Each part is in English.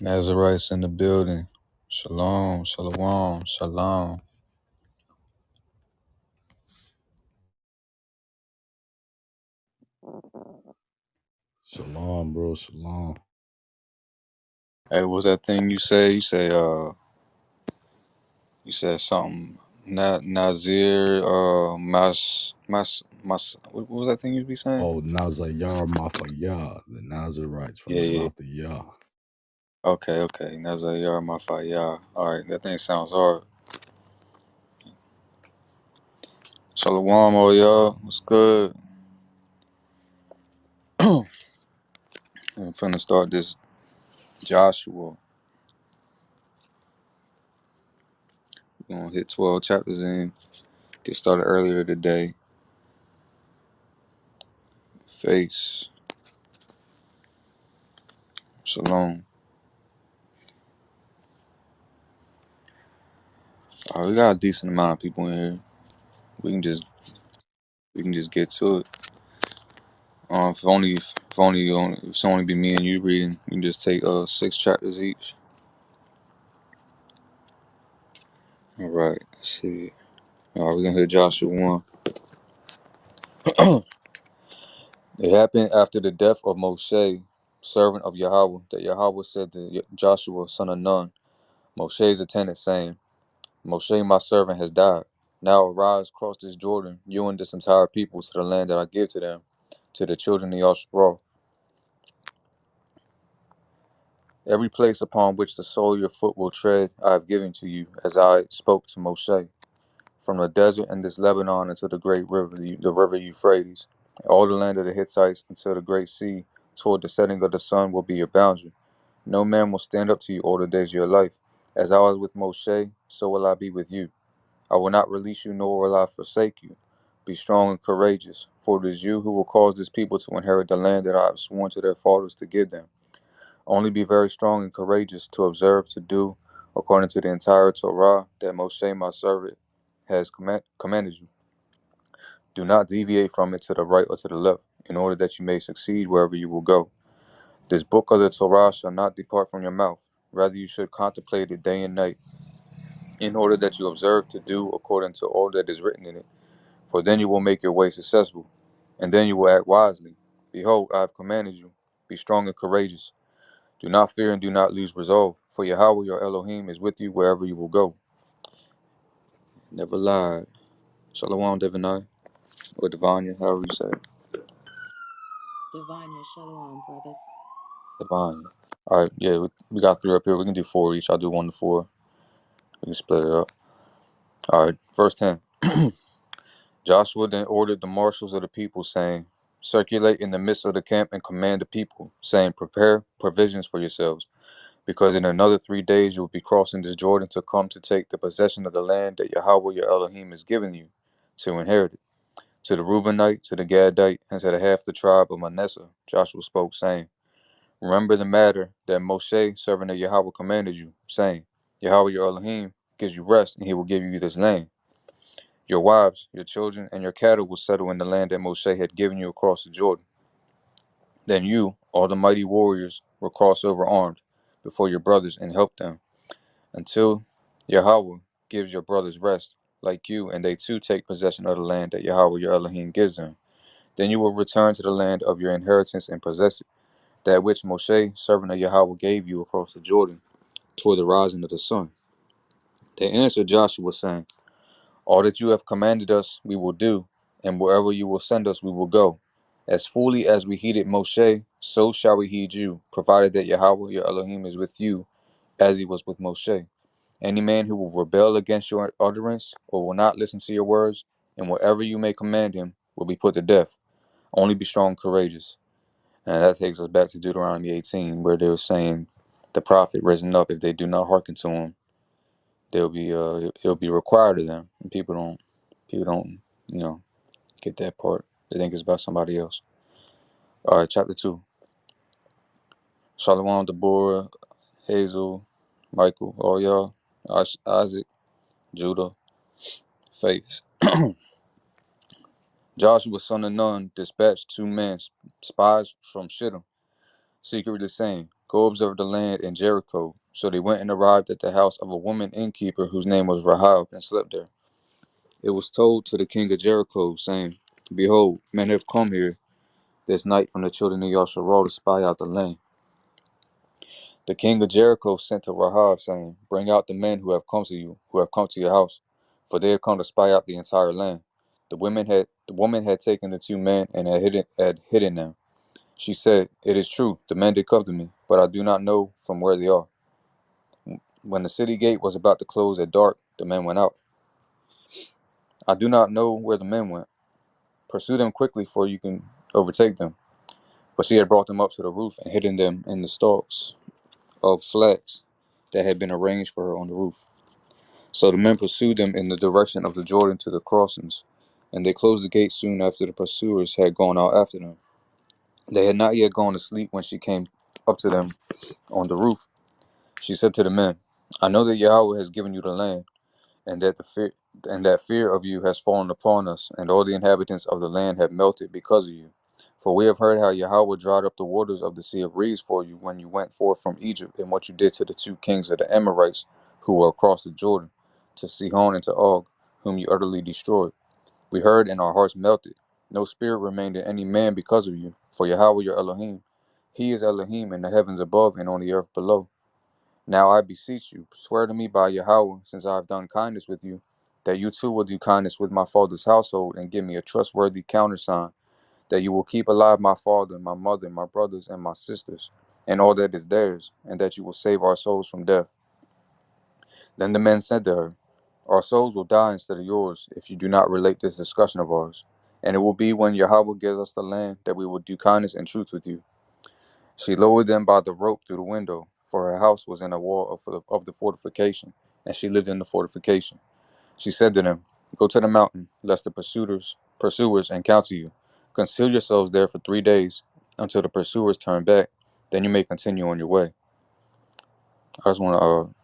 Nazarites in the building. Shalom, shalom, shalom. Shalom, bro. Shalom. Hey, what's that thing you say? You said something. Nazir, what was that thing you be saying? Oh, Nazayar Mafayah, the Nazarites from Yeah, the yeah. mouth of Yah. Okay. Nazir Mafaya. All right, that thing sounds hard. Shalom, all y'all. What's good? I'm finna start this Joshua. We're gonna hit 12 chapters in. Get started earlier today. Face. Shalom. All right, we got a decent amount of people in here. We can just we can just get to it. If it's only be me and you reading, we can just take 6 chapters each. All right, let's see. All right, we're gonna hit Joshua 1. It happened after the death of Moshe, servant of Yahweh, that Yahweh said to Joshua, son of Nun, Moshe's attendant, saying, Moshe, my servant, has died. Now arise, cross this Jordan, you and this entire people, to the land that I give to them, to the children of Yashua. Every place upon which the sole of your foot will tread, I have given to you, as I spoke to Moshe. From the desert and this Lebanon unto the great river, the river Euphrates, all the land of the Hittites until the great sea, toward the setting of the sun, will be your boundary. No man will stand up to you all the days of your life. As I was with Moshe, so will I be with you. I will not release you, nor will I forsake you. Be strong and courageous, for it is you who will cause this people to inherit the land that I have sworn to their fathers to give them. Only be very strong and courageous to observe to do according to the entire Torah that Moshe my servant has commanded you. Do not deviate from it to the right or to the left, in order that you may succeed wherever you will go. This book of the Torah shall not depart from your mouth. Rather, you should contemplate it day and night, in order that you observe to do according to all that is written in it. For then you will make your way successful, and then you will act wisely. Behold, I have commanded you. Be strong and courageous. Do not fear and do not lose resolve, for Yahweh your Elohim is with you wherever you will go. Never lied. Shalom, Devanai, or Devanya, however you say it. Divine Shalom, brothers. Devanya. All right, yeah, we got 3 up here. We can do 4 each. I'll do 1 to 4. We can split it up. All right, verse 10. Joshua then ordered the marshals of the people, saying, circulate in the midst of the camp and command the people, saying, prepare provisions for yourselves, because in another 3 days you will be crossing this Jordan to come to take the possession of the land that Yahweh your Elohim has given you to inherit it. To the Reubenite, to the Gadite, and to the half the tribe of Manasseh, Joshua spoke, saying, remember the matter that Moshe, servant of Yahweh, commanded you, saying, Yahweh your Elohim gives you rest, and he will give you this land. Your wives, your children, and your cattle will settle in the land that Moshe had given you across the Jordan. Then you, all the mighty warriors, will cross over armed before your brothers and help them, until Yahweh gives your brothers rest, like you, and they too take possession of the land that Yahweh your Elohim gives them. Then you will return to the land of your inheritance and possess it, that which Moshe, servant of Yahweh, gave you across the Jordan, toward the rising of the sun. They answered Joshua, saying, all that you have commanded us we will do, and wherever you will send us we will go. As fully as we heeded Moshe, so shall we heed you, provided that Yahweh your Elohim is with you, as he was with Moshe. Any man who will rebel against your utterance, or will not listen to your words, and whatever you may command him, will be put to death. Only be strong and courageous. And that takes us back to Deuteronomy 18, where they were saying, the prophet risen up, if they do not hearken to him, they'll be it'll be required of them. And people don't, you know, get that part. They think it's about somebody else. All right, chapter 2. Shalom, Deborah, Hazel, Michael, all y'all, Isaac, Judah, Faith. Joshua, son of Nun, dispatched 2 men, spies from Shittim, secretly saying, Go observe the land in Jericho. So they went and arrived at the house of a woman innkeeper whose name was Rahab, and slept there. It was told to the king of Jericho, saying, Behold, men have come here this night from the children of Yasharal to spy out the land. The king of Jericho sent to Rahab, saying, Bring out the men who have come to you, who have come to your house, for they have come to spy out the entire land. The woman had taken the two men and had hidden them. She said, It is true, the men did come to me, but I do not know from where they are. When the city gate was about to close at dark, the men went out. I do not know where the men went. Pursue them quickly, for you can overtake them. But she had brought them up to the roof and hidden them in the stalks of flax that had been arranged for her on the roof. So the men pursued them in the direction of the Jordan to the crossings, and they closed the gate soon after the pursuers had gone out after them. They had not yet gone to sleep when she came up to them on the roof. She said to the men, I know that Yahweh has given you the land, and that fear of you has fallen upon us, and all the inhabitants of the land have melted because of you. For we have heard how Yahweh dried up the waters of the Sea of Reeds for you when you went forth from Egypt, and what you did to the two kings of the Amorites who were across the Jordan, to Sihon and to Og, whom you utterly destroyed. We heard, and our hearts melted. No spirit remained in any man because of you. For Yahweh your Elohim, He is Elohim in the heavens above and on the earth below. Now I beseech you, swear to me by Yahweh, since I have done kindness with you, that you too will do kindness with my father's household, and give me a trustworthy countersign, that you will keep alive my father, my mother, my brothers, and my sisters, and all that is theirs, and that you will save our souls from death. Then the men said to her, Our souls will die instead of yours, if you do not relate this discussion of ours. And it will be when Yahweh gives us the land, that we will do kindness and truth with you. She lowered them by the rope through the window, for her house was in a wall of the fortification, and she lived in the fortification. She said to them, Go to the mountain, lest the pursuers encounter you. Conceal yourselves there for 3 days, until the pursuers turn back. Then you may continue on your way. I just want to,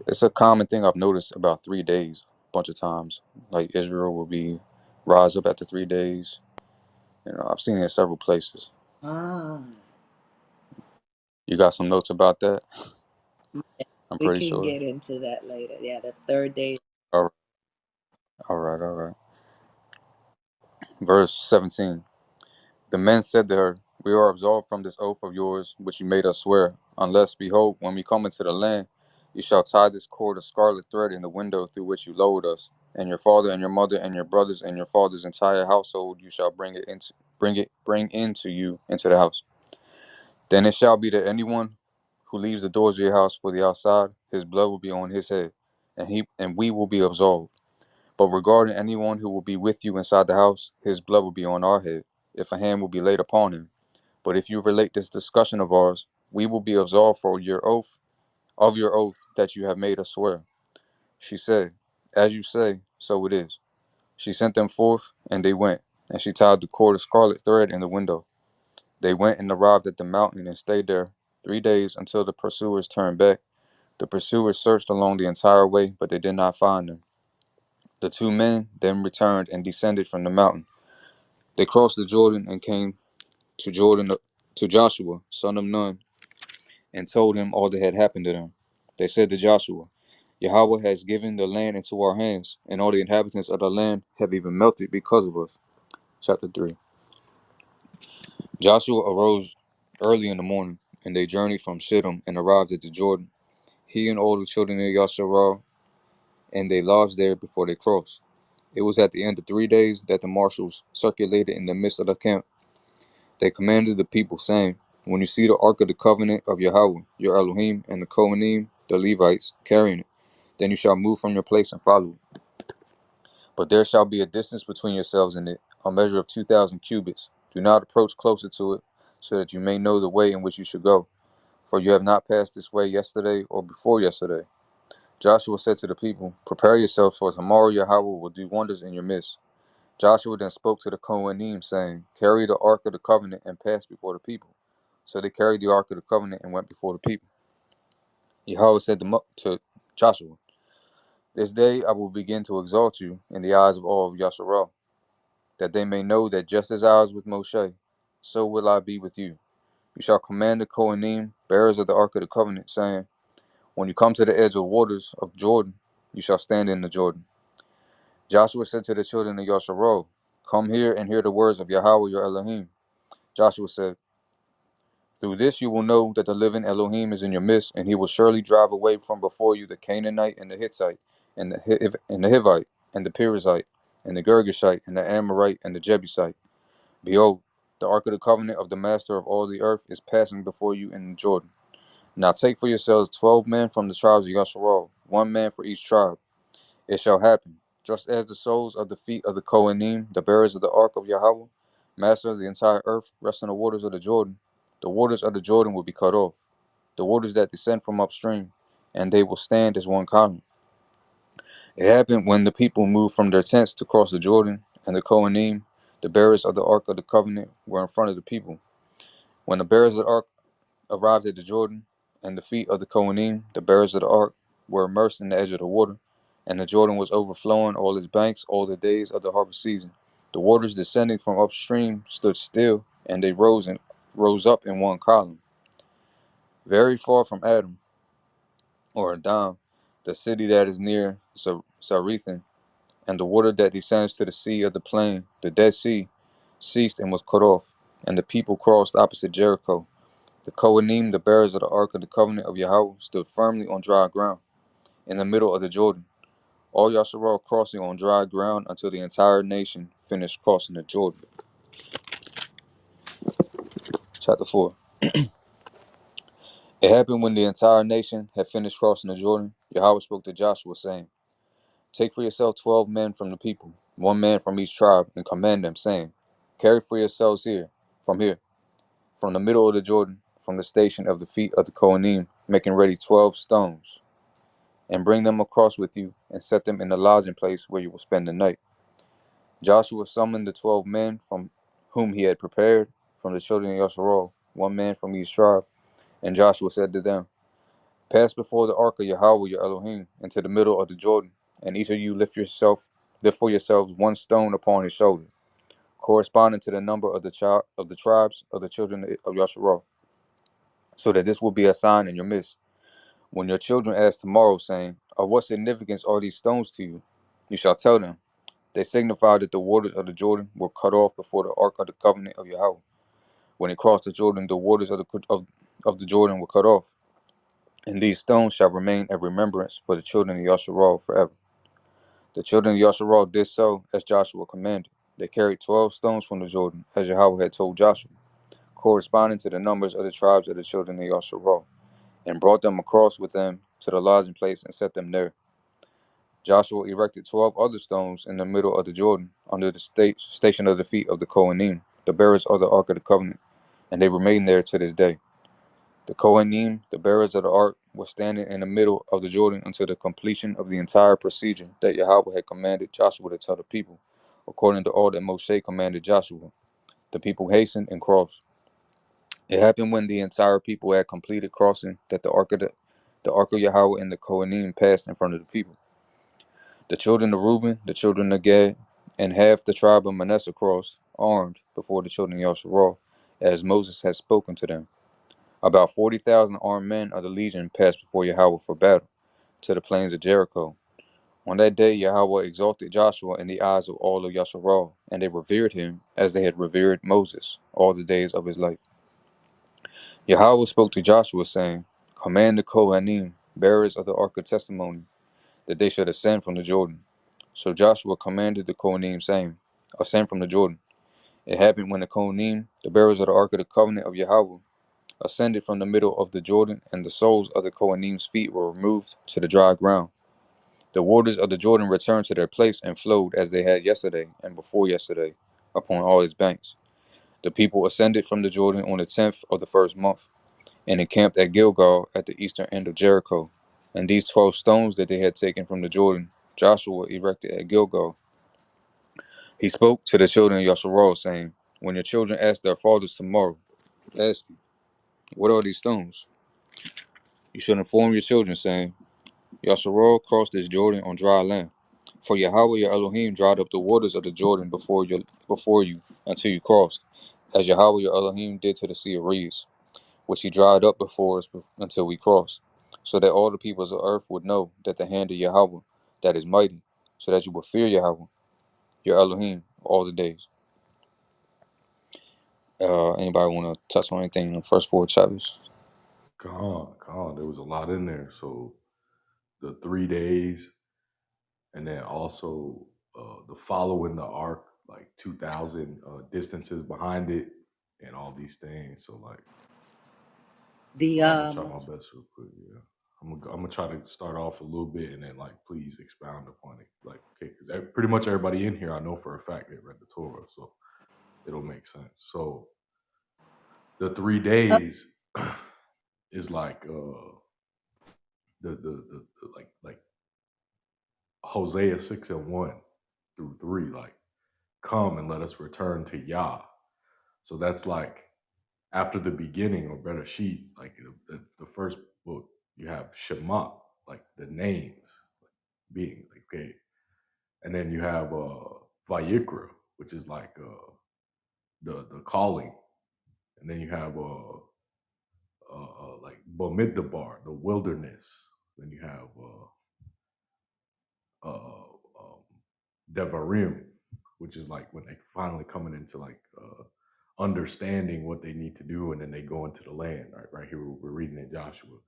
it's a common thing I've noticed about 3 days a bunch of times. Like Israel will be rise up after 3 days. I've seen it in several places. Ah, You got some notes about that? yeah, I'm we pretty can sure. get into that later. Yeah, the third day. All right, all right, all right. Verse 17. The men said to her, We are absolved from this oath of yours, which you made us swear, unless, behold, when we come into the land, you shall tie this cord of scarlet thread in the window through which you lowered us, and your father and your mother and your brothers and your father's entire household you shall bring into you into the house. Then it shall be that anyone who leaves the doors of your house for the outside, his blood will be on his head, and we will be absolved. But regarding anyone who will be with you inside the house, his blood will be on our head, if a hand will be laid upon him. But if you relate this discussion of ours, we will be absolved of your oath that you have made us swear. She said, As you say, so it is. She sent them forth, and they went, and she tied the cord of scarlet thread in the window. They went and arrived at the mountain and stayed there 3 days until the pursuers turned back. The pursuers searched along the entire way, but they did not find them. The two men then returned and descended from the mountain. They crossed the Jordan and came to Jordan to Joshua, son of Nun, and told him all that had happened to them. They said to Joshua, Yahweh has given the land into our hands, and all the inhabitants of the land have even melted because of us. Chapter 3. Joshua arose early in the morning, and they journeyed from Shittim and arrived at the Jordan, he and all the children of Yasharal, and they lodged there before they crossed. It was at the end of 3 days that the marshals circulated in the midst of the camp. They commanded the people, saying, When you see the ark of the covenant of Yahweh, your Elohim, and the Kohanim, the Levites, carrying it, then you shall move from your place and follow it. But there shall be a distance between yourselves and it, a measure of 2,000 cubits. Do not approach closer to it, so that you may know the way in which you should go. For you have not passed this way yesterday or before yesterday. Joshua said to the people, Prepare yourselves, for tomorrow Yahweh will do wonders in your midst. Joshua then spoke to the Kohanim, saying, Carry the ark of the covenant and pass before the people. So they carried the ark of the covenant and went before the people. Yahweh said to Joshua, This day I will begin to exalt you in the eyes of all of Yasharal, that they may know that just as I was with Moshe, so will I be with you. You shall command the Kohanim bearers of the Ark of the Covenant, saying, when you come to the edge of waters of Jordan, you shall stand in the Jordan. Joshua said to the children of Yasharal, come here and hear the words of Yahweh your Elohim. Joshua said, through this you will know that the living Elohim is in your midst, and he will surely drive away from before you the Canaanite and the Hittite, and the Hivite, and the Perizzite, and the Girgashite, and the Amorite, and the Jebusite. Behold, the ark of the covenant of the master of all the earth is passing before you in the Jordan. Now take for yourselves 12 men from the tribes of Yasharal, 1 man for each tribe. It shall happen, just as the soles of the feet of the Kohanim, the bearers of the ark of Yahweh, master of the entire earth, rest in the waters of the Jordan, the waters of the Jordan will be cut off, the waters that descend from upstream, and they will stand as one column. It happened when the people moved from their tents to cross the Jordan, and the Kohanim, the bearers of the ark of the covenant, were in front of the people. When the bearers of the ark arrived at the Jordan, and the feet of the Kohanim, the bearers of the ark, were immersed in the edge of the water, and the Jordan was overflowing all its banks all the days of the harvest season. The waters descending from upstream stood still, and they rose up in one column. Very far from Adam, or Adam, the city that is near Zarethan, and the water that descends to the sea of the plain, the Dead Sea, ceased and was cut off, and the people crossed opposite Jericho. The Kohanim, the bearers of the ark of the covenant of Yahweh, stood firmly on dry ground, in the middle of the Jordan. All Yasharal crossing on dry ground until the entire nation finished crossing the Jordan. Chapter 4. It happened when the entire nation had finished crossing the Jordan, Yahweh spoke to Joshua, saying, take for yourself 12 men from the people, 1 man from each tribe, and command them, saying, carry for yourselves here, from the middle of the Jordan, from the station of the feet of the Kohanim, making ready 12 stones, and bring them across with you, and set them in the lodging place where you will spend the night. Joshua summoned the 12 men from whom he had prepared, from the children of Yasharal, 1 man from each tribe. And Joshua said to them, pass before the ark of Yahweh your Elohim into the middle of the Jordan, and each of you lift for yourselves 1 stone upon his shoulder, corresponding to the number of the tribes of the children of Yasharal, so that this will be a sign in your midst. When your children ask tomorrow, saying, of what significance are these stones to you? You shall tell them, they signify that the waters of the Jordan were cut off before the ark of the covenant of Yahweh. When it crossed the Jordan, the waters of the Jordan were cut off. And these stones shall remain a remembrance for the children of Yasharal forever. The children of Yasharal did so as Joshua commanded. They carried 12 stones from the Jordan, as Yahweh had told Joshua, corresponding to the numbers of the tribes of the children of Yasharal, and brought them across with them to the lodging place and set them there. Joshua erected 12 other stones in the middle of the Jordan, under the station of the feet of the Kohanim, the bearers of the ark of the covenant, and they remain there to this day. The Kohanim, the bearers of the ark, were standing in the middle of the Jordan until the completion of the entire procedure that Yahweh had commanded Joshua to tell the people, according to all that Moshe commanded Joshua. The people hastened and crossed. It happened when the entire people had completed crossing that the ark of Yahweh and the Kohanim passed in front of the people. The children of Reuben, the children of Gad, and half the tribe of Manasseh crossed, armed, before the children of Yasharal, as Moses had spoken to them. About 40,000 armed men of the legion passed before Yahweh for battle, to the plains of Jericho. On that day Yahweh exalted Joshua in the eyes of all of Yasharal, and they revered him as they had revered Moses all the days of his life. Yahweh spoke to Joshua, saying, command the Kohanim, bearers of the ark of testimony, that they should ascend from the Jordan. So Joshua commanded the Kohanim, saying, ascend from the Jordan. It happened when the Kohanim, the bearers of the ark of the covenant of Yahweh, ascended from the middle of the Jordan, and the soles of the Kohanim's feet were removed to the dry ground. The waters of the Jordan returned to their place and flowed as they had yesterday and before yesterday upon all its banks. The people ascended from the Jordan on the 10th of the first month, and encamped at Gilgal at the eastern end of Jericho. And these 12 stones that they had taken from the Jordan, Joshua erected at Gilgal. He spoke to the children of Yasharal, saying, when your children ask their fathers tomorrow, ask, what are these stones? You should inform your children, saying, Yasharal crossed this Jordan on dry land. For Yahweh your Elohim dried up the waters of the Jordan before you until you crossed, as Yahweh your Elohim did to the sea of reeds. which he dried up before us until we crossed, so that all the peoples of earth would know that the hand of Yahweh, that is mighty, so that you will fear Yahweh, your Elohim, all the days. Anybody want to touch on anything in the first 4 chapters? There was a lot in there. So the 3 days, and then also the following the ark, like 2,000 distances behind it, and all these things. So like, The I'm gonna try my best real quick. Yeah, I'm gonna try to start off a little bit, and then like please expound upon it. Like, okay, because pretty much everybody in here, I know for a fact they read the Torah, so it'll make sense. So the 3 days is like the like Hosea 6:1 through 3, like, come and let us return to Yah. So that's like after the beginning, or better sheet, like the first book, you have Shema, like the names, like being, like, okay. And then you have Vayikra, which is like the calling. And then you have like Bamidbar, the wilderness. Then you have Devarim, which is like when they finally coming into like understanding what they need to do, and then they go into the land. Right here we're reading in Joshua.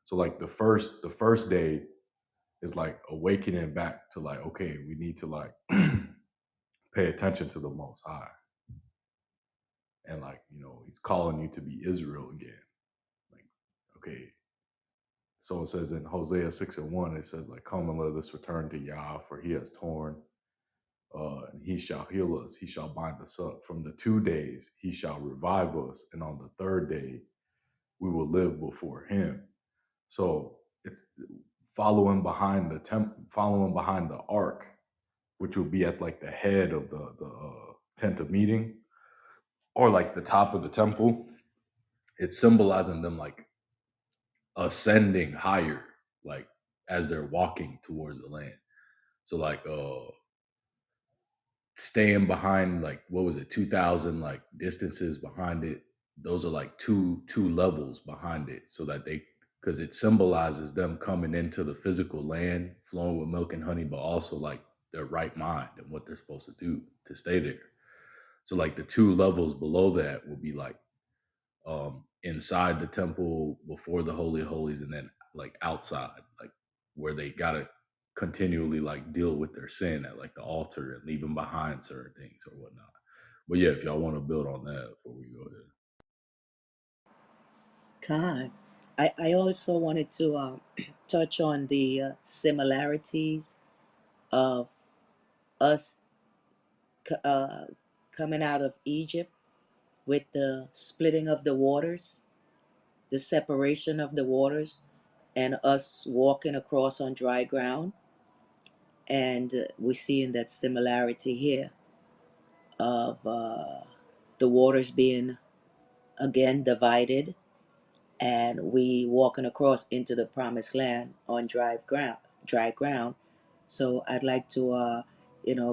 So like the first day is like awakening back to like, okay, we need to like pay attention to the Most High, and like, He's calling you to be Israel again. Like, okay. So it says in Hosea 6:1, it says like, come and let us return to Yah, for He has torn. And he shall heal us. He shall bind us up. From the 2 days, he shall revive us. And on the third day, we will live before him. So it's following behind the ark, which will be at like the head of the tent of meeting, or like the top of the temple. It's symbolizing them like ascending higher, like as they're walking towards the land. So like staying behind, like, what was it, 2,000 like distances behind it. Those are like two levels behind it, so that because it symbolizes them coming into the physical land flowing with milk and honey, but also like their right mind and what they're supposed to do to stay there. So like the two levels below that will be like inside the temple before the Holy of Holies, and then like outside, like where they gotta continually like deal with their sin at like the altar and leaving behind certain things or whatnot. But yeah, if y'all want to build on that before we go ahead. Khan, I also wanted to touch on the similarities of us coming out of Egypt with the splitting of the waters, the separation of the waters, and us walking across on dry ground. And we see in that similarity here of the waters being again divided, and we walking across into the promised land on dry ground. So I'd like to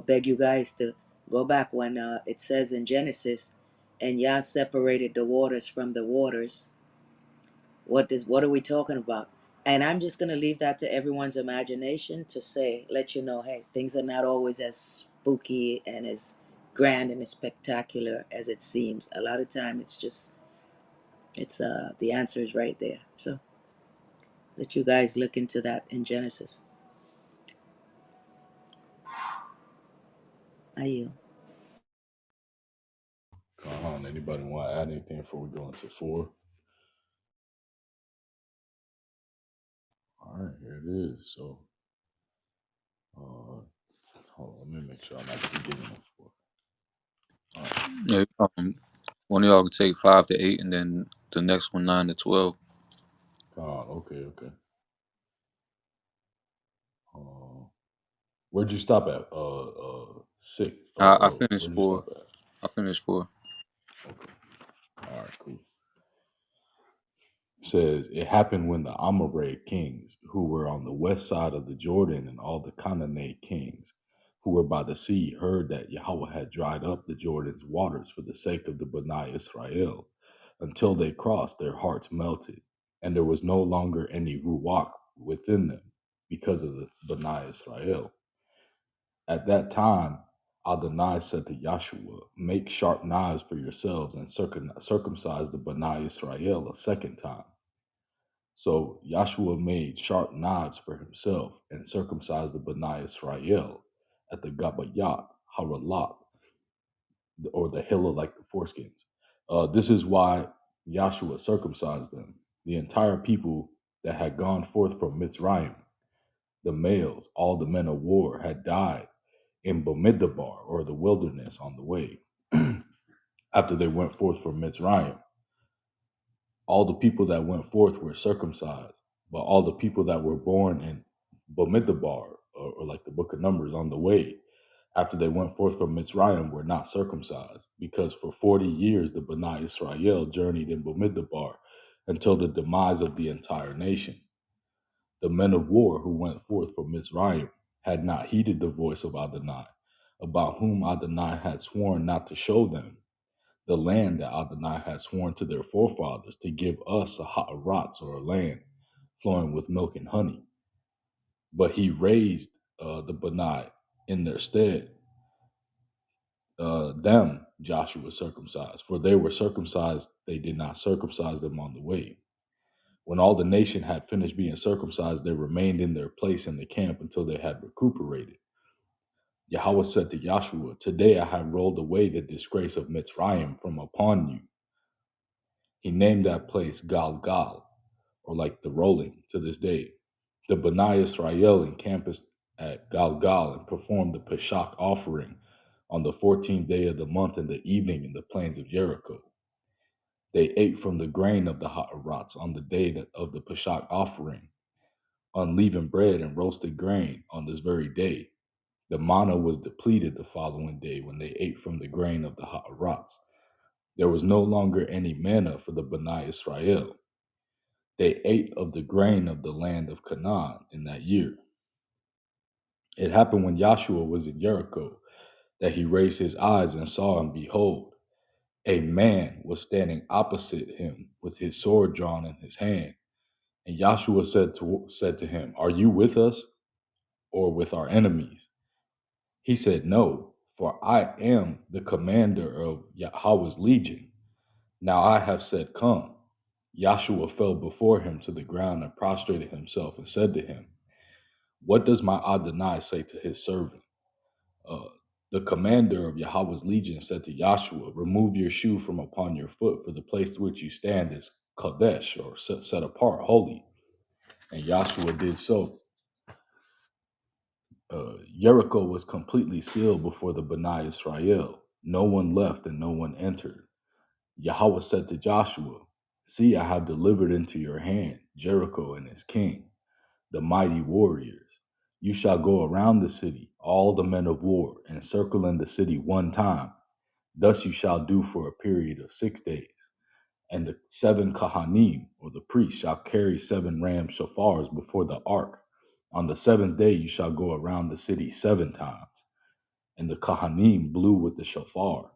beg you guys to go back when it says in Genesis, and Yah separated the waters from the waters. What are we talking about? And I'm just going to leave that to everyone's imagination to say, let you know, hey, things are not always as spooky and as grand and as spectacular as it seems. A lot of time it's the answer is right there. So let you guys look into that in Genesis. I yield. Anybody want to add anything before we go into 4? All right, here it is. So hold on, let me make sure I'm at the beginning of 4. All right. Yeah, one of y'all can take 5 to 8, and then the next one 9 to 12. Okay. uh, Where'd you stop at? 6. I finished Where'd you 4. stop at? I finished 4. Okay. All right, cool. It says, it happened when the Amorite kings, who were on the west side of the Jordan, and all the Canaanite kings, who were by the sea, heard that Yahweh had dried up the Jordan's waters for the sake of the Bnei Israel, Until they crossed, their hearts melted, and there was no longer any ruach within them because of the Bnai Israel. At that time, Adonai said to Joshua, make sharp knives for yourselves and circumcise the Bnai Israel a second time. So Joshua made sharp knives for himself and circumcised the Bnai Israel at the Gabayat, Haralat, or the Hilla like the foreskins. This is why Joshua circumcised them, the entire people that had gone forth from Mitzrayim. The males, all the men of war, had died in Bamidbar, or the wilderness on the way, after they went forth from Mitzrayim. All the people that went forth were circumcised, but all the people that were born in Bamidbar, or like the book of Numbers on the way, after they went forth from Mitzrayim, were not circumcised, because for 40 years the Bnai Israel journeyed in Bamidbar until the demise of the entire nation. The men of war who went forth from Mitzrayim had not heeded the voice of Adonai, about whom Adonai had sworn not to show them the land that Adonai had sworn to their forefathers to give us a ha'aratz, or a land flowing with milk and honey. But he raised the Benai in their stead. Them Joshua circumcised, for they were circumcised, they did not circumcise them on the way. When all the nation had finished being circumcised, they remained in their place in the camp until they had recuperated. Yahweh said to Joshua, today I have rolled away the disgrace of Mitzrayim from upon you. He named that place Galgal, or like the rolling, to this day. The Bnai Israel encamped at Galgal and performed the Pesach offering on the 14th day of the month in the evening in the plains of Jericho. They ate from the grain of the ha'aratz on the day of the Pesach offering, unleavened bread and roasted grain on this very day. The manna was depleted the following day when they ate from the grain of the ha'aratz. There was no longer any manna for the Bnai Israel. They ate of the grain of the land of Canaan in that year. It happened when Joshua was in Jericho that he raised his eyes and saw, and behold, a man was standing opposite him with his sword drawn in his hand. And Joshua said to him, are you with us or with our enemies? He said, no, for I am the commander of Yahweh's legion. Now I have said, come. Joshua fell before him to the ground and prostrated himself and said to him, what does my Adonai say to his servant? The commander of Yahweh's legion said to Joshua, remove your shoe from upon your foot, for the place to which you stand is Kadesh, or set apart, holy. And Joshua did so. Jericho was completely sealed before the Bnai Israel. No one left and no one entered. Yahweh said to Joshua, see, I have delivered into your hand Jericho and its king, the mighty warriors. You shall go around the city, all the men of war, and circle in the city one time. Thus you shall do for a period of 6 days. And the 7 Kahanim, or the priests, shall carry 7 ram shofars before the ark. On the 7th day you shall go around the city 7 times. And the Kahanim blew with the shofar.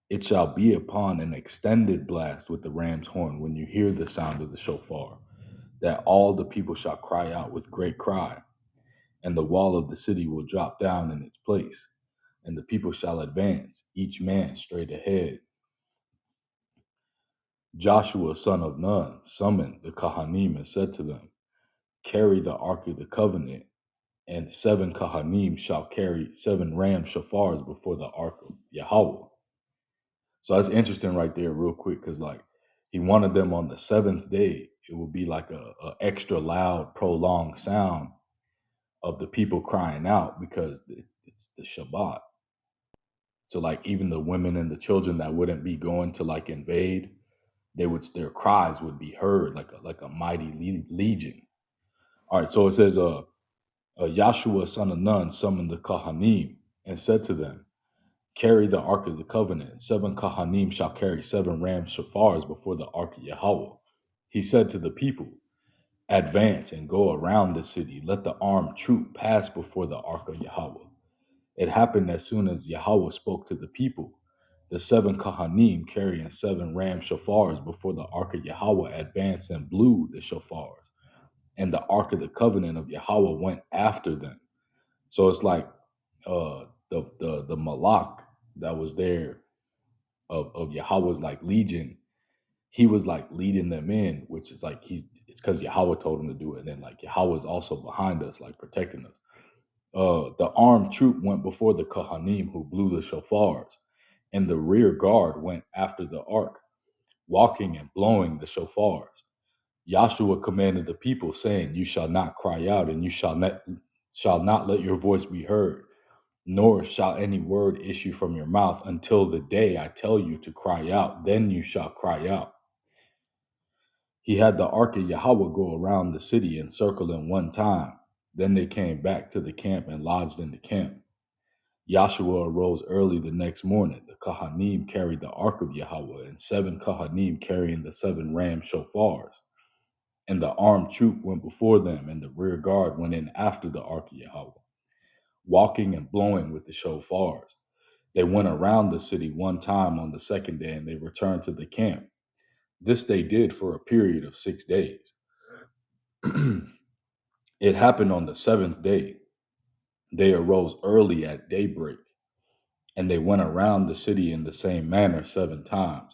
It shall be upon an extended blast with the ram's horn when you hear the sound of the shofar, that all the people shall cry out with great cry, and the wall of the city will drop down in its place, and the people shall advance, each man straight ahead. Joshua son of Nun summoned the Kahanim and said to them, carry the ark of the covenant, and 7 Kahanim shall carry 7 ram shofars before the ark of Yahweh. So that's interesting right there real quick, because like he wanted them on the 7th day. It would be like a extra loud, prolonged sound of the people crying out, because it's the Shabbat. So like even the women and the children that wouldn't be going to like invade, their cries would be heard like a mighty legion. All right, so it says, Joshua son of Nun summoned the Kahanim and said to them, carry the ark of the covenant. 7 Kahanim shall carry 7 ram shofars before the ark of Yahweh. He said to the people, advance and go around the city. Let the armed troop pass before the ark of Yahweh. It happened as soon as Yahweh spoke to the people The 7 Kohanim carrying 7 ram shofars before the ark of Yahweh advanced and blew the shofars. And the ark of the covenant of Yahweh went after them. So it's like the Malak that was there of Yahweh's like legion, he was like leading them in, which is like it's because Yahweh told him to do it. And then like Yahweh's also behind us, like protecting us. The armed troop went before the Kohanim who blew the shofars, and the rear guard went after the ark, walking and blowing the shofars. Yahshua commanded the people, saying, "You shall not cry out, and you shall not let your voice be heard, nor shall any word issue from your mouth until the day I tell you to cry out. Then you shall cry out." He had the ark of Yahweh go around the city and circle in one time. Then they came back to the camp and lodged in the camp. Yahshua arose early the next morning. The Kohanim carried the ark of Yahweh, and 7 Kohanim carrying the 7 ram shofars. And the armed troop went before them, and the rear guard went in after the ark of Yahweh, walking and blowing with the shofars. They went around the city one time on the second day, and they returned to the camp. This they did for a period of 6 days. It happened on the 7th day. They arose early at daybreak, and they went around the city in the same manner 7 times.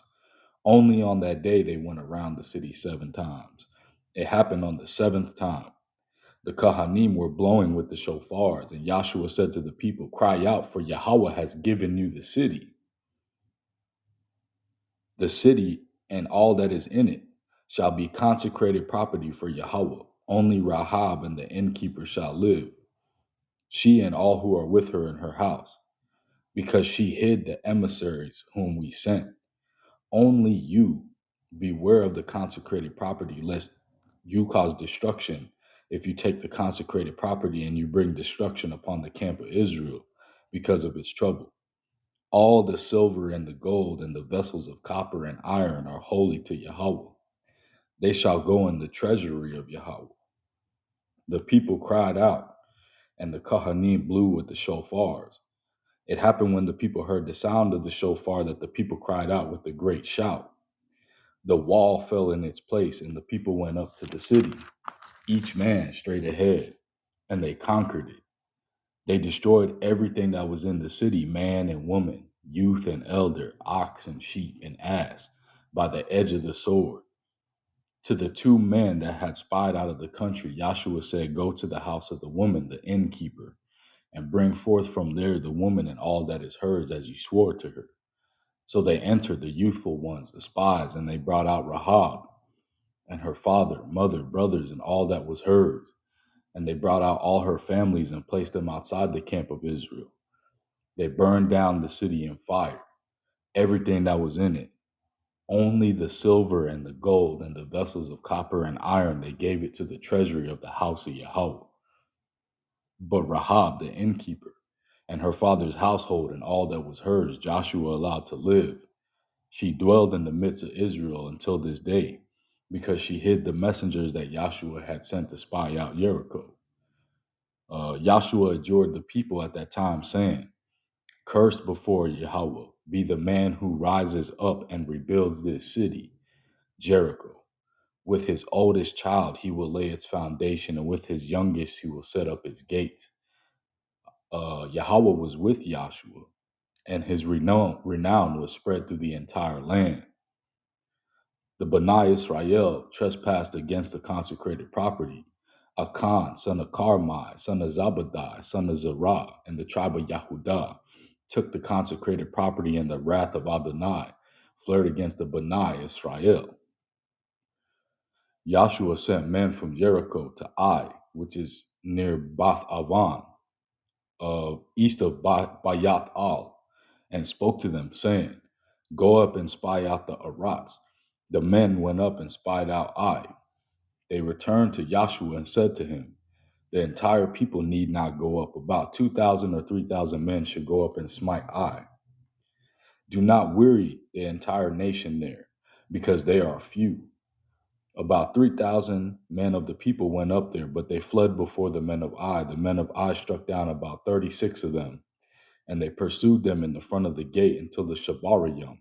Only on that day they went around the city 7 times. It happened on the 7th time. The Kohanim were blowing with the shofars, and Yahshua said to the people, "Cry out, for Yahweh has given you the city. The city and all that is in it shall be consecrated property for Yahweh. Only Rahab and the innkeeper shall live, she and all who are with her in her house, because she hid the emissaries whom we sent. Only you beware of the consecrated property, lest you cause destruction if you take the consecrated property and you bring destruction upon the camp of Israel because of its trouble. All the silver and the gold and the vessels of copper and iron are holy to Yahweh. They shall go in the treasury of Yahweh." The people cried out, and the Kohanim blew with the shofars. It happened when the people heard the sound of the shofar that the people cried out with a great shout. The wall fell in its place, and the people went up to the city, each man straight ahead, and they conquered it. They destroyed everything that was in the city, man and woman, youth and elder, ox and sheep and ass, by the edge of the sword. To the 2 men that had spied out of the country, Yahshua said, "Go to the house of the woman, the innkeeper, and bring forth from there the woman and all that is hers, as you swore to her." So they entered, the youthful ones, the spies, and they brought out Rahab and her father, mother, brothers, and all that was hers. And they brought out all her families and placed them outside the camp of Israel. They burned down the city in fire, everything that was in it. Only the silver and the gold and the vessels of copper and iron, they gave it to the treasury of the house of Yahweh. But Rahab, the innkeeper, and her father's household and all that was hers, Joshua allowed to live. She dwelled in the midst of Israel until this day, because she hid the messengers that Yahshua had sent to spy out Jericho. Yahshua adjured the people at that time, saying, "Cursed before Yahweh be the man who rises up and rebuilds this city, Jericho. With his oldest child he will lay its foundation, and with his youngest he will set up its gates." Yahweh was with Yahshua, and his renown was spread through the entire land. The Bnai Israel trespassed against the consecrated property. Achan, son of Carmi, son of Zabadai, son of Zerah, and the tribe of Yahudah, took the consecrated property, and the wrath of Adonai flared against the Bnai Israel. Yahshua sent men from Jericho to Ai, which is near Bath Avan, east of Bayat Al, and spoke to them, saying, "Go up and spy out the Arats." The men went up and spied out Ai. They returned to Yahshua and said to him, "The entire people need not go up. About 2,000 or 3,000 men should go up and smite Ai. Do not weary the entire nation there, because they are few." About 3,000 men of the people went up there, but they fled before the men of Ai. The men of Ai struck down about 36 of them, And they pursued them in the front of the gate until the Shabarayim,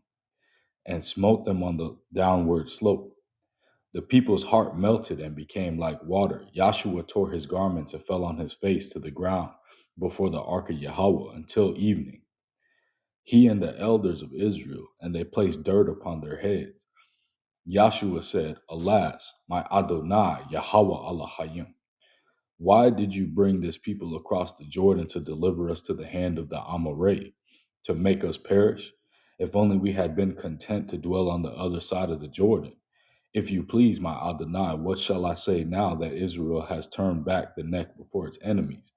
and smote them on the downward slope. The people's heart melted and became like water. Joshua tore his garments and fell on his face to the ground before the ark of Yahweh until evening, he and the elders of Israel, and they placed dirt upon their heads. Joshua said, Alas, my Adonai, Yahweh Elohim, why did you bring this people across the Jordan to deliver us to the hand of the Amorite, to make us perish? If only we had been content to dwell on the other side of the Jordan. If you please, my Adonai, what shall I say now that Israel has turned back the neck before its enemies?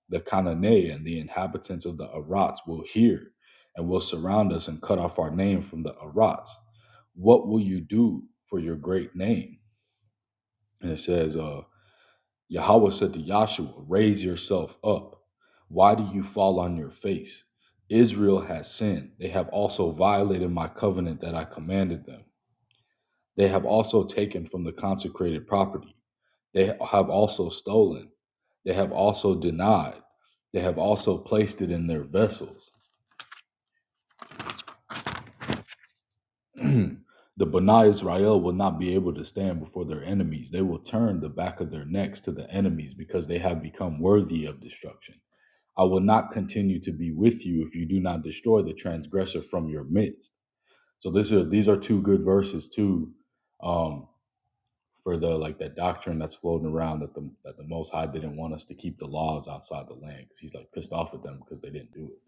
The Canaanite and the inhabitants of the Arats will hear and will surround us and cut off our name from the Arats. What will you do for your great name? And it says, Yahweh said to Joshua, raise yourself up. Why do you fall on your face? Israel has sinned. They have also violated my covenant that I commanded them. They have also taken from the consecrated property. They have also stolen. They have also denied. They have also placed it in their vessels. The Bani Israel will not be able to stand before their enemies. They will turn the back of their necks to the enemies because they have become worthy of destruction. I will not continue to be with you if you do not destroy the transgressor from your midst. So these are two good verses too, for the like that doctrine that's floating around that the Most High didn't want us to keep the laws outside the land because he's like pissed off at them because they didn't do it.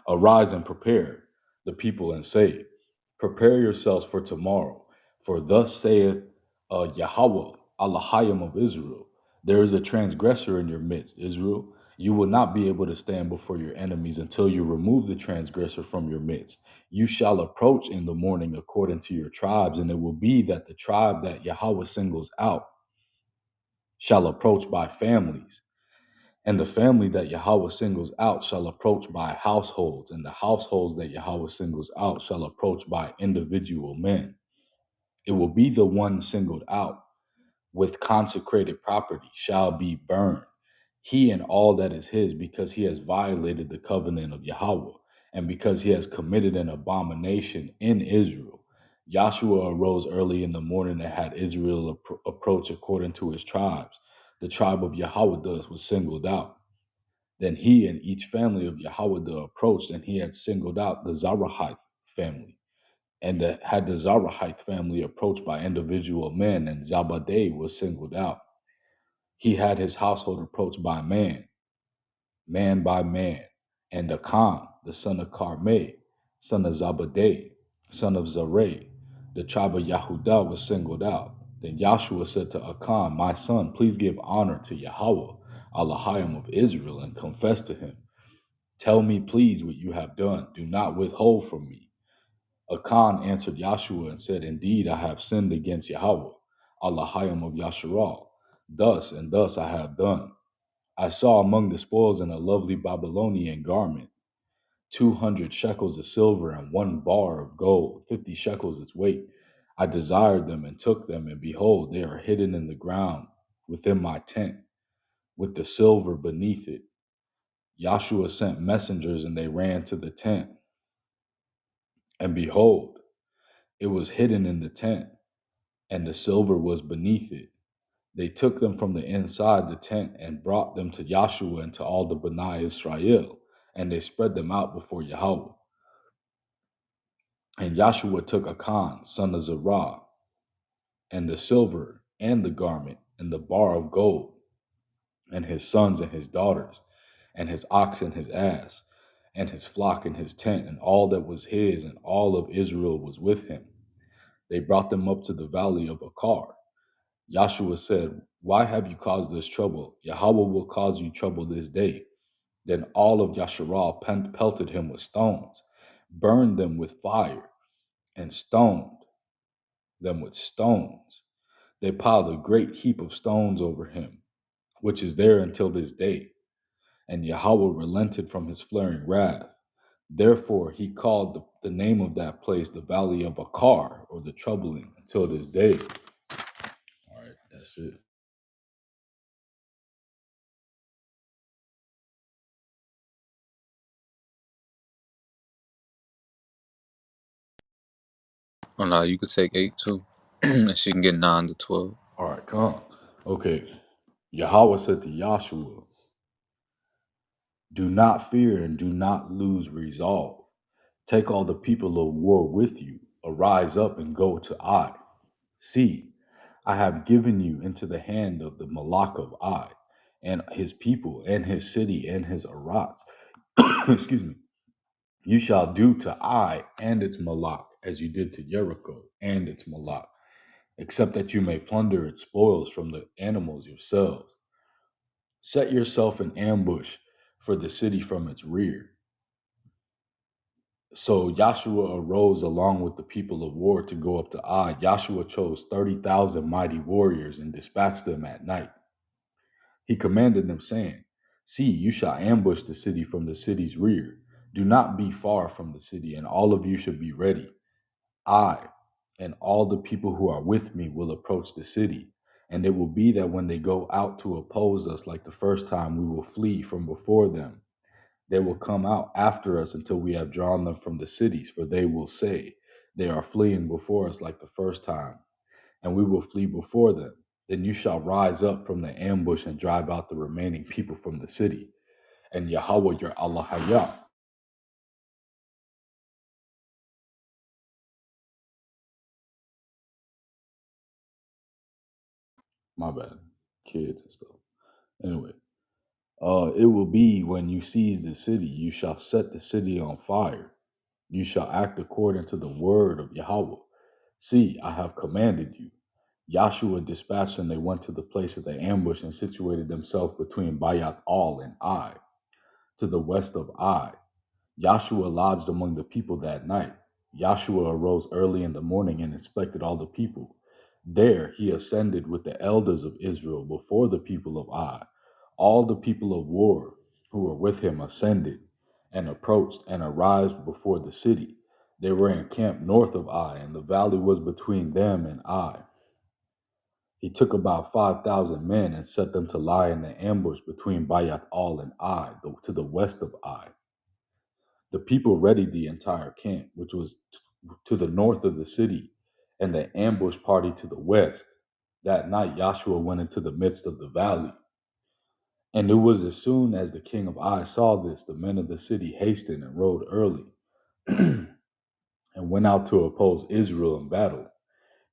Arise and prepare the people and say, prepare yourselves for tomorrow. For thus saith Yahweh, Elohim of Israel, there is a transgressor in your midst, Israel. You will not be able to stand before your enemies until you remove the transgressor from your midst. You shall approach in the morning according to your tribes, and it will be that the tribe that Yahweh singles out shall approach by families. And the family that Yahweh singles out shall approach by households, and the households that Yahweh singles out shall approach by individual men. It will be the one singled out with consecrated property shall be burned, he and all that is his, because he has violated the covenant of Yahweh, and because he has committed an abomination in Israel. Joshua arose early in the morning and had Israel approach according to his tribes. The tribe of Yahweh was singled out. Then he and each family of Yahweh approached, and he had singled out the Zarahite family. And had the Zarahite family approached by individual men, and Zabadeh was singled out. He had his household approached by man, man by man. And Achan, the son of Carmeh, son of Zabadeh, son of Zareh, the tribe of Yahudah was singled out. Then Joshua said to Achan, my son, please give honor to Yahweh, Elohim of Israel, and confess to him. Tell me, please, what you have done. Do not withhold from me. Achan answered Joshua and said, indeed, I have sinned against Yahweh, Elohim of Yasharal. Thus and thus I have done. I saw among the spoils in a lovely Babylonian garment, 200 shekels of silver and 1 bar of gold, 50 shekels its weight. I desired them and took them, and behold, they are hidden in the ground within my tent, with the silver beneath it. Joshua sent messengers, and they ran to the tent, and behold, it was hidden in the tent, and the silver was beneath it. They took them from the inside the tent and brought them to Joshua and to all the Bani Israel, and they spread them out before Yahweh. And Joshua took Achan, son of Zerah, and the silver, and the garment, and the bar of gold, and his sons and his daughters, and his ox and his ass, and his flock and his tent, and all that was his, and all of Israel was with him. They brought them up to the valley of Achar. Joshua said, why have you caused this trouble? Yahweh will cause you trouble this day. Then all of Yasharal pelted him with stones, burned them with fire, and stoned them with stones. They piled a great heap of stones over him, which is there until this day. And Yahweh relented from his flaring wrath. Therefore he called the name of that place the Valley of Achar, or the troubling, until this day. All right, that's it. Oh no, you could take 8 too. And she can get 9 to 12. All right, come. Okay. Yahweh said to Joshua, do not fear and do not lose resolve. Take all the people of war with you. Arise up and go to Ai. See, I have given you into the hand of the Malak of Ai, and his people, and his city, and his Arats. Excuse me. You shall do to Ai and its Malak as you did to Jericho and its Malak, except that you may plunder its spoils from the animals yourselves. Set yourself in ambush for the city from its rear. So Joshua arose along with the people of war to go up to Ai. Joshua chose 30,000 mighty warriors and dispatched them at night. He commanded them, saying, see, you shall ambush the city from the city's rear. Do not be far from the city, and all of you should be ready. I and all the people who are with me will approach the city. And it will be that when they go out to oppose us like the first time, we will flee from before them. They will come out after us until we have drawn them from the cities, for they will say, they are fleeing before us like the first time, and we will flee before them. Then you shall rise up from the ambush and drive out the remaining people from the city. And Yahweh your Allah, my bad, kids and stuff. Anyway, it will be when you seize the city, you shall set the city on fire. You shall act according to the word of Yahweh. See, I have commanded you. Joshua dispatched and they went to the place of the ambush and situated themselves between Bayat Al and Ai, to the west of Ai. Joshua lodged among the people that night. Joshua arose early in the morning and inspected all the people. There he ascended with the elders of Israel before the people of Ai. All the people of war who were with him ascended and approached and arrived before the city. They were encamped north of Ai, and the valley was between them and Ai. He took about 5,000 men and set them to lie in the ambush between Bayat Al and Ai, to the west of Ai. The people readied the entire camp, which was to the north of the city, and the ambush party to the west. That night Joshua went into the midst of the valley. And it was as soon as the king of Ai saw this, the men of the city hastened and rode early and went out to oppose Israel in battle,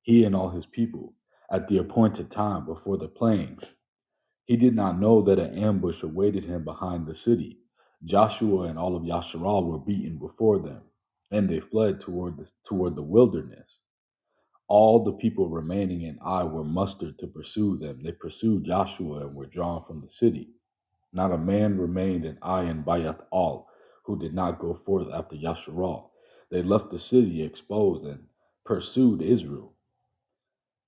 he and all his people, at the appointed time before the plain. He did not know that an ambush awaited him behind the city. Joshua and all of Yasharal were beaten before them, and they fled toward the wilderness. All the people remaining in Ai were mustered to pursue them. They pursued Joshua and were drawn from the city. Not a man remained in Ai and Bayat Al who did not go forth after Yasharal. They left the city exposed and pursued Israel.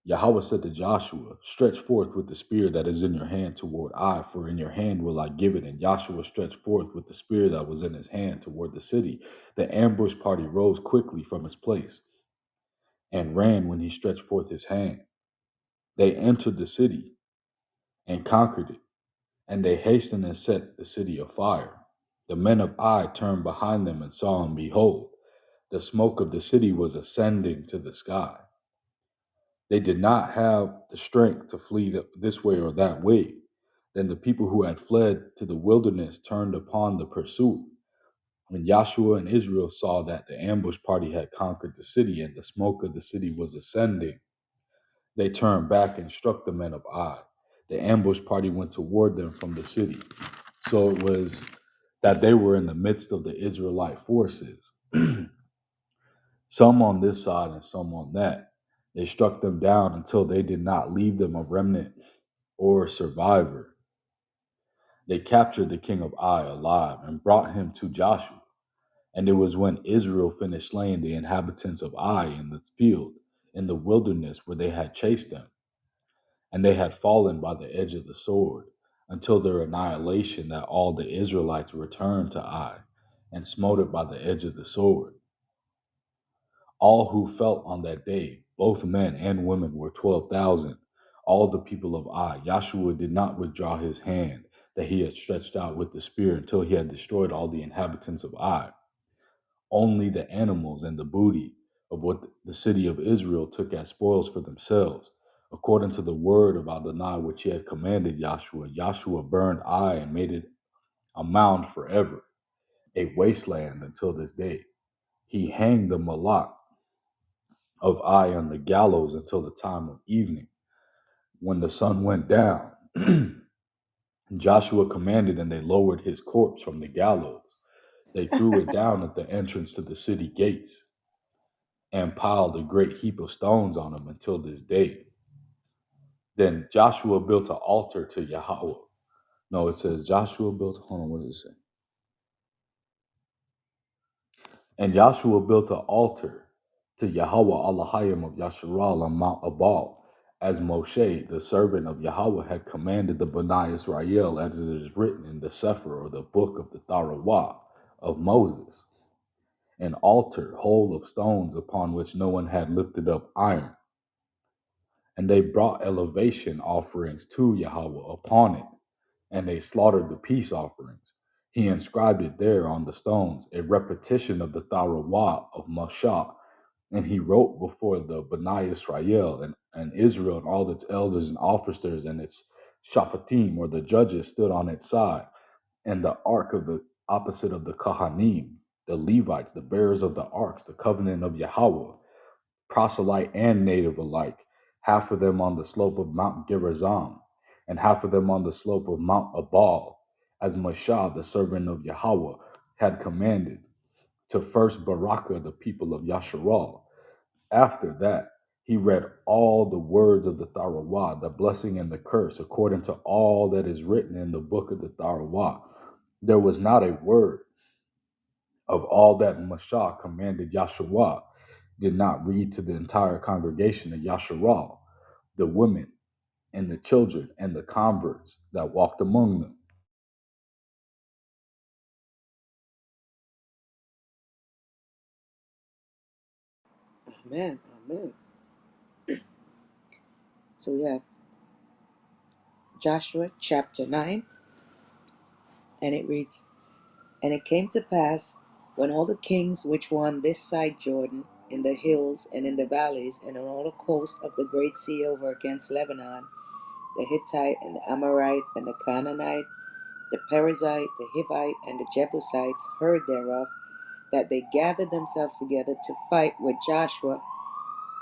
Yahweh said to Joshua, stretch forth with the spear that is in your hand toward Ai, for in your hand will I give it. And Joshua stretched forth with the spear that was in his hand toward the city. The ambush party rose quickly from its place and ran when he stretched forth his hand. They entered the city and conquered it, and they hastened and set the city afire. The men of Ai turned behind them and saw, and behold, the smoke of the city was ascending to the sky. They did not have the strength to flee this way or that way. Then the people who had fled to the wilderness turned upon the pursuit. When Joshua and Israel saw that the ambush party had conquered the city and the smoke of the city was ascending, they turned back and struck the men of Ai. The ambush party went toward them from the city. So it was that they were in the midst of the Israelite forces, some on this side and some on that. They struck them down until they did not leave them a remnant or a survivor. They captured the king of Ai alive and brought him to Joshua. And it was when Israel finished slaying the inhabitants of Ai in the field, in the wilderness where they had chased them, and they had fallen by the edge of the sword, until their annihilation, that all the Israelites returned to Ai and smote it by the edge of the sword. All who fell on that day, both men and women, were 12,000. All the people of Ai. Joshua did not withdraw his hand that he had stretched out with the spear until he had destroyed all the inhabitants of Ai. Only the animals and the booty of what the city of Israel took as spoils for themselves. According to the word of Adonai which he had commanded Joshua, Joshua burned Ai and made it a mound forever, a wasteland until this day. He hanged the Malak of Ai on the gallows until the time of evening. When the sun went down, Joshua commanded, and they lowered his corpse from the gallows. They threw it down at the entrance to the city gates and piled a great heap of stones on him until this day. Then Joshua built an altar to Yahweh. No, it says Joshua built, hold on, what does it say? And Joshua built an altar to Yahweh Allahayim of Yasharal on Mount Abal, as Moshe, the servant of Yahweh, had commanded the Bnei Israel, as it is written in the Sefer, or the book of the Tarawah of Moses, an altar whole of stones upon which no one had lifted up iron. And they brought elevation offerings to Yahweh upon it, and they slaughtered the peace offerings. He inscribed it there on the stones, a repetition of the Tarawah of Moshe. And he wrote before the Bnei Israel and Israel, and all its elders and officers and its Shaphatim, or the judges, stood on its side. And the ark of the opposite of the Kohanim, the Levites, the bearers of the arks, the covenant of Yahweh, proselyte and native alike, half of them on the slope of Mount Gerizim, and half of them on the slope of Mount Abal, as Moshe, the servant of Yahweh, had commanded, to first Barakah, the people of Yasharal. After that, he read all the words of the Tarawah, the blessing and the curse, according to all that is written in the book of the Tarawah. There was not a word of all that Moshe commanded Yahshua did not read to the entire congregation of Yasharal, the women and the children and the converts that walked among them. Amen. Amen. So we have Joshua chapter 9, and it reads, And it came to pass, when all the kings which were on this side Jordan, in the hills and in the valleys, and on all the coast of the great sea over against Lebanon, the Hittite and the Amorite and the Canaanite, the Perizzite, the Hivite, and the Jebusites heard thereof, that they gathered themselves together to fight with Joshua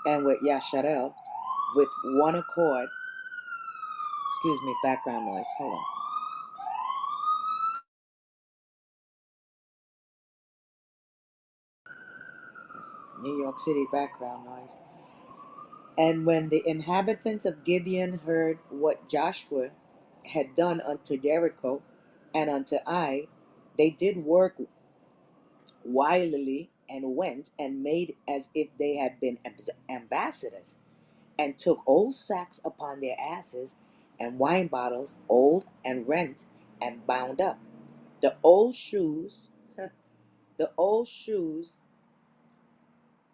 and with Yasharel with one accord. Excuse me, background noise. Hold on. That's New York City background noise. And when the inhabitants of Gibeon heard what Joshua had done unto Jericho and unto Ai, they did work wilily and went and made as if they had been ambassadors, and took old sacks upon their asses, and wine bottles old and rent and bound up, the old shoes, the old shoes,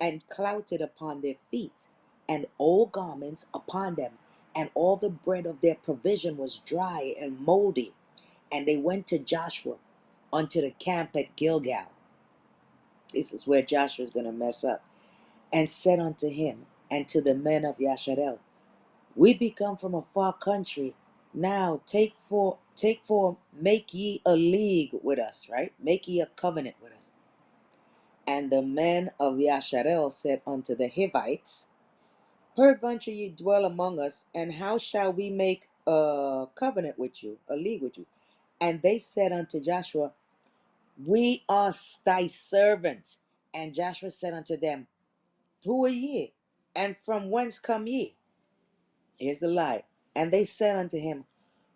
and clouted upon their feet, and old garments upon them, and all the bread of their provision was dry and moldy. And they went to Joshua unto the camp at Gilgal. This is where Joshua's going to mess up. And said unto him and to the men of Yasharel, We be come from a far country. Now make ye a league with us, right? Make ye a covenant with us. And the men of Yasharel said unto the Hivites, Peradventure ye dwell among us, and how shall we make a covenant with you, a league with you? And they said unto Joshua, We are thy servants. And Joshua said unto them, Who are ye? And from whence come ye? Here's the lie. And they said unto him,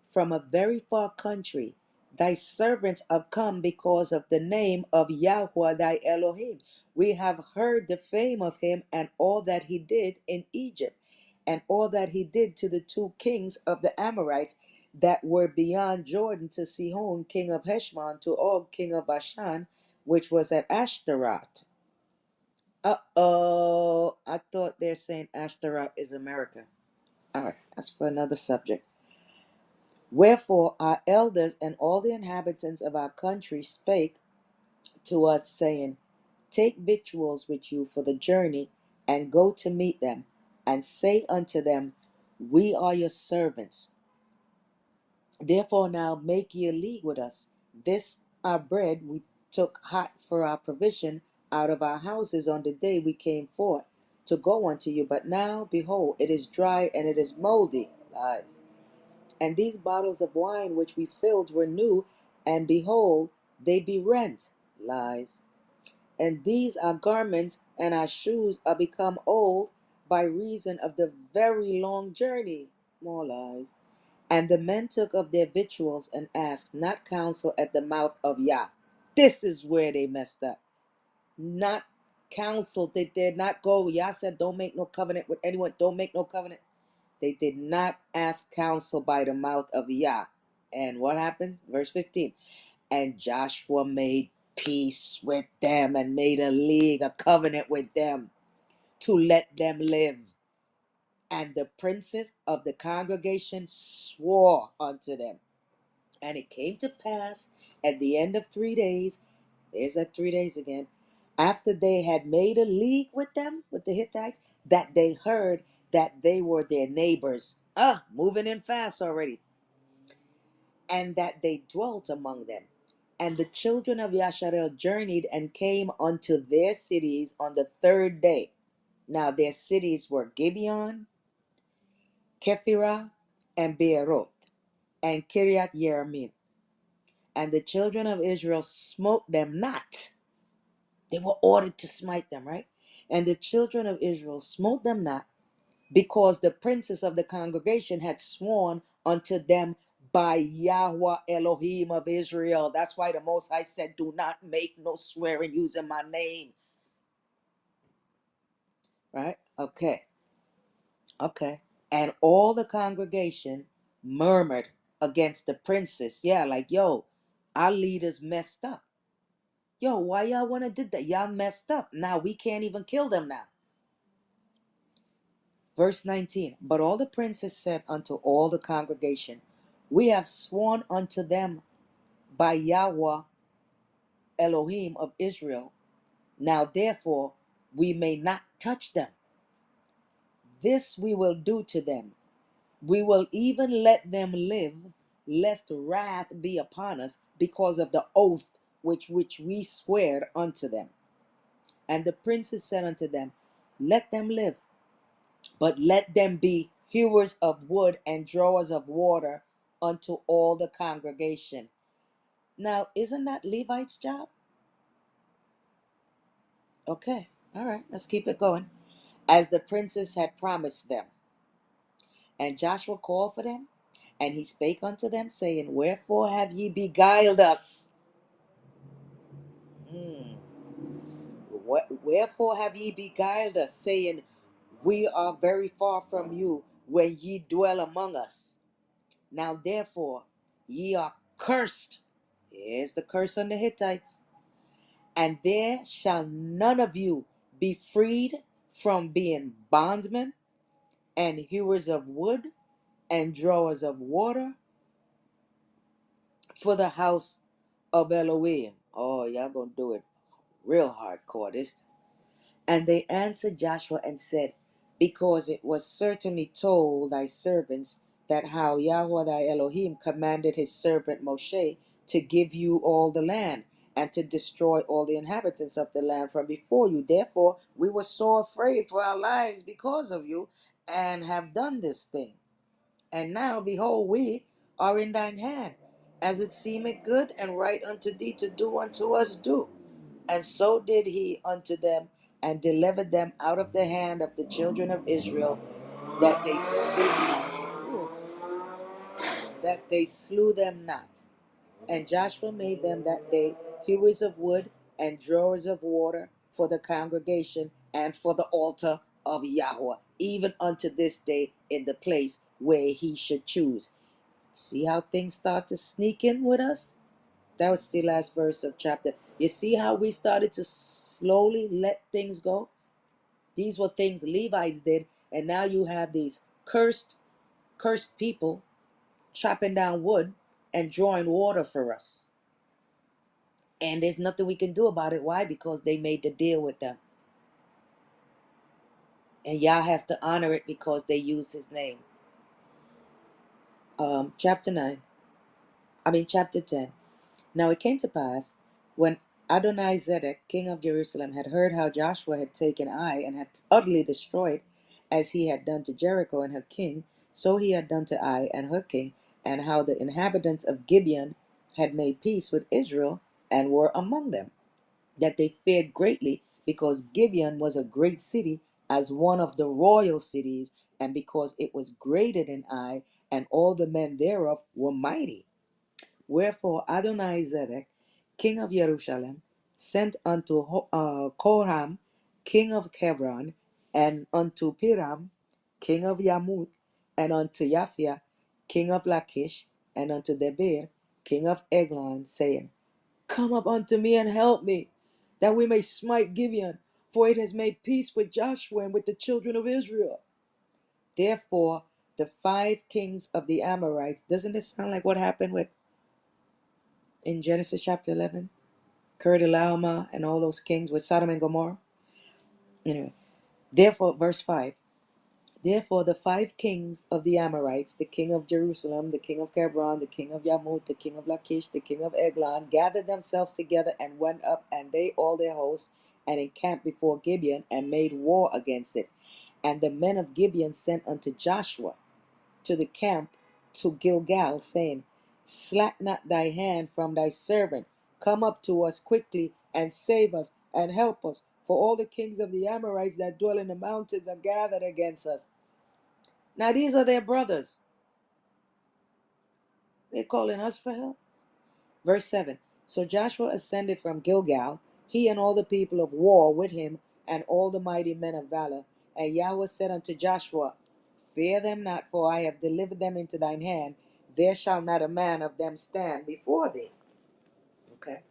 From a very far country, thy servants are come because of the name of Yahweh thy Elohim. We have heard the fame of him and all that he did in Egypt, and all that he did to the two kings of the Amorites that were beyond Jordan, to Sihon king of Heshbon, to Og king of Bashan, which was at Ashtaroth. Uh-oh, I thought they're saying Ashtaroth is America. All right, that's for another subject. Wherefore our elders and all the inhabitants of our country spake to us, saying, take victuals with you for the journey, and go to meet them, and say unto them, We are your servants. Therefore now make ye a league with us. This our bread we took hot for our provision out of our houses on the day we came forth to go unto you. But now, behold, it is dry and it is moldy. Lies. And these bottles of wine which we filled were new, and behold, they be rent. Lies. And these our garments and our shoes are become old by reason of the very long journey. More lies. And the men took of their victuals and asked not counsel at the mouth of Yah. This is where they messed up. Not counsel. They did not go. Yah said, don't make no covenant with anyone. Don't make no covenant. They did not ask counsel by the mouth of Yah. And what happens? Verse 15. And Joshua made peace with them and made a league, a covenant with them to let them live. And the princes of the congregation swore unto them. And it came to pass at the end of 3 days, there's that 3 days again, after they had made a league with them, with the Hittites, that they heard that they were their neighbors. Moving in fast already. And that they dwelt among them. And the children of Yasharel journeyed and came unto their cities on the 3rd day. Now their cities were Gibeon, Kephirah, and Beeroth, and Kiriath Jearim. And the children of Israel smote them not. They were ordered to smite them, right? And the children of Israel smote them not, because the princes of the congregation had sworn unto them by Yahweh Elohim of Israel. That's why the Most High said, do not make no swearing using my name. Right? Okay. And all the congregation murmured against the princes. Yeah, like, yo, our leaders messed up. Yo, why y'all want to do that? Y'all messed up. Now we can't even kill them now. Verse 19. But all the princes said unto all the congregation, We have sworn unto them by Yahweh Elohim of Israel. Now therefore we may not touch them. This we will do to them. We will even let them live, lest wrath be upon us because of the oath which we swear unto them. And the princes said unto them, Let them live, but let them be hewers of wood and drawers of water unto all the congregation. Now, isn't that Levite's job? Okay, all right, let's keep it going. As the princes had promised them. And Joshua called for them, and he spake unto them, saying, Wherefore have ye beguiled us? Wherefore have ye beguiled us, saying, We are very far from you, when ye dwell among us? Now therefore ye are cursed. Here's the curse on the Hittites. And there shall none of you be freed from being bondmen and hewers of wood and drawers of water for the house of Elohim. Oh, y'all gonna do it real hardcore this time. And they answered Joshua and said, Because it was certainly told thy servants that how Yahweh thy Elohim commanded his servant Moshe to give you all the land, and to destroy all the inhabitants of the land from before you. Therefore we were so afraid for our lives because of you, and have done this thing. And now, behold, we are in thine hand, as it seemeth good and right unto thee to do unto us, do. And so did he unto them, and delivered them out of the hand of the children of Israel, that they slew them not. And Joshua made them that day hewers of wood and drawers of water for the congregation and for the altar of Yahweh, even unto this day in the place where he should choose. See how things start to sneak in with us? That was the last verse of chapter. You see how we started to slowly let things go? These were things Levites did, and now you have these cursed people chopping down wood and drawing water for us. And there's nothing we can do about it. Why? Because they made the deal with them. And Yah has to honor it because they used his name. Chapter 9. Chapter 10. Now it came to pass, when Adonizedek, king of Jerusalem, had heard how Joshua had taken Ai and had utterly destroyed, as he had done to Jericho and her king, so he had done to Ai and her king, and how the inhabitants of Gibeon had made peace with Israel and were among them, that they feared greatly, because Gibeon was a great city, as one of the royal cities, and because it was greater than Ai, and all the men thereof were mighty. Wherefore Adonizedek, king of Jerusalem, sent unto Korham, king of Hebron, and unto Piram, king of Yarmouth, and unto Japhia, king of Lachish, and unto Debir, king of Eglon, saying, Come up unto me and help me, that we may smite Gibeon, for it has made peace with Joshua and with the children of Israel. Therefore, the 5 kings of the Amorites, doesn't it sound like what happened with in Genesis chapter 11? Laoma and all those kings with Sodom and Gomorrah. Anyway, therefore, verse 5. Therefore, the 5 kings of the Amorites, the king of Jerusalem, the king of Hebron, the king of Yarmouth, the king of Lachish, the king of Eglon, gathered themselves together and went up, and they all their hosts, and encamped before Gibeon, and made war against it. And the men of Gibeon sent unto Joshua to the camp to Gilgal, saying, Slack not thy hand from thy servant. Come up to us quickly, and save us, and help us. For all the kings of the Amorites that dwell in the mountains are gathered against us. Now these are their brothers. They're calling us for help. Verse 7. So Joshua ascended from Gilgal, he and all the people of war with him, and all the mighty men of valor. And Yahweh said unto Joshua, Fear them not, for I have delivered them into thine hand. There shall not a man of them stand before thee. Okay.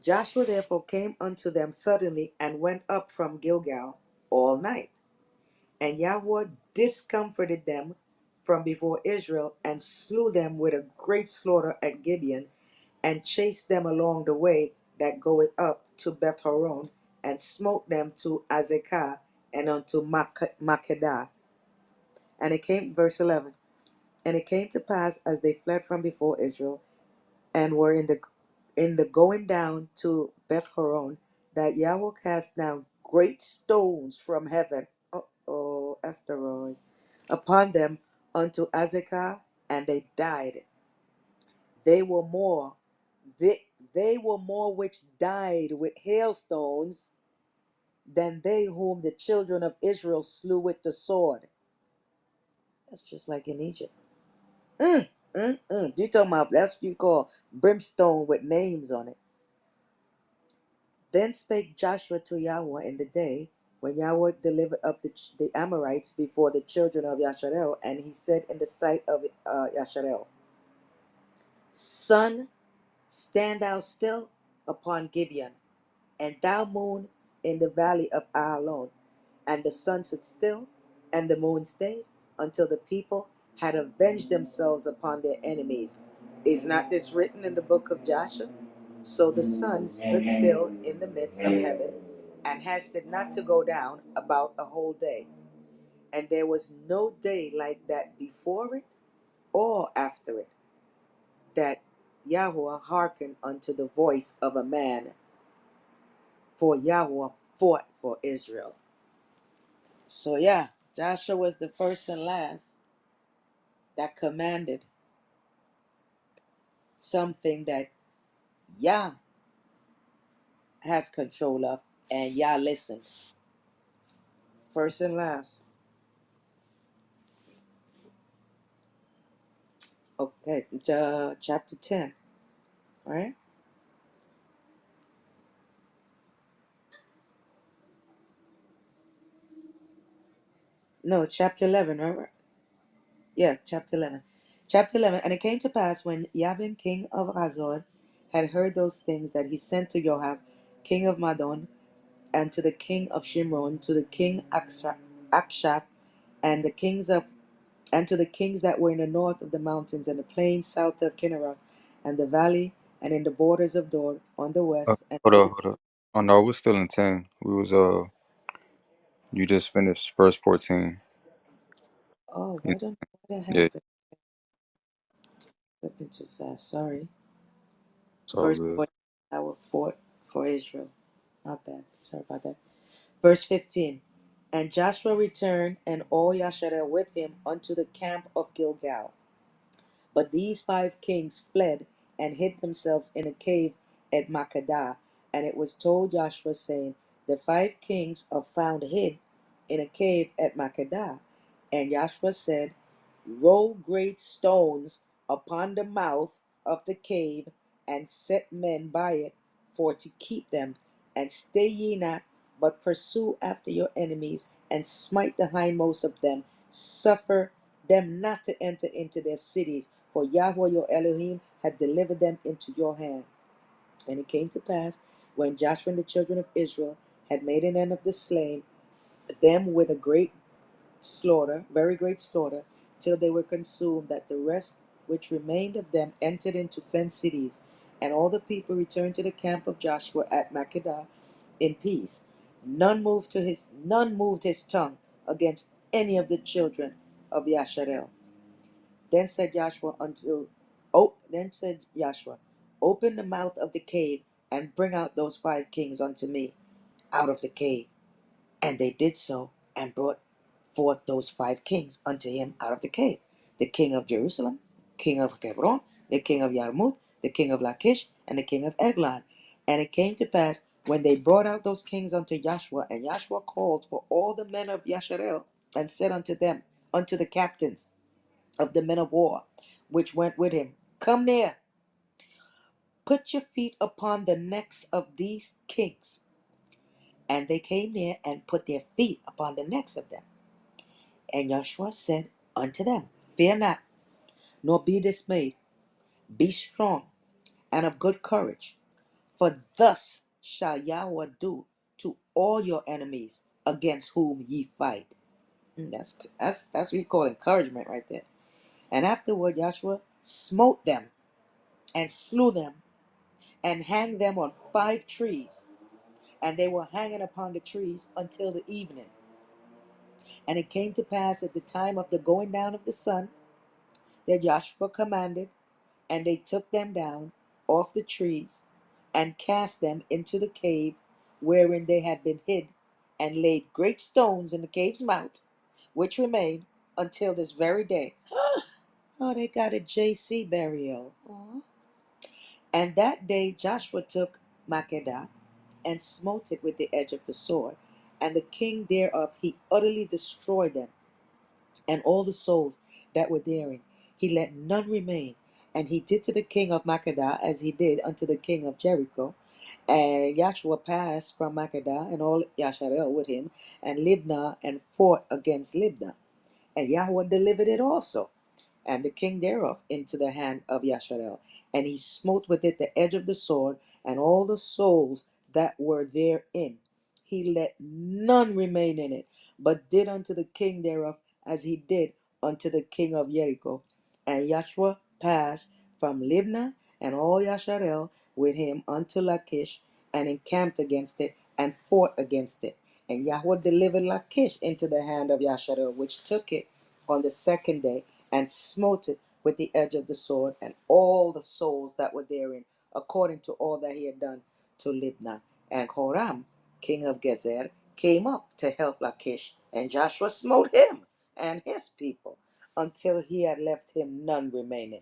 Joshua therefore came unto them suddenly, and went up from Gilgal all night. And Yahweh discomforted them from before Israel, and slew them with a great slaughter at Gibeon, and chased them along the way that goeth up to Beth-horon, and smote them to Azekah, and unto Makedah. And it came, verse 11, and it came to pass, as they fled from before Israel, and were in the going down to Beth-horon, that Yahweh cast down great stones from heaven, asteroids, upon them unto Azekah, and they died. They were more, they were more which died with hailstones than they whom the children of Israel slew with the sword. That's just like in Egypt. You talking about, that's you call brimstone with names on it. Then spake Joshua to Yahweh in the day when Yahweh delivered up the Amorites before the children of Yasharel, and he said in the sight of Yasharel, Sun, stand thou still upon Gibeon, and thou moon in the valley of Ahalon. And the sun stood still, and the moon stayed, until the people had avenged themselves upon their enemies. Is not this written in the book of Joshua? So the sun stood still in the midst of heaven, and hasted not to go down about a whole day. And there was no day like that before it or after it, that Yahweh hearkened unto the voice of a man, for Yahweh fought for Israel. So yeah, Joshua was the first and last that commanded something that Yah has control of, and Yah listened. First and last. Okay, chapter 10, right? No, chapter 11, right? Yeah, chapter 11. Chapter 11. And it came to pass, when Yabin, king of Hazor, had heard those things, that he sent to Joab, king of Madon, and to the king of Shimron, to the king Akshap, and the kings of and to the kings that were in the north of the mountains, and the plains south of Kinneroth, and the valley and in the borders of Dor on the west, and Hold to up, the hold up. Oh no, we're still in 10. We was you just finished verse 14. oh, You- I don't know what that Yeah, happened. Flipping too fast. Sorry. it's all Verse good. 14. Our fort for Israel. Not bad. Sorry about that. Verse 15. And Joshua returned, and all Yasharel with him unto the camp of Gilgal. But these 5 kings fled and hid themselves in a cave at Makkedah. And it was told Joshua, saying, the 5 kings are found hid in a cave at Makkedah. And Joshua said, roll great stones upon the mouth of the cave, and set men by it for to keep them. And stay ye not, but pursue after your enemies, and smite the hindmost of them. Suffer them not to enter into their cities, for Yahweh your Elohim had delivered them into your hand. And it came to pass, when Joshua and the children of Israel had made an end of the slain, them with a great slaughter, very great slaughter, till they were consumed, that the rest which remained of them entered into fenced cities. And all the people returned to the camp of Joshua at Makkedah in peace. None moved his tongue against any of the children of Yasharel. Then said Joshua, open the mouth of the cave, and bring out those 5 kings unto me out of the cave. And they did so, and brought forth those 5 kings unto him out of the cave: the king of Jerusalem, king of Hebron, the king of Yarmouth, the king of Lachish, and the king of Eglon. And it came to pass, when they brought out those kings unto Joshua, and Joshua called for all the men of Yasharel, and said unto them, unto the captains of the men of war, which went with him, come near, put your feet upon the necks of these kings. And they came near, and put their feet upon the necks of them. And Joshua said unto them, fear not, nor be dismayed. Be strong and of good courage. For thus shall Yahweh do to all your enemies against whom ye fight. That's what he's called encouragement right there. And afterward Joshua smote them, and slew them, and hanged them on 5 trees. And they were hanging upon the trees until the evening. And it came to pass at the time of the going down of the sun, that Joshua commanded, and they took them down off the trees, and cast them into the cave wherein they had been hid, and laid great stones in the cave's mouth, which remain until this very day. Oh, they got a JC burial. Aw. And that day Joshua took Makkedah, and smote it with the edge of the sword, and the king thereof he utterly destroyed them, and all the souls that were therein. He let none remain. And he did to the king of Makkedah as he did unto the king of Jericho. And Joshua passed from Makkedah, and all Yasharel with him, and Libnah, and fought against Libnah. And Yahweh delivered it also, and the king thereof, into the hand of Yasharel. And he smote with it the edge of the sword, and all the souls that were therein. He let none remain in it, but did unto the king thereof as he did unto the king of Jericho. And Joshua passed from Libnah, and all Yasharel with him unto Lachish, and encamped against it, and fought against it. And Yahweh delivered Lachish into the hand of Yasharel, which took it on the second day, and smote it with the edge of the sword, and all the souls that were therein, according to all that he had done to Libnah. And Horam, king of Gezer, came up to help Lachish, and Joshua smote him and his people, until he had left him none remaining.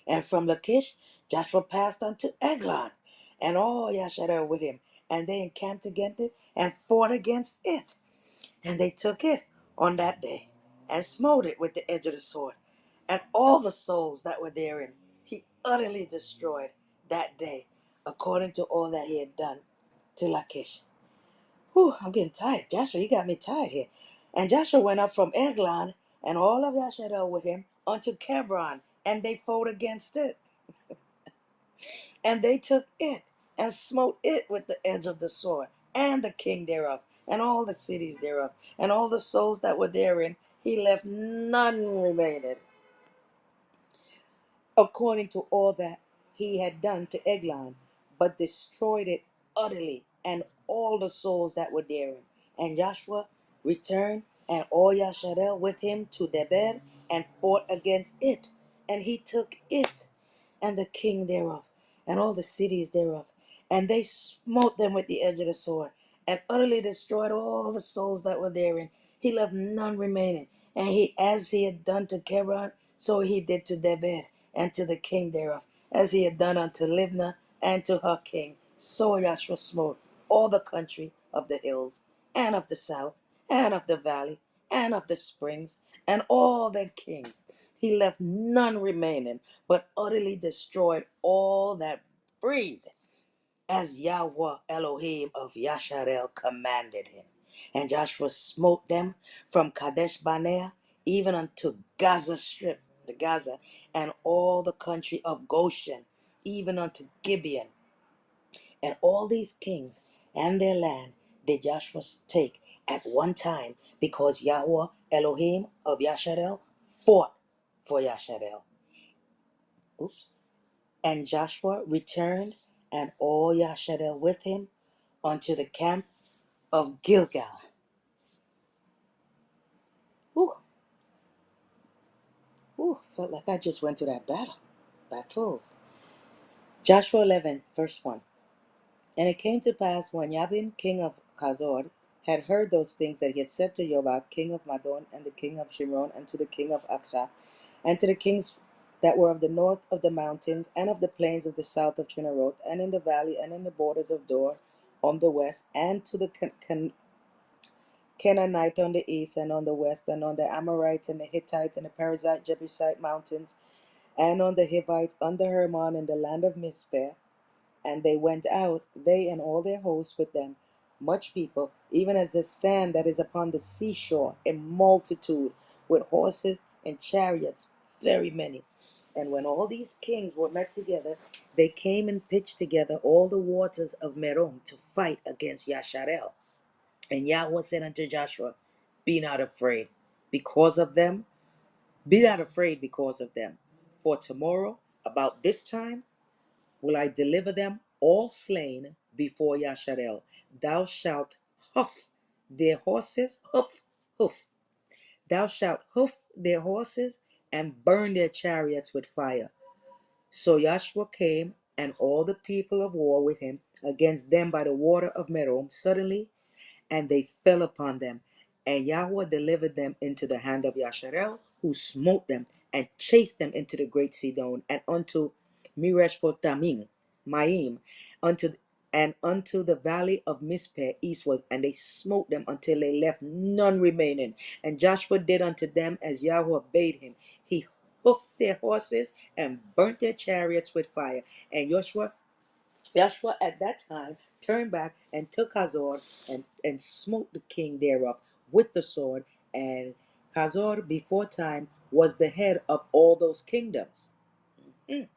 And from Lachish Joshua passed unto Eglon, and all Yasharel with him, and they encamped against it, and fought against it. And they took it on that day, and smote it with the edge of the sword, and all the souls that were therein he utterly destroyed that day, according to all that he had done to Lachish. Whew, I'm getting tired. Joshua, you got me tired here. And Joshua went up from Eglon, and all of Yasharel with him, unto Hebron, and they fought against it. And they took it, and smote it with the edge of the sword, and the king thereof, and all the cities thereof, and all the souls that were therein. He left none remaining, according to all that he had done to Eglon, but destroyed it utterly, and all the souls that were therein. And Joshua returned, and all Yasharel with him to Debir, and fought against it. And he took it, and the king thereof, and all the cities thereof. And they smote them with the edge of the sword, and utterly destroyed all the souls that were therein. He left none remaining. And he, as he had done to Kebron, so he did to Debir, and to the king thereof, as he had done unto Libnah, and to her king. So Joshua smote all the country of the hills, and of the south, and of the valley, and of the springs, and all their kings. He left none remaining, but utterly destroyed all that breathed, as Yahweh Elohim of Yasharel commanded him. And Joshua smote them from Kadesh Barnea even unto Gaza Strip, the Gaza, and all the country of Goshen, even unto Gibeon. And all these kings and their land did Joshua take at one time, because Yahweh Elohim of Yasharel fought for Yasharel. Oops. And Joshua returned, and all Yasharel with him, unto the camp of Gilgal. Ooh, ooh, felt like I just went to that battles. Joshua 11, verse 1. And it came to pass, when Jabin, king of Chazor, had heard those things, that he had said to Jobab, king of Madon, and the king of Shimron, and to the king of Achshaph, and to the kings that were of the north of the mountains, and of the plains of the south of Chinneroth, and in the valley, and in the borders of Dor on the west, and to the Canaanite on the east, and on the west, and on the Amorites, and the Hittites, and the Perizzite, Jebusite mountains, and on the Hivites under Hermon, in the land of Mizpeh. And they went out, they and all their hosts with them, much people, even as the sand that is upon the seashore, in multitude, with horses and chariots, very many. And when all these kings were met together, they came and pitched together all the waters of Merom to fight against Yasharel. And Yahweh said unto Joshua, Be not afraid because of them, be not afraid because of them. For tomorrow, about this time, will I deliver them all slain before Yasharel. Thou shalt hoof their horses, hoof. Thou shalt hoof their horses and burn their chariots with fire. So Joshua came, and all the people of war with him, against them by the water of Merom. Suddenly and they fell upon them. And Yahweh delivered them into the hand of Yasharel, who smote them and chased them into the great Sidon, and unto Mireshpotamim, Maim, unto and unto the valley of Mizpeh eastward, and they smote them until they left none remaining. And Joshua did unto them as Yahweh bade him. He hoofed their horses and burnt their chariots with fire. And Joshua at that time turned back and took Hazor, and smote the king thereof with the sword. And Hazor before time was the head of all those kingdoms. Mm.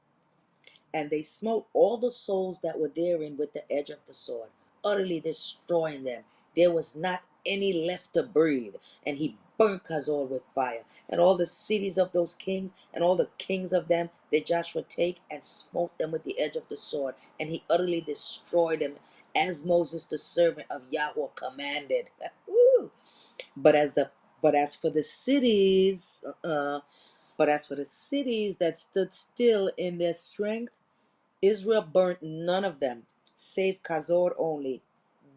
And they smote all the souls that were therein with the edge of the sword, utterly destroying them. There was not any left to breathe. And he burnt Hazor with fire. And all the cities of those kings, and all the kings of them, did Joshua take and smote them with the edge of the sword. And he utterly destroyed them, as Moses the servant of Yahweh commanded. Woo. But as the but as for the cities, that stood still in their strength, Israel burnt none of them, save Kazor only.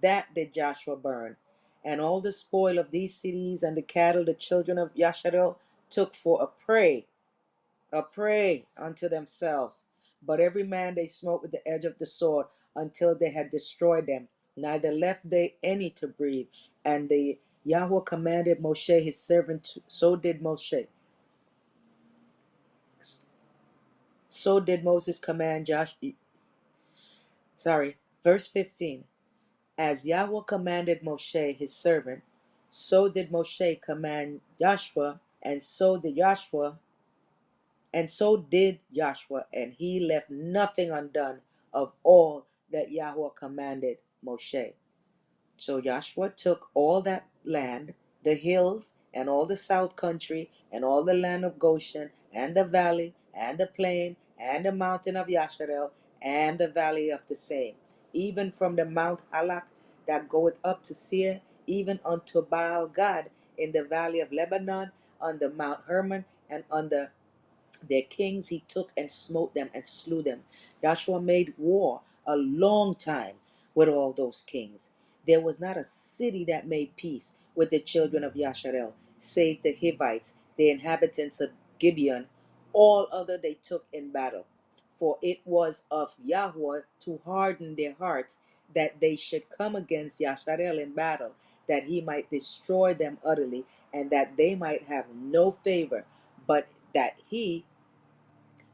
That did Joshua burn. And all the spoil of these cities and the cattle the children of Yasharel took for a prey unto themselves. But every man they smote with the edge of the sword until they had destroyed them. Neither left they any to breathe. And the Yahweh commanded Moshe his servant, so did Moshe. So did Moses command verse 15. As Yahweh commanded Moshe his servant, so did Moshe command Joshua, and so did Joshua, and he left nothing undone of all that Yahweh commanded Moshe. So Joshua took all that land, the hills, and all the south country, and all the land of Goshen, and the valley, and the plain, and the mountain of Yasharel, and the valley of the same, even from the Mount Halak that goeth up to Seir, even unto Baal Gad in the valley of Lebanon, on the Mount Hermon, and on their kings he took and smote them and slew them. Joshua made war a long time with all those kings. There was not a city that made peace with the children of Yasharel, save the Hivites, the inhabitants of Gibeon. All other they took in battle. For it was of Yahweh to harden their hearts, that they should come against Yasharel in battle, that he might destroy them utterly, and that they might have no favor, but that he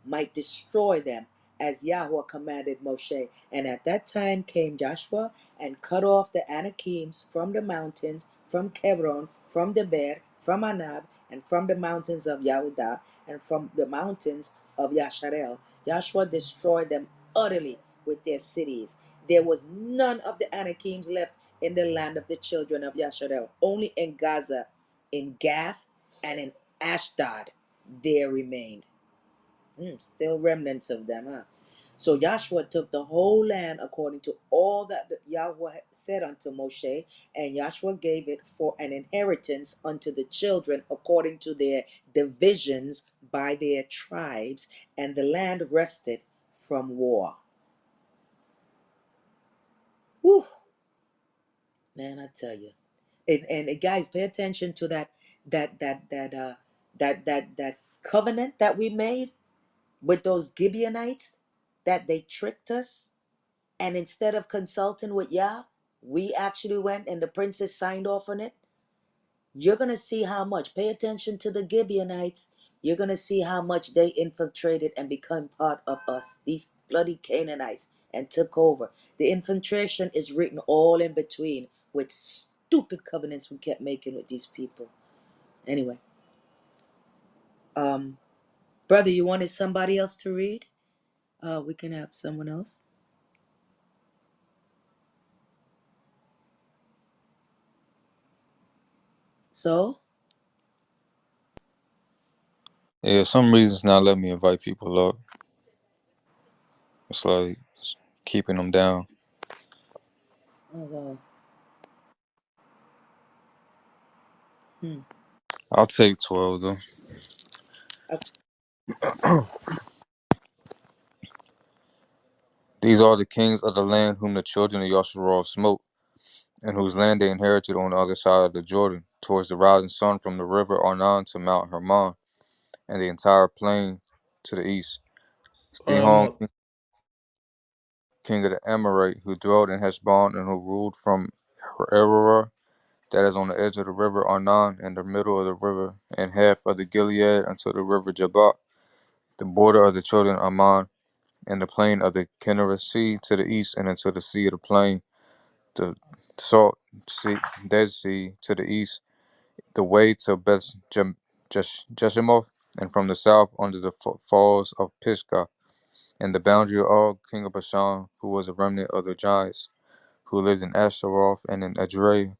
might destroy them, as Yahweh commanded Moshe. And at that time came Joshua and cut off the Anakims from the mountains, from Hebron, from Debir, from Anab, and from the mountains of Yahudah, and from the mountains of Yasharel. Joshua destroyed them utterly with their cities. There was none of the Anakims left in the land of the children of Yasharel. Only in Gaza, in Gath, and in Ashdod there remained. Still remnants of them, huh? So Joshua took the whole land according to all that Yahweh said unto Moshe, and Joshua gave it for an inheritance unto the children according to their divisions by their tribes, and the land rested from war. Whew, man, I tell you. And guys, pay attention to that covenant that we made with those Gibeonites, that they tricked us. And instead of consulting with Yah, we actually went and the princess signed off on it. You're going to see how much. Pay attention to the Gibeonites. You're going to see how much they infiltrated and become part of us, these bloody Canaanites, and took over. The infiltration is written all in between with stupid covenants we kept making with these people. Anyway, brother, you wanted somebody else to read? We can have someone else. So, Yeah, some reasons not let me invite people up. It's like it's keeping them down. oh wow. Hmm. I'll take 12 though. These are the kings of the land whom the children of Yasharal smote, and whose land they inherited on the other side of the Jordan, towards the rising sun from the river Arnon to Mount Hermon, and the entire plain to the east. Sihon, Uh, king of the Amorite, who dwelt in Heshbon and who ruled from Ararah, that is on the edge of the river Arnon, in the middle of the river, and half of the Gilead unto the river Jabbok, the border of the children of Ammon, and the plain of the Kinnereth Sea to the east, and unto the sea of the plain, the salt sea, Dead Sea to the east, the way to Beth Jeshimoth, and from the south under the falls of Pisgah, and the boundary of Og, king of Bashan, who was a remnant of the giants, who lived in Ashtaroth and in Edrei,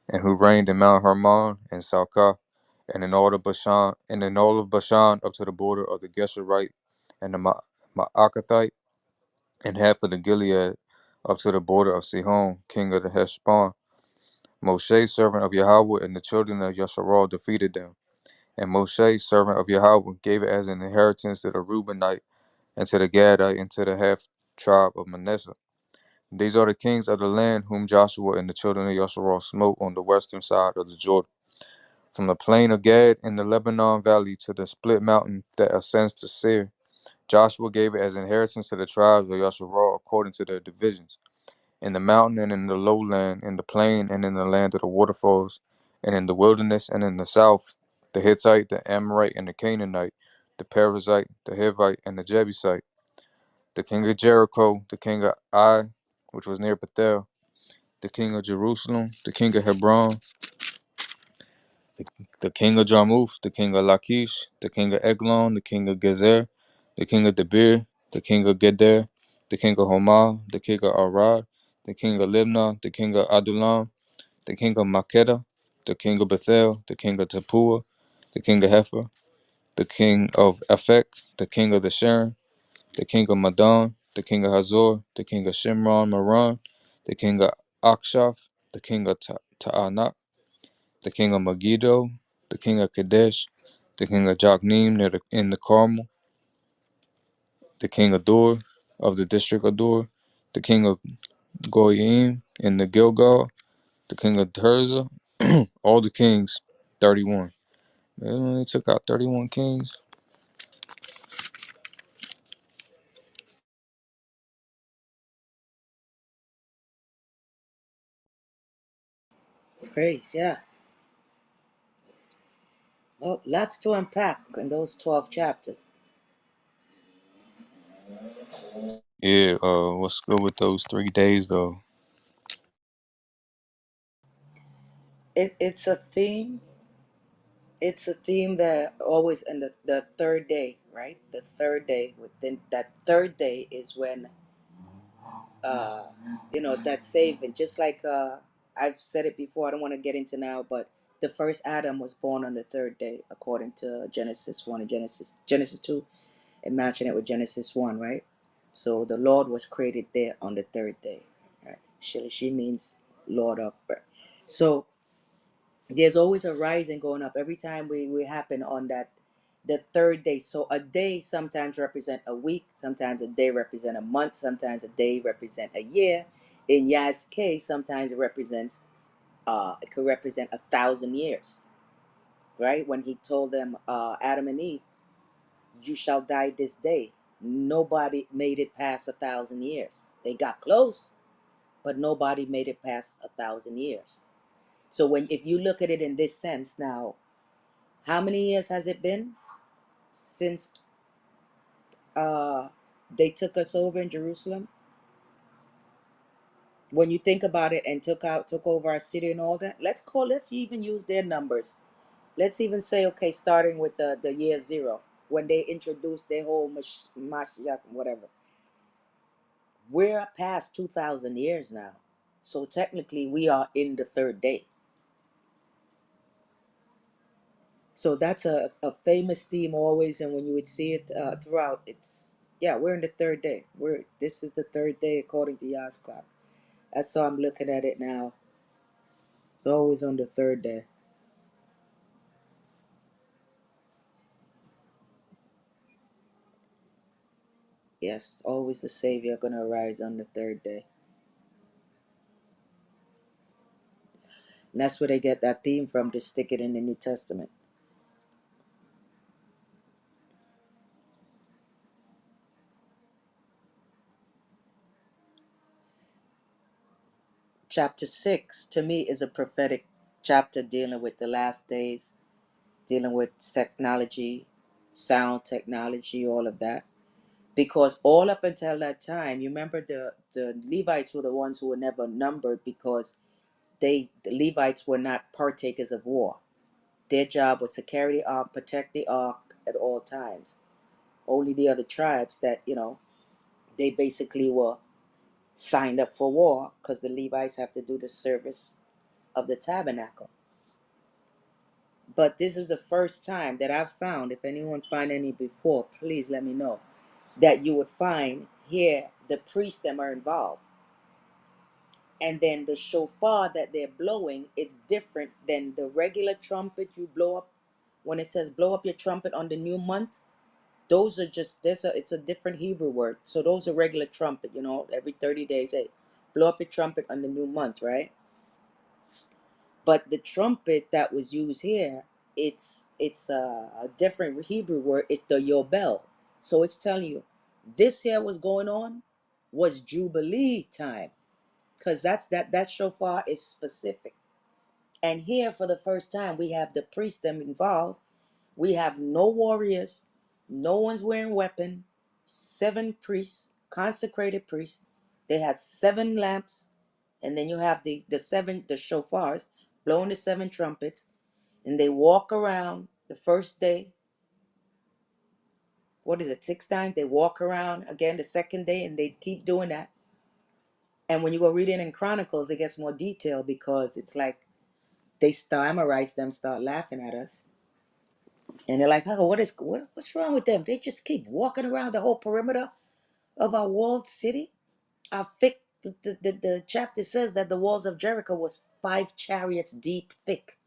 and who reigned in Mount Hermon and Salcah, and in all of Bashan, up to the border of the Gesherite and the Ma'akathite, and half of the Gilead, up to the border of Sihon, king of the Heshbon. Moshe, servant of Yahweh, and the children of Yasharal defeated them. And Moshe, servant of Yahweh, gave it as an inheritance to the Reubenite, and to the Gadite, and to the half tribe of Manasseh. These are the kings of the land whom Joshua and the children of Yasharal smote on the western side of the Jordan, from the plain of Gad in the Lebanon valley to the split mountain that ascends to Seir. Joshua gave it as inheritance to the tribes of Yasharal according to their divisions, in the mountain and in the lowland, in the plain and in the land of the waterfalls, and in the wilderness and in the south, the Hittite, the Amorite, and the Canaanite, the Perizzite, the Hivite, and the Jebusite, the king of Jericho, the king of Ai, which was near Bethel, the king of Jerusalem, the king of Hebron, the king of Jarmuth, the king of Lachish, the king of Eglon, the king of Gezer, the king of Debir, the king of Geder, the king of Homah, the king of Arad, the king of Libnah, the king of Adullam, the king of Makeda, the king of Bethel, the king of Tapua, the king of Hefer, the king of Ephek, the king of the Sharon, the king of Madon, the king of Hazor, the king of Shimron Meron, the king of Akshaph, the king of Tanakh, the king of Megiddo, the king of Kadesh, the king of Jokneam in the Carmel, the king of Dur, of the district of Dur, the king of Goyim in the Gilgal, the king of Tirzah, all the kings, 31. Man, they took out 31 kings. Praise, yeah. Well, lots to unpack in those 12 chapters. Yeah, what's good with those 3 days though? It's a theme. It's a theme that always in the third day, right? The third day. Within that third day is when, uh, that saving. Just like I've said it before. I don't want to get into now, but the first Adam was born on the third day, according to Genesis 1 and Genesis 2, and matching it with Genesis 1, right? So the Lord was created there on the third day, right? She means Lord of. Right? So there's always a rising going up every time we happen on that the third day. So a day sometimes represent a week, sometimes a day represent a month, sometimes a day represent a year. In Yah's case, sometimes it could represent 1,000 years, right? When he told them, Adam and Eve, you shall die this day. Nobody made it past 1,000 years. They got close, but nobody made it past 1,000 years. So if you look at it in this sense now, how many years has it been since uh they took us over in Jerusalem? When you think about it, and took over our city and all that, let's even use their numbers. Let's even say, okay, starting with the year zero, when they introduced their whole Mashiach, whatever. We're past 2,000 years now. So technically we are in the third day. So that's a famous theme always, and when you would see it throughout, it's, yeah, we're in the third day. This is the third day according to Yah's clock. That's how I'm looking at it now. It's always on the third day. Yes, always the Savior gonna arise on the third day. And that's where they get that theme from, to stick it in the New Testament. Chapter 6 to me is a prophetic chapter dealing with the last days, dealing with technology, sound technology, all of that. Because all up until that time, you remember the Levites were the ones who were never numbered, because the Levites were not partakers of war. Their job was to carry the ark, protect the ark at all times. Only the other tribes that, they basically were signed up for war, because the Levites have to do the service of the tabernacle. But this is the first time that I've found, if anyone find any before, please let me know, that you would find here the priests that are involved. And then the shofar that they're blowing, it's different than the regular trumpet you blow up. When it says blow up your trumpet on the new month, those are just, it's a different Hebrew word. So those are regular trumpet, every 30 days, hey, blow up your trumpet on the new month, right? But the trumpet that was used here, it's a different Hebrew word. It's the Yobel. So it's telling you this here was going on was Jubilee time, because that shofar is specific. And here, for the first time, we have the priests them involved. We have no warriors, no one's wearing weapon. 7 priests, consecrated priests. They had 7 lamps, and then you have the shofars blowing the 7 trumpets, and they walk around the first day. What is it? 6 times they walk around again the second day, and they keep doing that. And when you go read it in Chronicles, it gets more detailed, because it's like Amorites them start laughing at us, and they're like, "Oh, what's wrong with them? They just keep walking around the whole perimeter of our walled city. Our thick, the chapter says that the walls of Jericho was 5 chariots deep thick.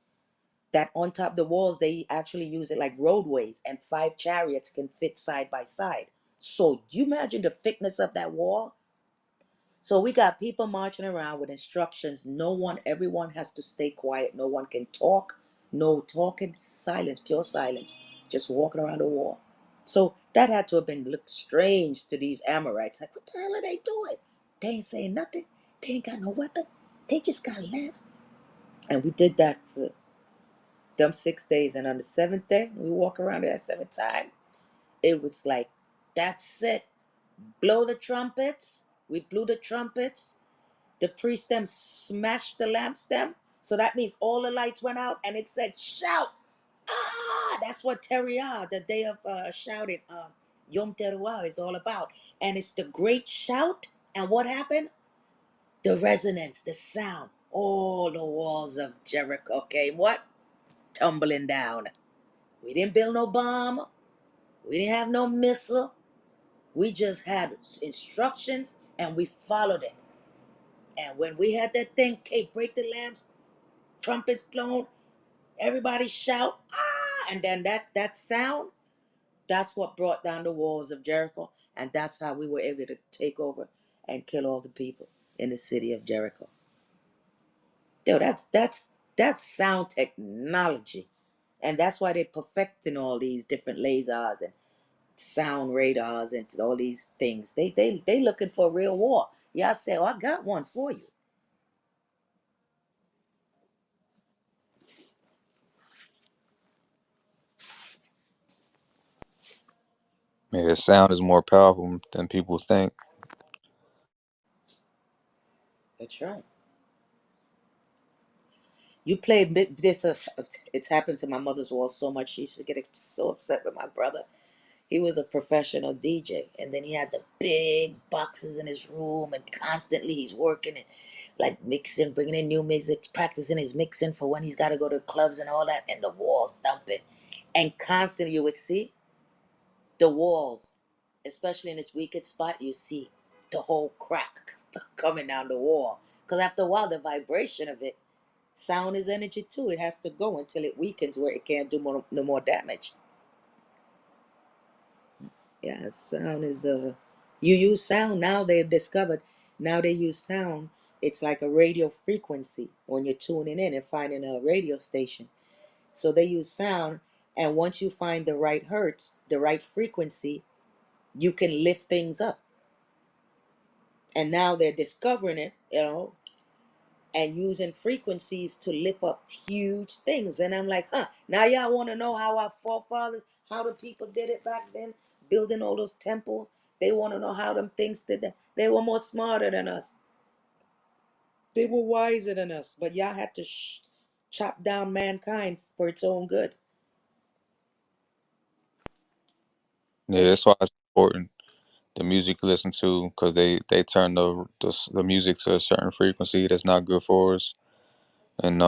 That on top of the walls, they actually use it like roadways, and 5 chariots can fit side by side. So you imagine the thickness of that wall? So we got people marching around with instructions. No one, everyone has to stay quiet. No one can talk. No talking, silence, pure silence. Just walking around the wall. So that had to have been looked strange to these Amorites. Like, what the hell are they doing? They ain't saying nothing. They ain't got no weapon. They just got lamps. And we did that for them 6 days. And on the seventh day, we walk around that seventh time. It was like, that's it. Blow the trumpets. We blew the trumpets. The priest them smashed the lamps them. So that means all the lights went out and it said shout. Ah, that's what Teruah, the day of shouting, Yom Teruah is all about. And it's the great shout. And what happened? The resonance, the sound. All the walls of Jericho came what? Tumbling down. We didn't build no bomb. We didn't have no missile. We just had instructions and we followed it. And when we had that thing, okay, break the lamps, trumpets blown, everybody shout, ah, and then that sound, that's what brought down the walls of Jericho, and that's how we were able to take over and kill all the people in the city of Jericho. Yo, that's sound technology, and that's why they're perfecting all these different lasers and sound radars and all these things. They looking for real war. Y'all say, oh, I got one for you. Yeah, sound is more powerful than people think. That's right. You play this. It's happened to my mother's wall so much. She used to get so upset with my brother. He was a professional DJ, and then he had the big boxes in his room, and constantly he's working and like mixing, bringing in new music, practicing his mixing for when he's got to go to clubs and all that. And the walls thumping, and constantly you would see the walls, especially in this weakest spot. You see the whole crack coming down the wall, because after a while, the vibration of it. Sound is energy too. It has to go until it weakens where it can't do no more damage. Yeah, sound is you use sound now they've discovered. Now they use sound. It's like a radio frequency when you're tuning in and finding a radio station. So they use sound, and once you find the right hertz, the right frequency, you can lift things up. And now they're discovering it, and using frequencies to lift up huge things. And I'm like, huh, now y'all want to know how our forefathers, how the people did it back then, building all those temples. They want to know how them things did that. They were more smarter than us. They were wiser than us. But y'all had to chop down mankind for its own good. Yeah, Which that's why it's important the music you listen to because they turn the music to a certain frequency that's not good for us, and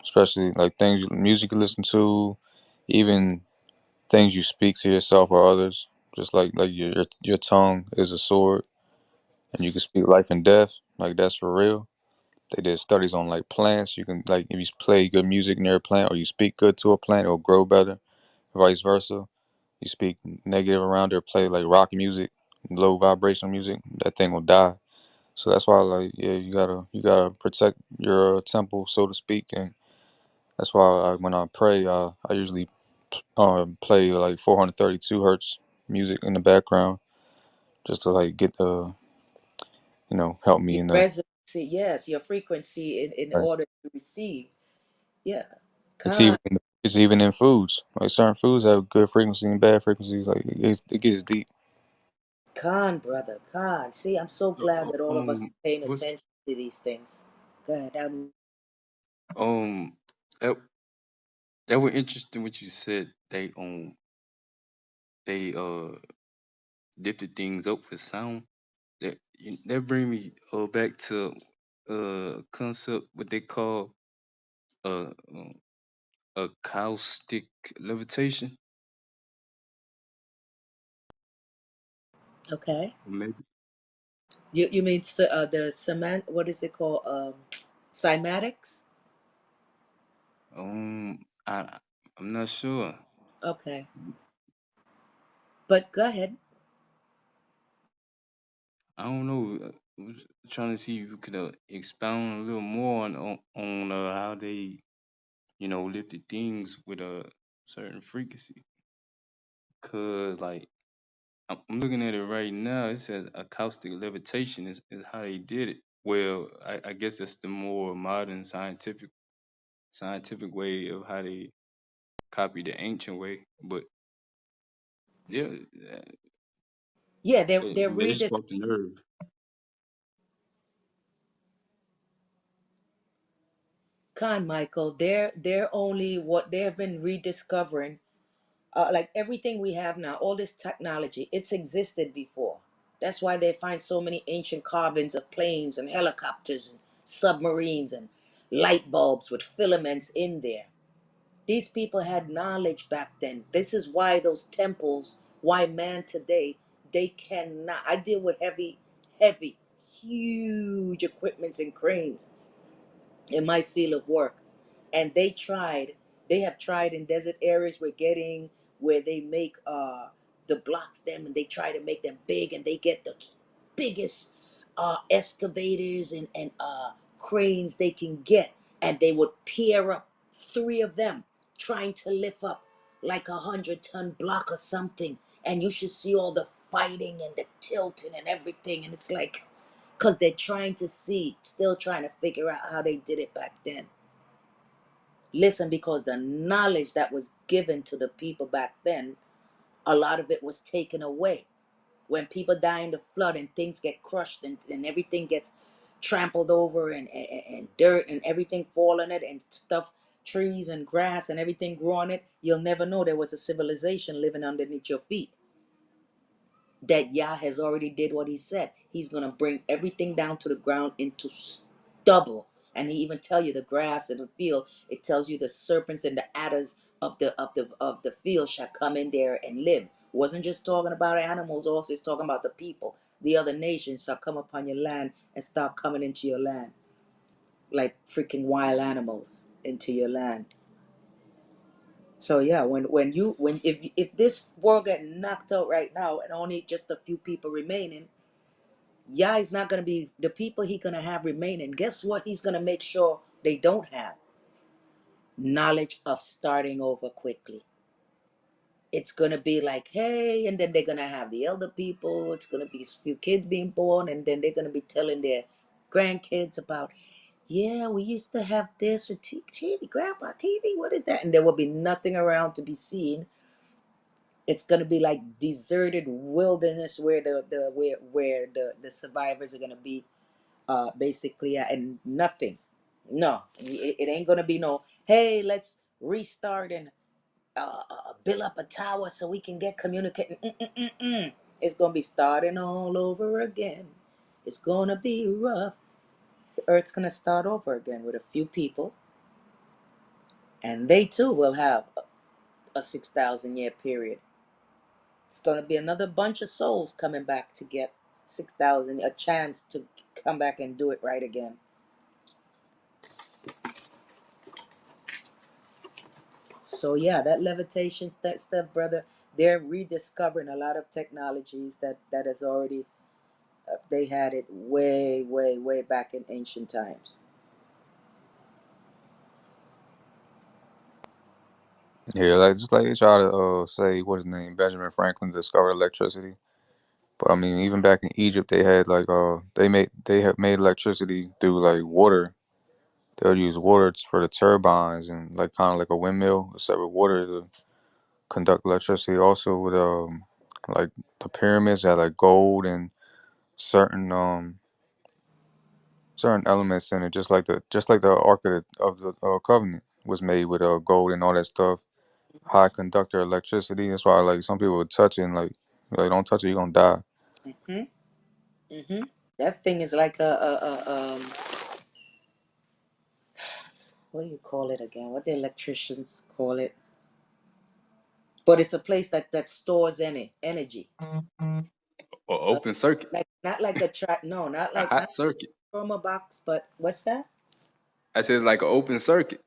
especially like music you listen to, even things you speak to yourself or others, just like your tongue is a sword, and you can speak life and death, like that's for real. They did studies on like plants. You can like if you play good music near a plant or you speak good to a plant, it'll grow better. Vice versa. You speak negative around it or play like rock music, low vibration music, that thing will die. So that's why like yeah, you gotta protect your temple, so to speak, and that's why when I pray, I usually play like 432 hertz music in the background just to like get the help me your in the resonancy, yes, your frequency in right. order to receive. Yeah. It's even Con, it's even in foods. Like certain foods have good frequencies and bad frequencies. Like it gets deep. con, brother, con. See, I'm so glad that all of us are paying What's attention to these things. Go ahead. um that, that was interesting what you said. They lifted things up for sound. That bring me back to concept what they call uh, uh acoustic levitation. Okay. Or maybe You mean the cement? What is it called? Cymatics. I I'm not sure. Okay, but go ahead. I don't know. I was trying to see if you could expound a little more on how they lifted things with a certain frequency. Cause like I'm looking at it right now. It says acoustic levitation is how they did it. Well, I guess that's the more modern scientific way of how they copied the ancient way. But yeah, Yeah, they're they redis sparked the nerve. Con Michael. They're only what they have been rediscovering. Like everything we have now, all this technology, it's existed before. That's why they find so many ancient carvings of planes and helicopters and submarines and light bulbs with filaments in there. These people had knowledge back then. This is why those temples, why man today, they cannot. I deal with heavy, huge equipments and cranes in my field of work, and they have tried in desert areas where they make the blocks them, and they try to make them big, and they get the biggest excavators and cranes they can get, and they would pair up three of them trying to lift up like 100-ton block or something, and you should see all the fighting and the tilting and everything, and it's like because they're trying to see, still trying to figure out how they did it back then. Listen, because the knowledge that was given to the people back then, a lot of it was taken away. When people die in the flood and things get crushed and everything gets trampled over and dirt and everything fall on it and stuff, trees and grass and everything grow on it, you'll never know there was a civilization living underneath your feet. That Yah has already did what he said. He's gonna bring everything down to the ground into stubble. And he even tell you the grass in the field. It tells you the serpents and the adders of the field shall come in there and live. Wasn't just talking about animals. Also, it's talking about the people. The other nations shall come upon your land and start coming into your land like freaking wild animals into your land. So yeah, when if this world get knocked out right now and only just a few people remaining, yeah, he's not going to be the people he's going to have remaining. Guess what? He's going to make sure they don't have knowledge of starting over quickly. It's going to be like, hey, and then they're going to have the elder people. It's going to be a few kids being born, and then they're going to be telling their grandkids about, yeah, we used to have this with TV, Grandpa TV. What is that? And there will be nothing around to be seen. It's going to be like deserted wilderness where the survivors are going to be basically and nothing. No, it ain't gonna be no, hey, let's restart and build up a tower so we can get communicating. Mm-mm-mm-mm. It's gonna be starting all over again. It's gonna be rough. The earth's gonna start over again with a few people, and they too will have a 6,000 year period. It's gonna be another bunch of souls coming back to get 6,000, a chance to come back and do it right again. So yeah, that levitation that stuff, brother. They're rediscovering a lot of technologies that has already they had it way back in ancient times. Yeah, like just like they try to say what his name, Benjamin Franklin discovered electricity. But I mean, even back in Egypt, they had like they have made electricity through like water. They'll use water for the turbines and like kind of like a windmill, except with water to conduct electricity. Also with like the pyramids had like gold and certain certain elements in it, just like the Ark of the Covenant was made with gold and all that stuff. High conductor electricity. That's why like some people would touch it and like don't touch it, you're gonna die. Hmm. Hmm. That thing is like what do you call it again? What the electricians call it? But it's a place that stores energy. or Uh, open circuit, like not like a track. No, not a like not hot circuit. from a box. But what's that? I says like an open circuit.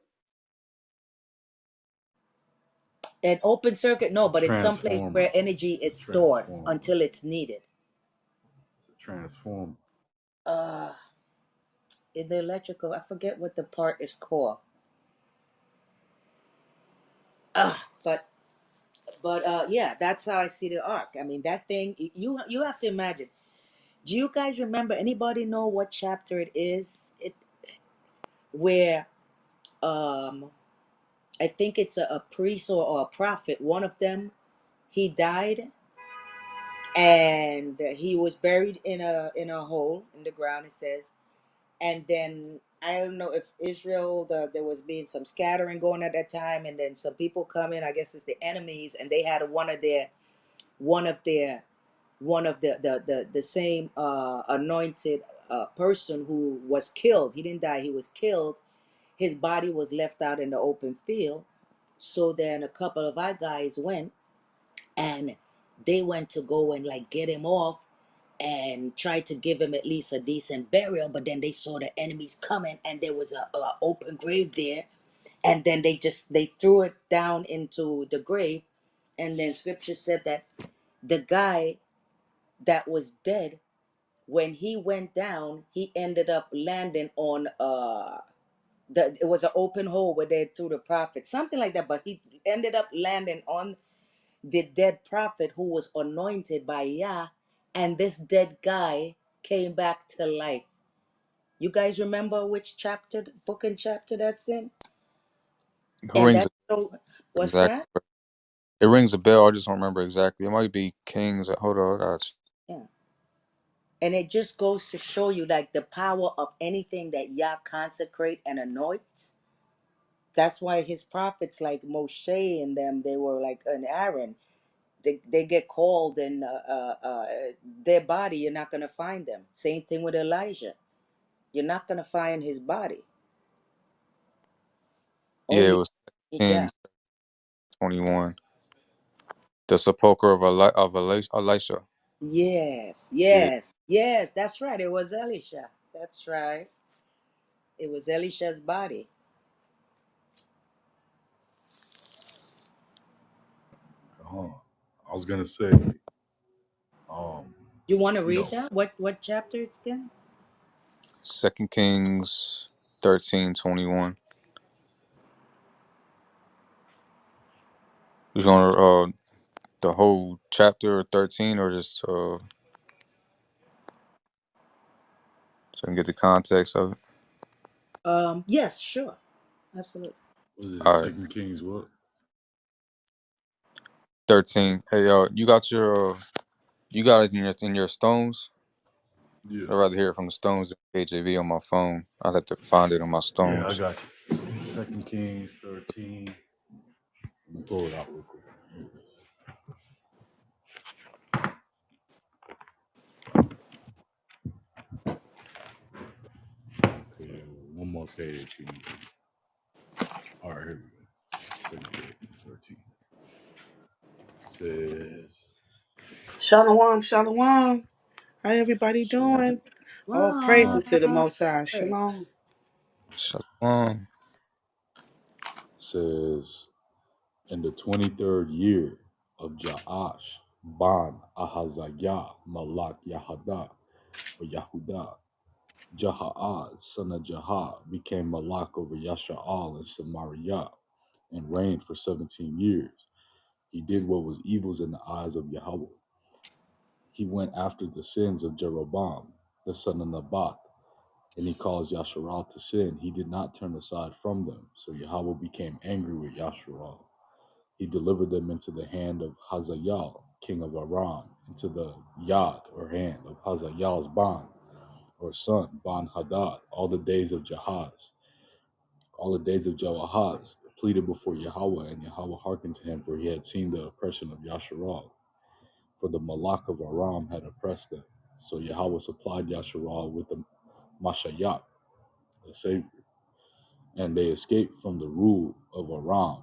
An open circuit? No, but it's someplace Transformer. where energy is stored Transformer. until it's needed. It's a transformer. Uh, in the electrical, I forget what the part is called. But yeah, that's how I see the ark. I mean, that thing. You have to imagine. Do you guys remember? Anybody know what chapter it is? It where I think it's a priest or a prophet. One of them, he died, and he was buried in a hole in the ground. It says, and then I don't know if Israel, there was being some scattering going at that time, and then some people come in. I guess it's the enemies, and they had one of their one of the same anointed person who was killed. He didn't die. He was killed. His body was left out in the open field. So then a couple of our guys went, and they went to go and like get him off and tried to give him at least a decent burial. But then they saw the enemies coming, and there was a open grave there, and then they threw it down into the grave. And then scripture said that the guy that was dead, when he went down, he ended up landing on it was an open hole where they threw the prophet, something like that. But he ended up landing on the dead prophet who was anointed by Yah, and this dead guy came back to life. You guys remember which chapter, book and chapter that's in? It And rings that's so. What's exactly. that? It rings a bell. I just don't remember exactly. It might be Kings. Hold on, I got you. Yeah. And it just goes to show you like the power of anything that Yah consecrate and anoints. That's why his prophets like Moshe and them, they were like an Aaron. They get called, and their body, you're not going to find them. Same thing with Elijah. You're not going to find his body. Yeah, it Only, was yeah. Kings 21. The sepulcher of Elisha. Yes, Yeah, yes, yes. That's right. It was Elisha. That's right. It was Elisha's body. I was gonna say, um, You want to you read know, that? What chapter it's again? 2 Kings 13:21. You want the whole chapter 13, or just so I can get the context of it? Yes, sure, absolutely. was it All right, Second Kings what? 13. Hey, you got it in your stones. Yeah, I'd rather hear it from the stones than KJV on my phone. I'd have to find it on my yeah, I stones. got you. Second Kings 13. Let me pull it out real quick. Okay, one more page. All right, here we go. Second Kings 13. It says, Shalom, shalom. How everybody Shalom. doing? All Um, praises to the Wow. Most High. Shalom. Shalom. Says, in the 23rd year of Ja'ash, Ban Ahaziah, Malak Yahada, or Yahudah, Jaha'az, son of Jaha, became Malak over Yasha'al and Samaria, and reigned for 17 years. He did what was evil in the eyes of Yahweh. He went after the sins of Jeroboam, the son of Nebat, and he caused Yasharal to sin. He did not turn aside from them, so Yahweh became angry with Yasharal. He delivered them into the hand of Hazael, king of Aram, into the yad, or hand, of Hazael's Ban, or son, Ban Hadad, all the days of Jahaz. All the days of Jehoahaz pleaded before Yahweh, and Yahweh hearkened to him, for he had seen the oppression of Yasharal. For the Malak of Aram had oppressed them. So Yahweh supplied Yasharal with the Mashayat, the Savior, and they escaped from the rule of Aram.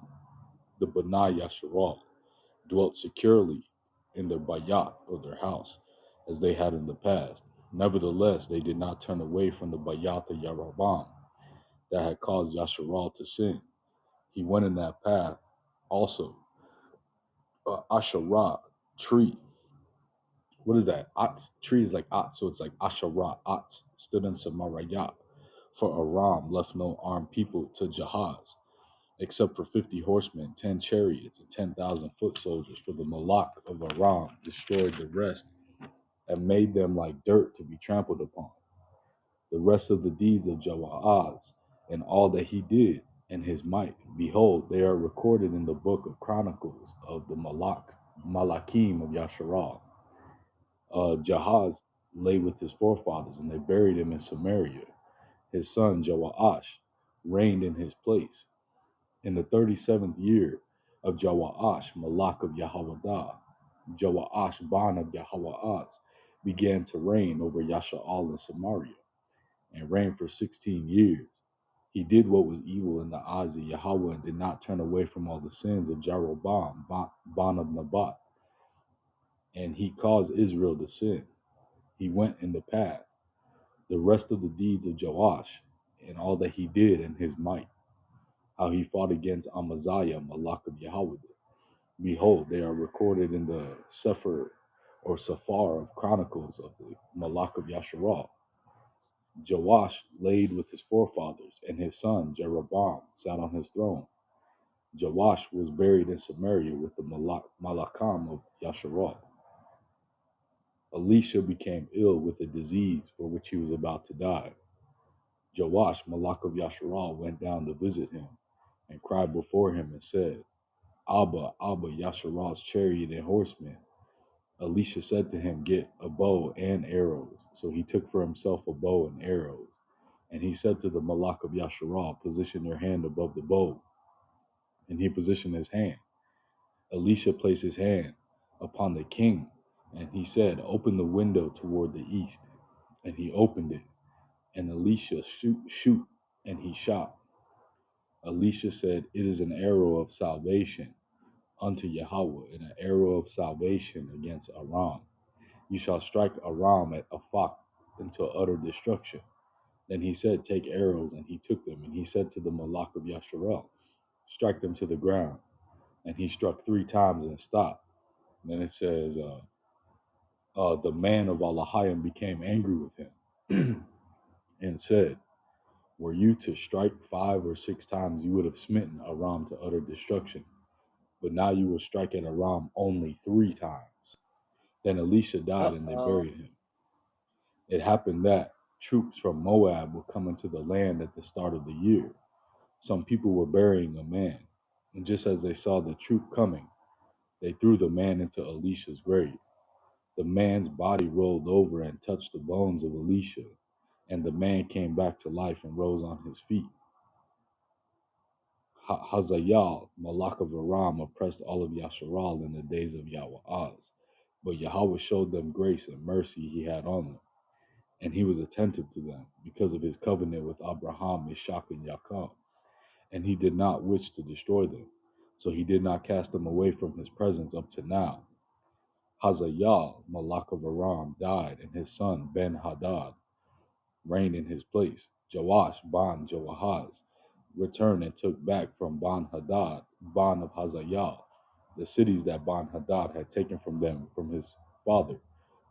The Benai Yasharal dwelt securely in their bayat, or their house, as they had in the past. Nevertheless, they did not turn away from the Bayat of Yarabam that had caused Yasharal to sin. He went in that path also. Asherah, tree. What is that? Atz, tree is like Atz, so it's like Asherah, Atz, stood in Samarayah. For Aram left no armed people to Jahaz, except for 50 horsemen, 10 chariots, and 10,000 foot soldiers. For the Malak of Aram destroyed the rest and made them like dirt to be trampled upon. The rest of the deeds of Joahaz and all that he did and his might, behold, they are recorded in the book of Chronicles of the Malakim of Yasharal. Jahaz lay with his forefathers, and they buried him in Samaria. His son Joash reigned in his place. In the 37th year of Joash, Malak of Yahwadah, Joash Ban of Yahwaaz, began to reign over Yasha'al and Samaria, and reigned for 16 years. He did what was evil in the eyes of Yahweh and did not turn away from all the sins of Jeroboam, Ban of Nebat, and he caused Israel to sin. He went in the path, the rest of the deeds of Joash, and all that he did in his might, how he fought against Amaziah, Malak of Yahweh. Behold, they are recorded in the Sefer or Safar of Chronicles of the Malak of Yasharal. Joash laid with his forefathers, and his son Jeroboam sat on his throne. Joash was buried in Samaria with the Malakam of Yasharal. Elisha became ill with a disease for which he was about to die. Joash, Malak of Yasharal, went down to visit him and cried before him and said, Abba, Abba, Yasharal's chariot and horsemen. Elisha said to him, Get a bow and arrows. So he took for himself a bow and arrows. And he said to the Malak of Yasharal, Position your hand above the bow. And he positioned his hand. Elisha placed his hand upon the king, and he said, Open the window toward the east. And he opened it. And Elisha, shoot, and he shot. Elisha said, It is an arrow of salvation unto Yahweh, and an arrow of salvation against Aram. You shall strike Aram at Aphak until utter destruction. Then he said, Take arrows, and he took them. And he said to the Malak of Yasharel, Strike them to the ground. And he struck 3 times and stopped. And then it says, the man of Allahayim became angry with him and said, Were you to strike 5 or 6 times, you would have smitten Aram to utter destruction. But now you will strike at Aram only 3 times. Then Elisha died and they Uh-oh. buried him. It happened that troops from Moab were coming to the land at the start of the year. Some people were burying a man, and just as they saw the troop coming, they threw the man into Elisha's grave. The man's body rolled over and touched the bones of Elisha, and the man came back to life and rose on his feet. Hazael, Malak of Aram, oppressed all of Yasharal in the days of Yahwehaz. But Yahweh showed them grace and mercy he had on them, and he was attentive to them because of his covenant with Abraham, Ishak, and Jacob. And he did not wish to destroy them, so he did not cast them away from his presence up to now. Hazael, Malak of Aram, died, and his son Ben-Hadad reigned in his place. Joash, Ban, Joahaz, returned and took back from Ben-Hadad, Ban of Hazael, the cities that Ben-Hadad had taken from them from his father,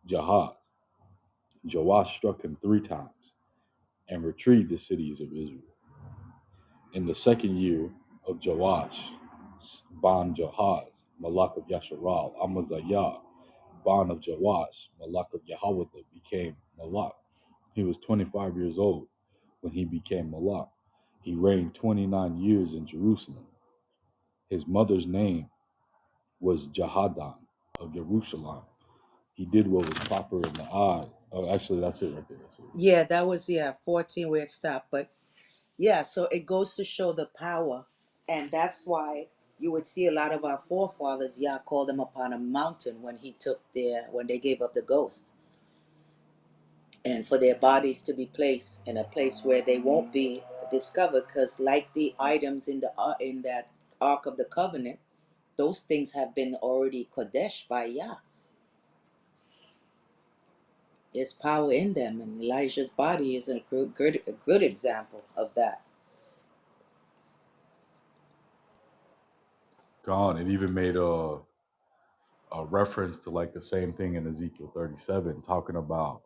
Jahaz. Joash struck him 3 times and retrieved the cities of Israel. In the 2nd year of Joash, Ban Johaz, Malak of Yasharal, Amaziah, Ban of Joash, Malak of Yahweh, became Malak. He was 25 years old when he became Malak. He reigned 29 years in Jerusalem. His mother's name was Jehadan of Jerusalem. He did what was proper in the eye. Oh, actually, that's it right there. That's it. Yeah, that was 14 where it stopped. But yeah, so it goes to show the power. And that's why you would see a lot of our forefathers, Yah called them upon a mountain when they gave up the ghost. And for their bodies to be placed in a place where they won't be discovered, because like the items in that Ark of the Covenant, those things have been already kodesh by Yah. There's power in them, and Elijah's body is a good example of that. God, it even made a reference to like the same thing in Ezekiel 37, talking about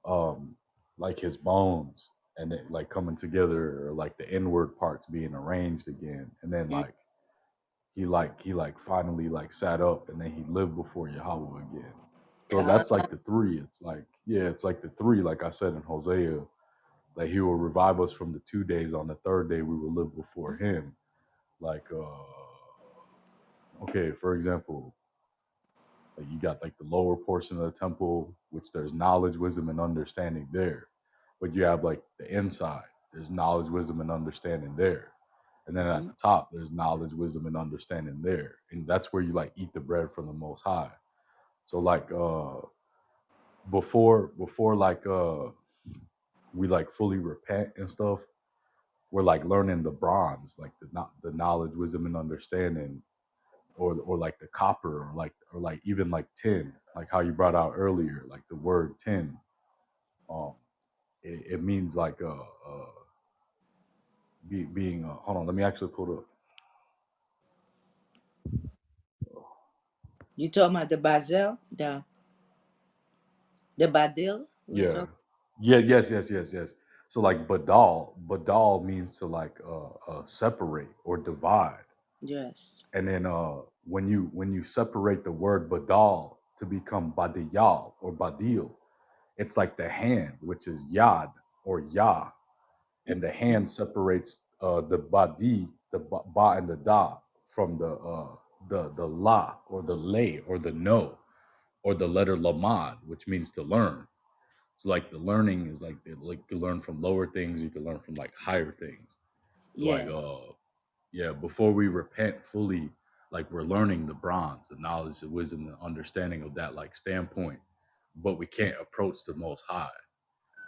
um like his bones and it like coming together, or like the inward parts being arranged again, and then Mm, like he finally like sat up, and then he lived before Yahweh again. So God, that's like the three. It's like, yeah, it's like the three, like I said in Hosea, like he will revive us from the 2 days. On the third day we will live before him. Like okay, for example, like you got like the lower portion of the temple, which there's knowledge, wisdom, and understanding there. But you have like the inside, there's knowledge, wisdom, and understanding there. And then at mm-hmm. the top, there's knowledge, wisdom, and understanding there. And that's where you like eat the bread from the most high. So like before like we like fully repent and stuff, we're like learning the bronze, like the knowledge, wisdom, and understanding, or like the copper, or like even like tin, like how you brought out earlier, like the word tin. Um, it means like being. Hold on, let me actually pull it up. You talking about the Bazel, the Badil? We're Yeah, talking. yeah, yes. So like badal means to like separate or divide. Yes. And then when you separate the word badal to become badiyal or badil, it's like the hand, which is yad or yah, and the hand separates the badi, the ba and the da, from the la or the lay or the no, or the letter lamad, which means to learn. So like the learning is like you learn from lower things, you can learn from like higher things. So like Yes. yeah, before we repent fully, like we're learning the bronze, the knowledge, the wisdom, the understanding of that like standpoint, but we can't approach the most high,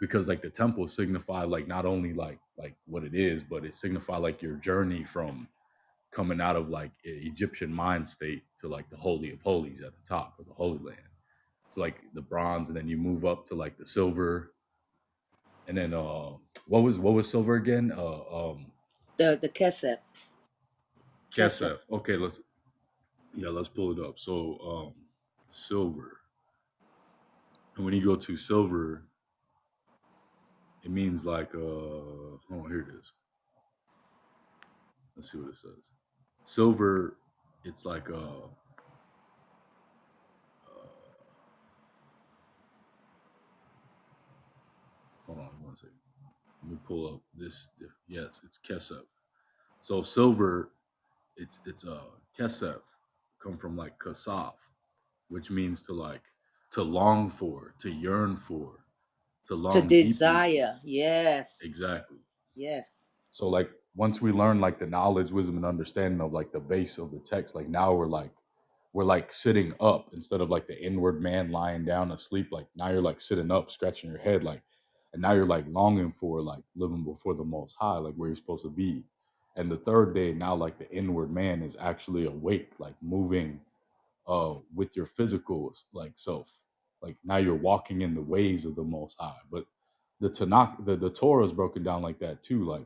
because like the temple signify like not only like what it is, but it signify like your journey from coming out of like Egyptian mind state to like the holy of holies at the top of the holy land. So like the bronze, and then you move up to like the silver, and then what was silver again? The Kesef. Kesef. Kesef. Okay, let's pull it up. So silver, and when you go to silver, it means like oh, here it is. Let's see what it says. Silver, it's like hold on one second. Let me pull up this. Yes, it's kesef. So silver, it's kesef, come from like kasaf, which means to like to long for, to yearn for, to To long deeply for. desire. Yes. Exactly. Yes. So like once we learn like the knowledge, wisdom, and understanding of like the base of the text, like now we're like sitting up instead of like the inward man lying down asleep. Like now you're like sitting up, scratching your head, like, and now you're like longing for like living before the Most High, like where you're supposed to be. And the third day, now like the inward man is actually awake, like moving with your physical like self. Like now you're walking in the ways of the Most High. But the Tanakh, the Torah is broken down like that too, like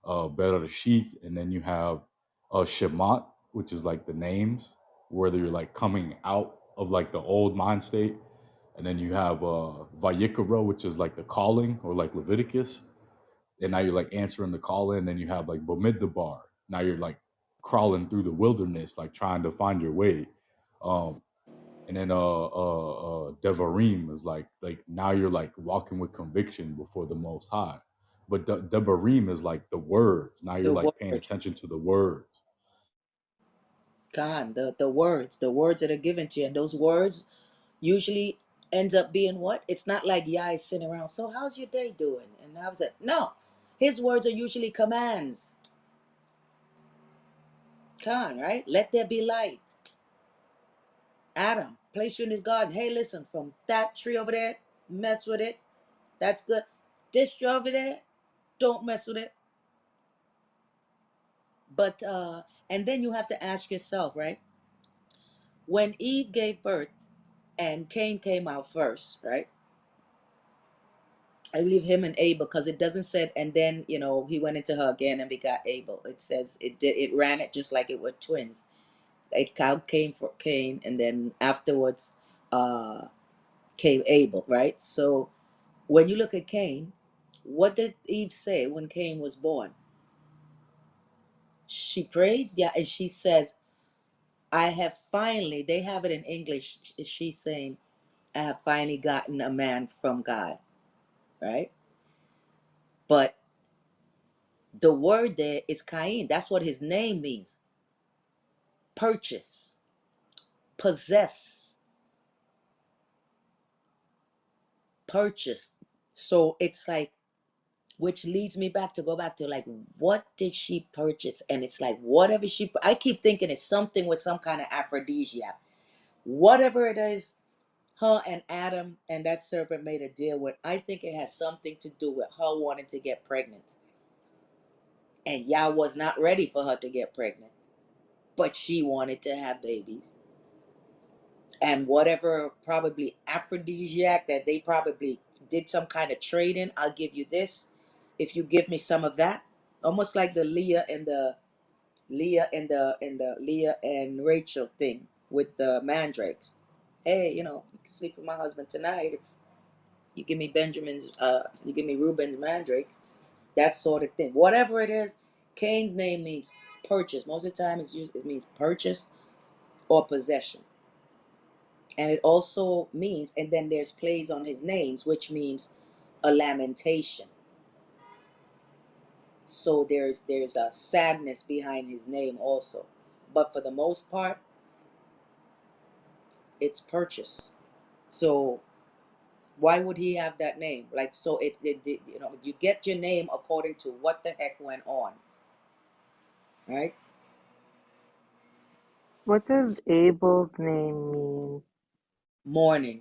Bereshith, and then you have Shemot, which is like the names, whether you're like coming out of like the old mind state, and then you have Vayikra, which is like the calling, or like Leviticus, and now you're like answering the call in. Then you have like Bomidbar. Now you're like crawling through the wilderness, like trying to find your way. Um, and then Devarim is like now you're like walking with conviction before the Most High. But Devarim is like the words. Now you're The like paying word. attention to the words. God, the words that are given to you. And those words usually ends up being what? It's not like Yah is sitting around. So how's your day doing? And how's it? No. His words are usually commands. Khan, right? Let there be light. Adam, place you in his garden. Hey, listen, from that tree over there, mess with it. That's good. This tree over there, don't mess with it. But and then you have to ask yourself, right? When Eve gave birth and Cain came out first, right? I believe him and Abel, because it doesn't say, and then he went into her again and begot Abel. It says it ran it just like it were twins. A cow came for Cain, and then afterwards came Abel, right? So when you look at Cain, what did Eve say when Cain was born? She praised, yeah, and she says, I have finally, they have it in English, she's saying, I have finally gotten a man from God, right? But the word there is Cain. That's what his name means. Purchase, possess, purchase. So it's like, which leads me back to go back to like, what did she purchase? And it's like, whatever I keep thinking it's something with some kind of aphrodisiac. Whatever it is, her and Adam and that serpent made a deal with, I think it has something to do with her wanting to get pregnant. And Yah was not ready for her to get pregnant, but she wanted to have babies. And whatever probably aphrodisiac that they probably did some kind of trade in, I'll give you this if you give me some of that. Almost like the Leah and Rachel thing with the mandrakes. Hey, you can sleep with my husband tonight if you give me you give me Reuben's mandrakes. That sort of thing. Whatever it is, Cain's name means purchase. Most of the time it means purchase or possession. And it also means, and then there's plays on his names, which means a lamentation. So there's a sadness behind his name also. But for the most part, it's purchase. So why would he have that name? Like, so you get your name according to what the heck went on, right? What does Abel's name mean? Mourning.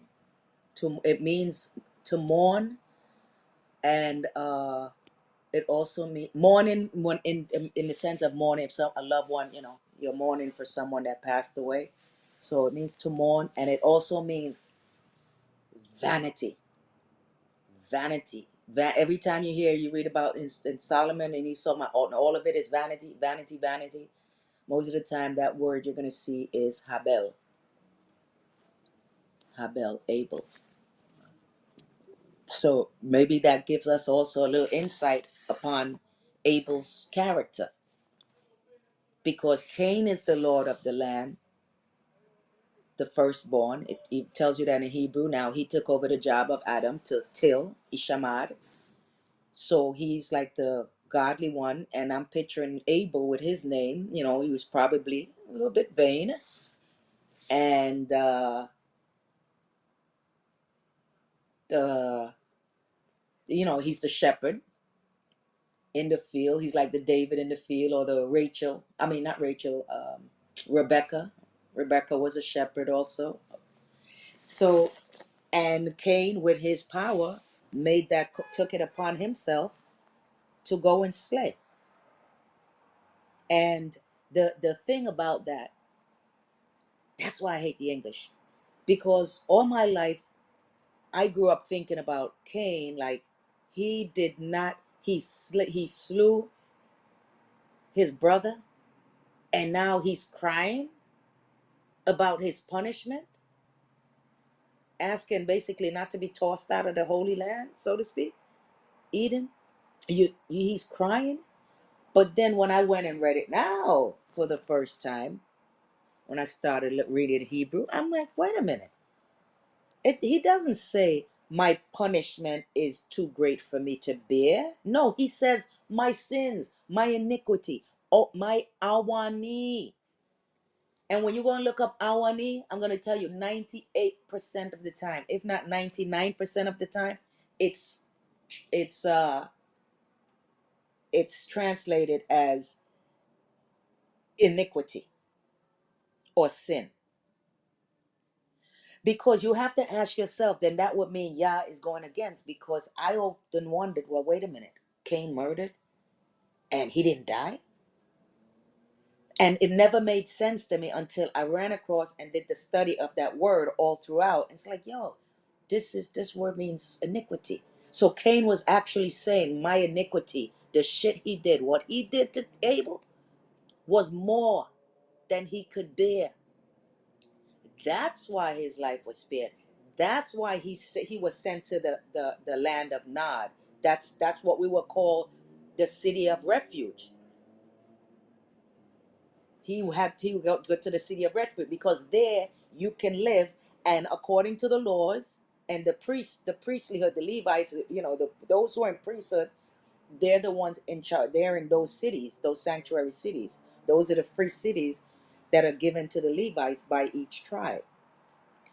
It means to mourn, and it also means mourning when in the sense of mourning, if a loved one, you're mourning for someone that passed away. So it means to mourn, and it also means vanity. Vanity. That every time you read about in Solomon, and he's talking about all of it is vanity, vanity, vanity. Most of the time, that word you're going to see is Habel. Habel, Abel. So maybe that gives us also a little insight upon Abel's character, because Cain is the lord of the land, the firstborn. It tells you that in Hebrew. Now he took over the job of Adam to till Ishamad. So he's like the godly one. And I'm picturing Abel with his name. He was probably a little bit vain. And he's the shepherd in the field. He's like the David in the field, or the Rachel. I mean, not Rachel, Rebecca. Rebecca was a shepherd also. So, and Cain, with his power, took it upon himself to go and slay. And the thing about that's why I hate the English, because all my life I grew up thinking about Cain like he did not he slew his brother, and now he's crying about his punishment, asking basically not to be tossed out of the Holy Land, so to speak, Eden. He's crying. But then when I went and read it now for the first time, when I started reading Hebrew, I'm like, wait a minute. He doesn't say my punishment is too great for me to bear. No, he says my sins, my iniquity, my awani. And when you go and look up awani, I'm going to tell you 98% of the time, if not 99% of the time, it's it's uh it's translated as iniquity or sin. Because you have to ask yourself, then that would mean Yah is going against. Because I often wondered, well, wait a minute, Cain murdered and he didn't die? And it never made sense to me until I ran across and did the study of that word all throughout. It's like, yo, this word means iniquity. So Cain was actually saying, my iniquity, the shit he did, what he did to Abel was more than he could bear. That's why his life was spared. That's why he was sent to the land of Nod. That's what we would call the city of refuge. He had to go to the city of refuge because there you can live, and according to the laws and the priests, the priestlyhood, the Levites, those who are in priesthood, they're the ones in charge. They're in those cities, those sanctuary cities. Those are the free cities that are given to the Levites by each tribe.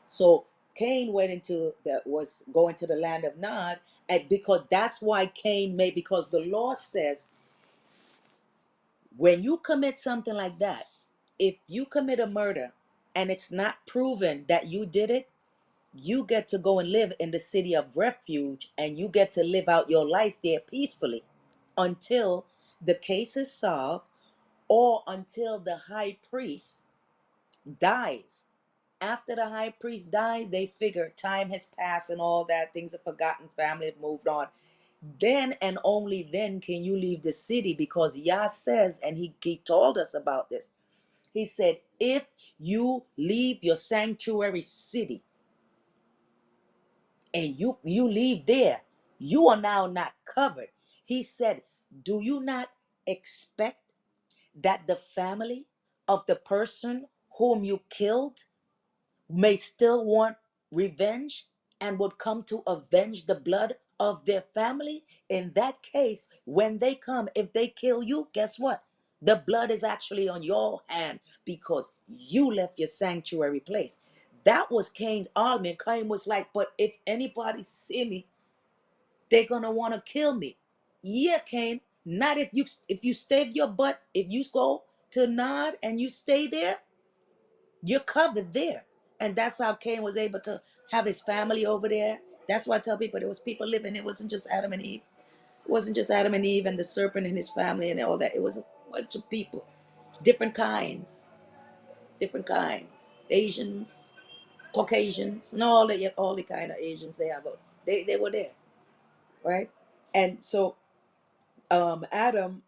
So Cain was going to the land of Nod, and because that's why Cain made, because the law says when you commit something like that, if you commit a murder and it's not proven that you did it, you get to go and live in the city of refuge, and you get to live out your life there peacefully until the case is solved, or until the high priest dies. After the high priest dies, they figure time has passed and all that, things are forgotten, family have moved on. Then and only then can you leave the city, because Yah says, and he told us about this. He said, if you leave your sanctuary city and you leave there, you are now not covered. He said, do you not expect that the family of the person whom you killed may still want revenge and would come to avenge the blood of their family? In that case, when they come, if they kill you, guess what? The blood is actually on your hand because you left your sanctuary place. That was Cain's argument. Cain was like, but if anybody see me, they're gonna want to kill me. Yeah, Cain. Not if you stay your butt, if you go to Nod and you stay there, you're covered there. And that's how Cain was able to have his family over there. That's why I tell people there was people living. It wasn't just Adam and Eve. It wasn't just Adam and Eve and the serpent and his family and all that. It was a bunch of people, different kinds, different kinds. Asians, Caucasians, and all the kind of Asians they have. They were there, right? And so Adam,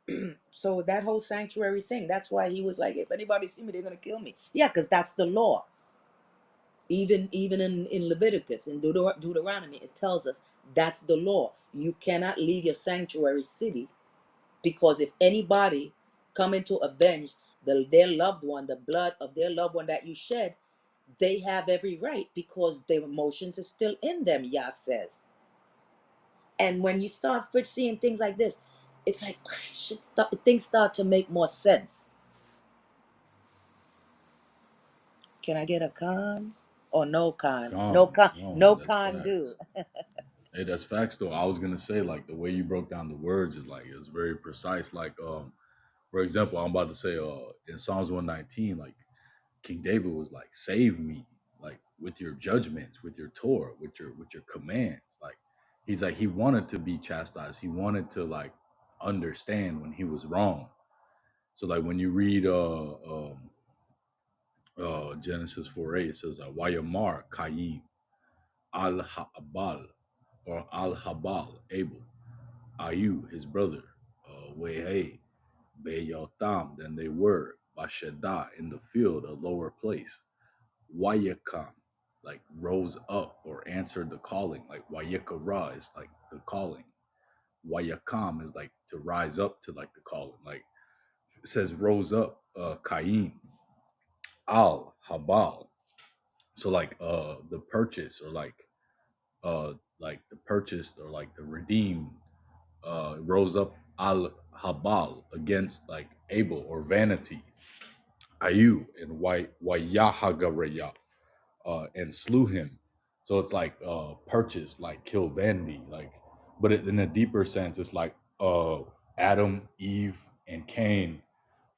so that whole sanctuary thing. That's why he was like, if anybody see me, they're gonna kill me. Yeah, because that's the law. Even in Leviticus, in Deuteronomy, it tells us that's the law. You cannot leave your sanctuary city, because if anybody coming to avenge their loved one, the blood of their loved one that you shed, they have every right, because their emotions is still in them, Yah says. And when you start seeing things like this, it's like things start to make more sense. Can I get a con or no con? No Gone, con, no gone. That's con facts. do. Hey, that's facts though. I was gonna say like the way you broke down the words is like it's very precise. Like for example, I'm about to say in Psalms 119, like King David was like, save me, like with your judgments, with your Torah, with your commands. Like he's like he wanted to be chastised. He wanted to like understand when he was wrong. So like when you read Genesis 4:8, it says Wayamar Kayim al Habal or al Habal Abel Ayu his brother Wehe Beyotam than they were Basheda in the field a lower place. Wayakam, like rose up or answered the calling. Like Wayakara is like the calling. Wayakam is like to rise up to like the calling. Like it says rose up, Kaim, Al Habal. So the purchase or like the purchased or like the redeemed rose up Al Habal against like Abel or vanity. Ayu and Wayahagareya and slew him. So it's like purchase, like kill vanity, like. But in a deeper sense, it's like Adam, Eve, and Cain.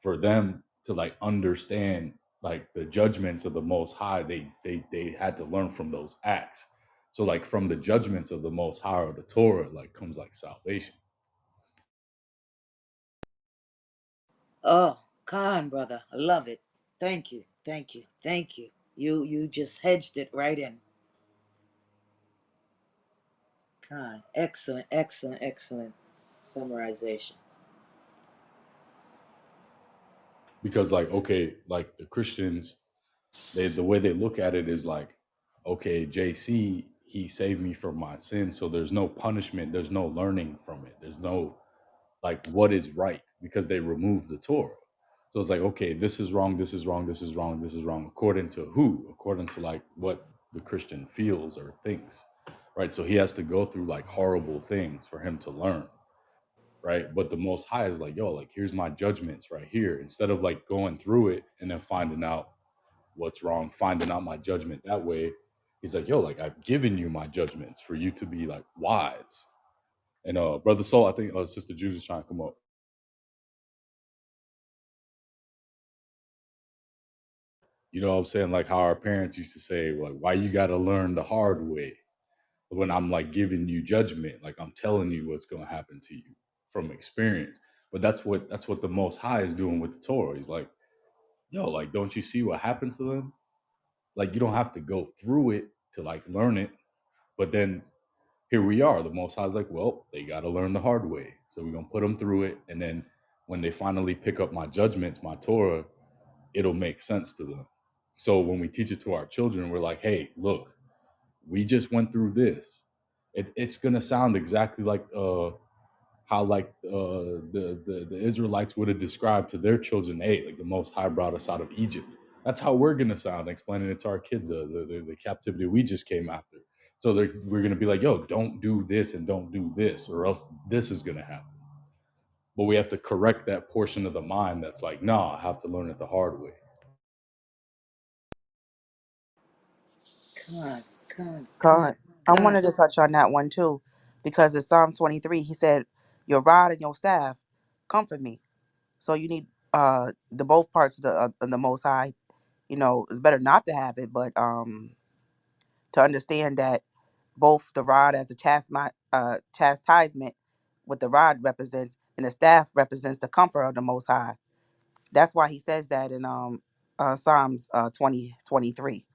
For them to like understand like the judgments of the Most High, they had to learn from those acts. So like from the judgments of the Most High or the Torah, like comes like salvation. Oh, con brother, I love it. Thank you, thank you, thank you. You just hedged it right in. God, excellent, excellent, excellent summarization. Because like, okay, like the Christians, the way they look at it is like, okay, JC, he saved me from my sins, so there's no punishment, there's no learning from it, there's no like what is right, because they removed the Torah. So it's like, okay, this is wrong, this is wrong, this is wrong, this is wrong, according to who? According to like what the Christian feels or thinks, right? So he has to go through like horrible things for him to learn, right? But the Most High is like, yo, like here's my judgments right here. Instead of like going through it and then finding out what's wrong, finding out my judgment that way, he's like, yo, like I've given you my judgments for you to be like wise. And Brother Soul, I think Sister Jude is trying to come up. You know what I'm saying? Like how our parents used to say, like, why you gotta learn the hard way when I'm like giving you judgment, like I'm telling you what's gonna happen to you from experience. But that's what the Most High is doing with the Torah. He's like, yo, like, don't you see what happened to them? Like, you don't have to go through it to like learn it. But then here we are. The Most High's like, well, they got to learn the hard way. So we're going to put them through it. And then when they finally pick up my judgments, my Torah, it'll make sense to them. So when we teach it to our children, we're like, hey, look, we just went through this. It's going to sound exactly like how like the Israelites would have described to their children, hey, like the Most High brought us out of Egypt. That's how we're gonna sound explaining it to our kids, the captivity we just came after. So we're gonna be like, yo, don't do this and don't do this, or else this is gonna happen. But we have to correct that portion of the mind that's like, nah, I have to learn it the hard way. God, God, God, God. I God. wanted to touch on that one too, because in Psalm 23, he said, your rod and your staff comfort me. So you need the both parts of the Most High. You know, it's better not to have it, but to understand that both the rod as a chastisement, what the rod represents, and the staff represents the comfort of the Most High. That's why he says that in Psalms 23.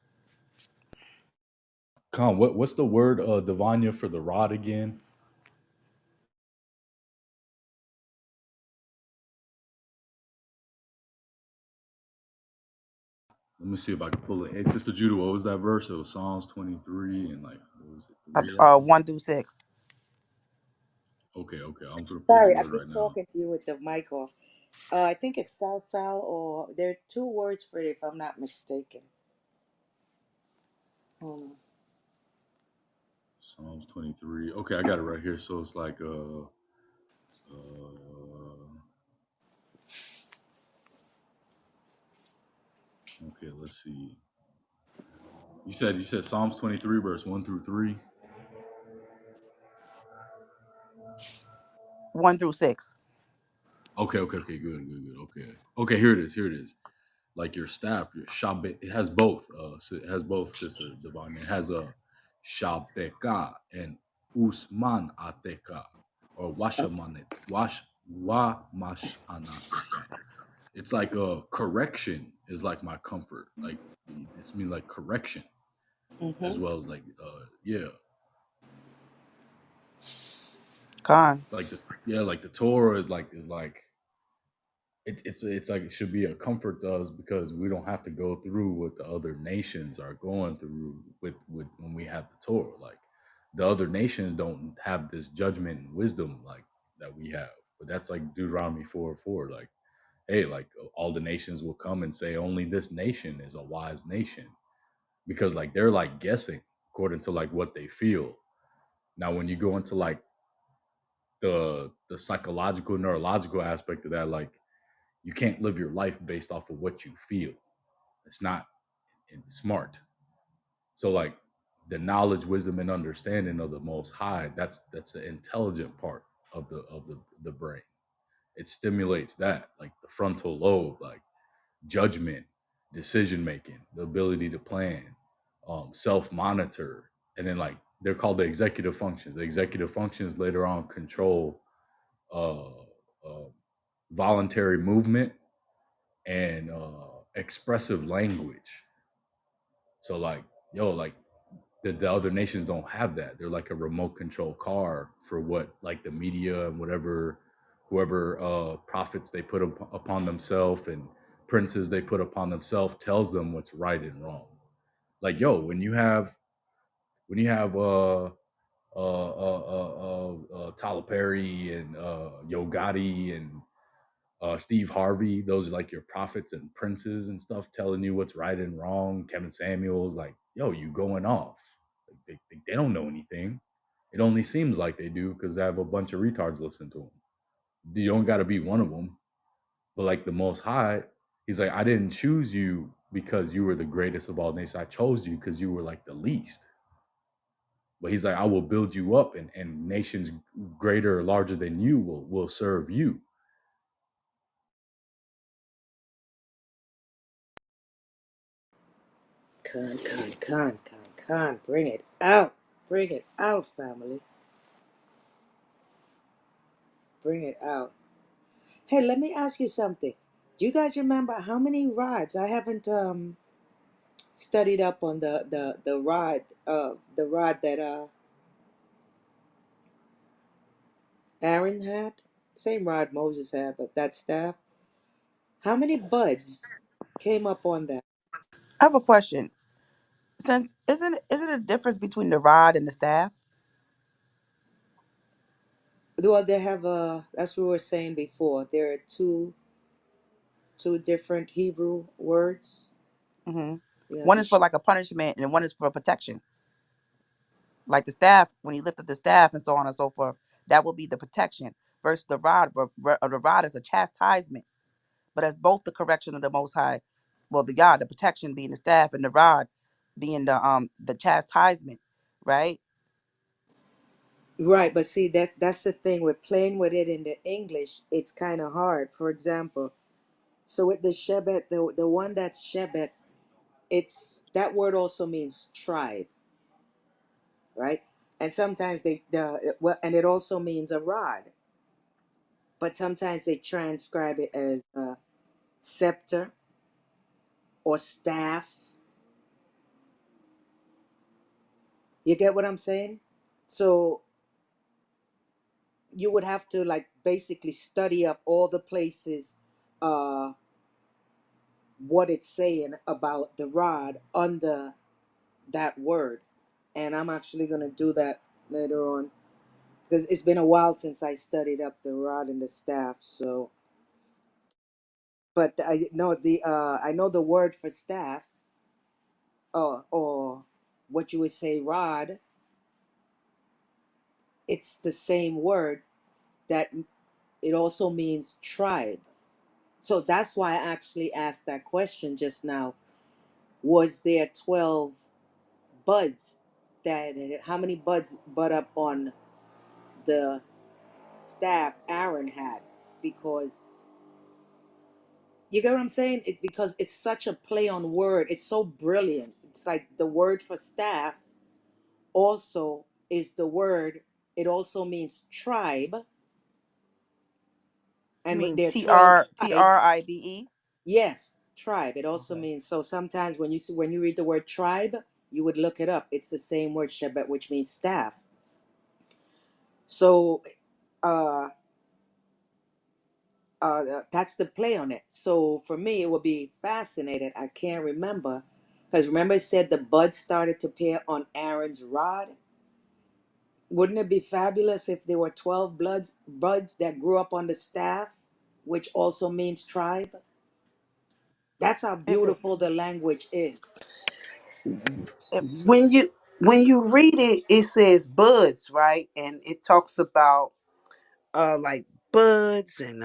Con, what's the word Divanya for the rod again? Let me see if I can pull it. Hey, Sister Judah, what was that verse? It was Psalms 23 and like what was it, 3, I think. 1 through 6. Okay. I'm gonna pull the Sorry, I word keep right now. talking to you with the mic off. I think it's Sal, or there are two words for it if I'm not mistaken. Hold on. Psalms 23. Okay, I got it right here. So it's like okay, let's see. You said Psalms 23 verse 1 through 3. 1 through 6. Good. Okay, here it is. Like your staff, your shabbat, it has both. It has both, Sister Divine. It has a shabeka and usman ateka, or wamash anateka. It's like a correction is like my comfort. Like it's mean like correction as Mm-hmm. well as like yeah, Con. like the Torah is like it's like it should be a comfort to us because we don't have to go through what the other nations are going through with when we have the Torah. Like the other nations don't have this judgment and wisdom like that we have. But that's like Deuteronomy 4:4. Like, hey, like all the nations will come and say only this nation is a wise nation because like they're like guessing according to like what they feel. Now when you go into like the psychological neurological aspect of that, like you can't live your life based off of what you feel. It's not smart. So like the knowledge, wisdom, and understanding of the Most High, that's the intelligent part of the brain. It stimulates that, like the frontal lobe, like judgment, decision making, the ability to plan, self monitor, and then like they're called the executive functions. The executive functions later on control uh, uh, voluntary movement and expressive language. So like, yo, like The other nations don't have that. They're like a remote control car for what like the media and whatever whoever prophets they put upon themselves and princes they put upon themselves tells them what's right and wrong. Like yo, when you have Tyler Perry and Yo Gotti and Steve Harvey, those are like your prophets and princes and stuff telling you what's right and wrong. Kevin Samuels, like, yo, you going off. Like, they don't know anything. It only seems like they do because they have a bunch of retards listen to them. You don't got to be one of them. But like the Most High, he's like, I didn't choose you because you were the greatest of all nations. I chose you because you were like the least. But he's like, I will build you up and nations greater or larger than you will serve you. Con. Bring it out. Bring it out, family. Bring it out. Hey, let me ask you something. Do you guys remember how many rods? I haven't studied up on the rod that Aaron had. Same rod Moses had, but that staff. How many buds came up on that? I have a question. Since isn't it a difference between the rod and the staff? Well, they have that's what we were saying before. There are two different Hebrew words. Hmm. You have One the is for like a punishment, and one is for protection. Like the staff, when you lift up the staff and so on and so forth, that will be the protection. Versus the rod, the rod is a chastisement. But as both the correction of the Most High, well, the God, the protection being the staff, and the rod being the chastisement, right? right, but see that's the thing with playing with it in the English. It's kind of hard. For example, so with the Shebet, the one that's Shebet, it's that word also means tribe, right? And sometimes well, and it also means a rod, but sometimes they transcribe it as scepter or staff. You get what I'm saying? So you would have to like basically study up all the places, uh, what it's saying about the rod under that word, and I'm actually gonna do that later on because it's been a while since I studied up the rod and the staff. So, but I know the word for staff, or what you would say rod. It's the same word that it also means tribe. So that's why I actually asked that question just now. Was there 12 buds that, how many buds bud up on the staff Aaron had? Because you get what I'm saying? Because it's such a play on word. It's so brilliant. It's like the word for staff also is the word, it also means tribe. You And mean there are T 12 R T R tribes. I B E? Yes, tribe. It also Okay. means, so sometimes when you read the word tribe, you would look it up. It's the same word Shebet, which means staff. So uh that's the play on it. So for me, it would be fascinated. I can't remember because remember it said the buds started to appear on Aaron's rod. Wouldn't it be fabulous if there were 12 buds that grew up on the staff, which also means tribe? That's how It would. beautiful the language is. It, When you read it, it says buds, right? And it talks about like buds and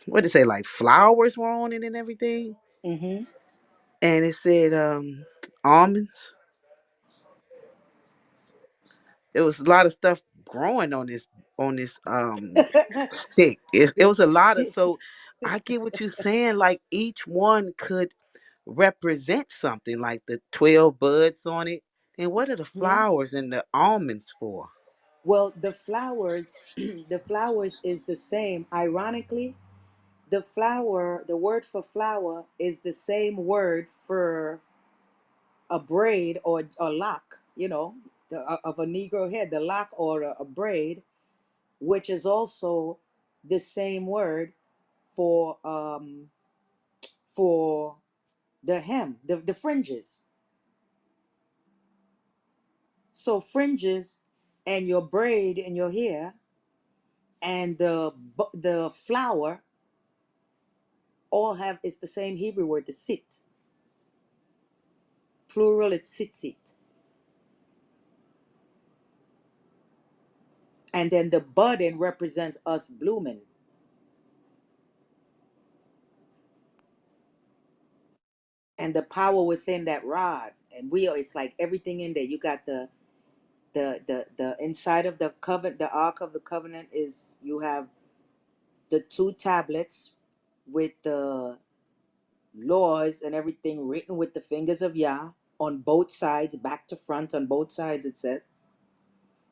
what did it say, like flowers were on it and everything. Mm-hmm. And it said almonds. There was a lot of stuff growing on this stick. It was a lot of, so I get what you're saying. Like each one could represent something, like the 12 buds on it. And what are the Hmm. flowers and the almonds for? Well, the flowers, the flowers is the same. Ironically, the word for flower is the same word for a braid or a lock. you know, of a Negro head, the lock or a braid, which is also the same word for the hem, the fringes. So fringes and your braid in your hair and the flower all have, it's the same Hebrew word, the sit. Plural, it's sit. And then the budding represents us blooming. And the power within that rod. And we are, it's like everything in there. You got the inside of the covenant, the ark of the covenant is, you have the two tablets with the laws and everything written with the fingers of Yah on both sides, back to front on both sides, it said.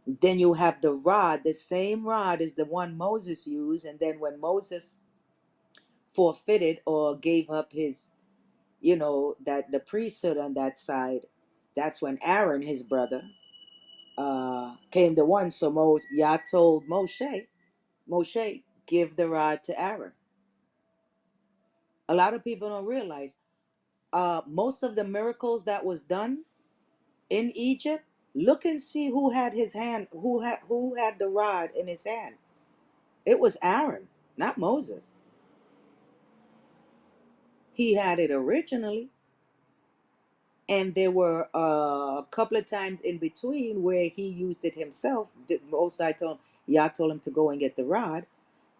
Then you have the rod, the same rod is the one Moses used. And then when Moses forfeited or gave up his, that the priesthood on that side, that's when Aaron, his brother, came the one. So Yah told Moshe, give the rod to Aaron. A lot of people don't realize, most of the miracles that was done in Egypt, look and see who had his hand, who had the rod in his hand. It was Aaron, not Moses. He had it originally, and there were a couple of times in between where he used it himself. Most I told Yah told him to go and get the rod.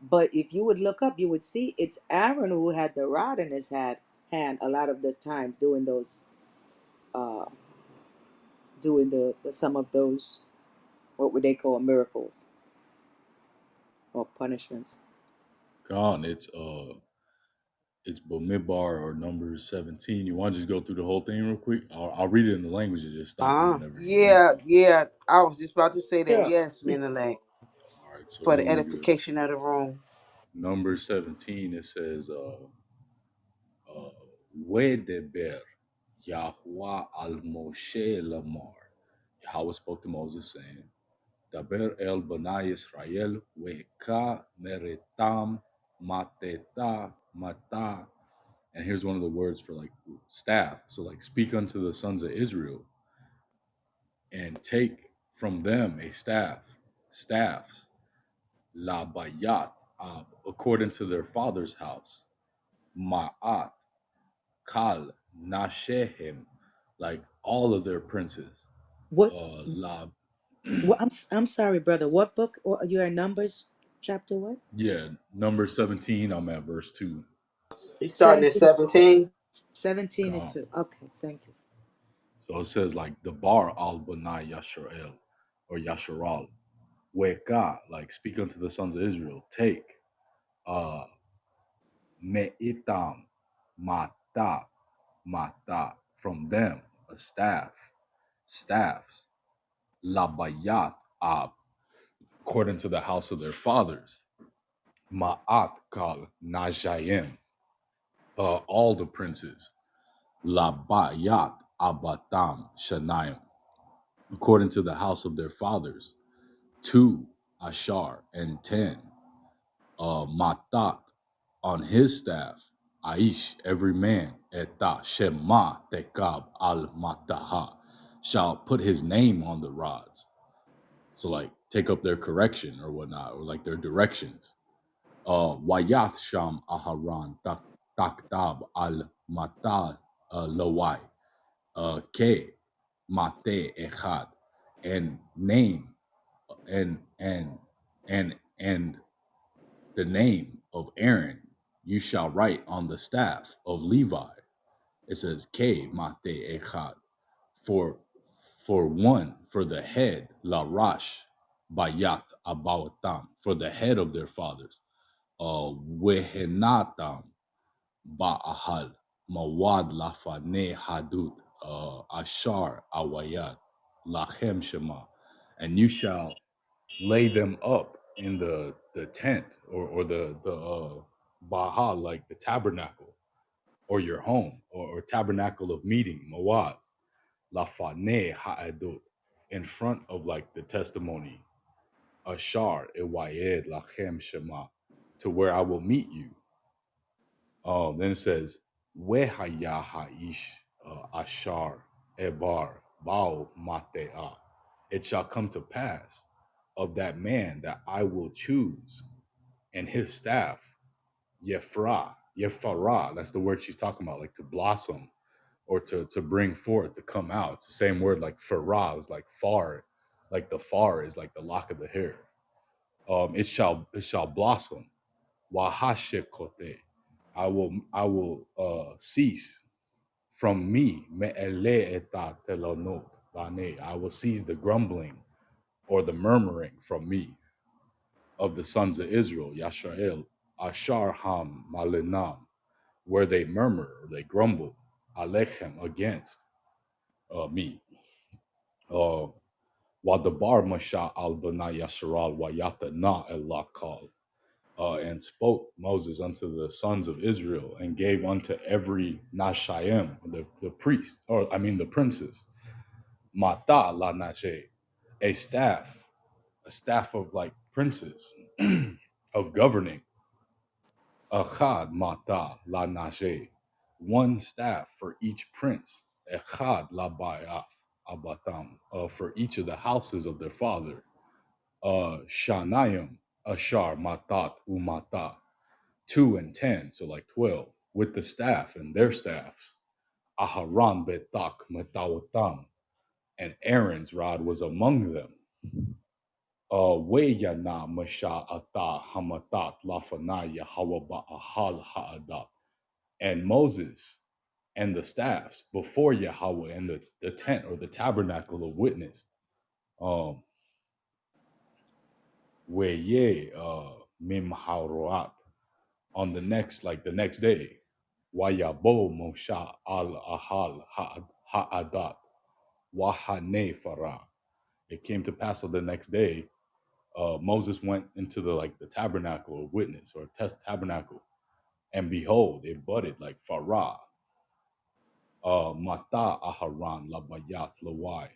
But if you would look up, you would see it's Aaron who had the rod in his hand a lot of the times doing those, uh, doing the some of those, what would they call miracles or punishments. God, it's Bamidbar or Numbers 17. You want to just go through the whole thing real quick? I'll read it in the language and just stop you whenever you're ready. Yeah, yeah. I was just about to say that. Sure. Yes, Menelek, All right, so for here the we go. edification of the room. Number 17, it says, Wedeber Yahweh al Moshe Lamar. Yahweh spoke to Moses saying, Daber el Banai Israel Weka Meretam Mateta Mata. And here's one of the words for like staff. So like speak unto the sons of Israel and take from them a staffs, la bayat, according to their father's house, ma'at, kal, nashehem, like all of their princes, What? la, What? I'm sorry, brother. What book? Or you are Numbers chapter what? yeah, number 17, I'm at verse 2. You starting at 17, 17? 17 and Come. 2. Okay, thank you. So it says like the bar al banai yasharel or yasharal, weka, like speak unto the sons of Israel, take, uh, me'itam, mata, mata, from them, a staffs, labayat, according to the house of their fathers, ma'at kal najayim, all the princes, labayat abatam shanayim, according to the house of their fathers, 2 ashar and 10, matat on his staff, Aish, every man, eta shema tekab al mataha, shall put his name on the rods. So like take up their correction or whatnot, or like their directions. Wayath sham aharan taktab al mata lawai, ke mate echad, and name and and the name of Aaron you shall write on the staff of Levi. It says K Mate Echad, for one, for the head, La Rash Bayat Abawatam, for the head of their fathers. Wehenatam Ba'ahal Mawad Lafane Hadut, Ashar Awayat Lachem Shema, and you shall lay them up in the tent or the baha, like the tabernacle or your home or tabernacle of meeting, mawad lafane ha'adut, in front of like the testimony, Ashar Ewayed Lachem Shema, to where I will meet you. Then it says, Wehaya Haish Ashar Ebar Bao Matea. It shall come to pass of that man that I will choose, and his staff, Yefara, that's the word she's talking about, like to blossom or to bring forth, to come out. It's the same word like farah is like far, like the far is like the lock of the hair. It shall blossom. Wahashikote. I will cease from me. Me'ele eta telonot bane. I will cease the grumbling or the murmuring from me of the sons of Israel. Yashael Ashar Ham Malenam, where they murmur or they grumble, Alechem, against me. Uh, Wadabar Masha al Bana Yasharal Wayata Na Elakal. And spoke Moses unto the sons of Israel, and gave unto every Nashayim, the priest, or I mean the princes, Mata la Nashe, a staff of like princes, of governing, Echad Mata la Nashe, one staff for each prince, Echad la Bayath Abatam, for each of the houses of their father, Shanayim, Ashar Matat Umata, 2 and 10, so like 12, with the staff and their staffs. Aharon betak metawatam, and Aaron's rod was among them. Weyana masha ata hamatat lafanaya hawaba ahal ha'adat. And Moses and the staffs before Yahweh and the tent or the tabernacle of witness. Weye mimharoat, on the next day. Wayabo Mosha al Ahal Ha'adat Wahane Farah. It came to pass on the next day, Moses went into the tabernacle of witness or tabernacle, and behold, it budded like Farah. Mata Aharan Labayat Lawai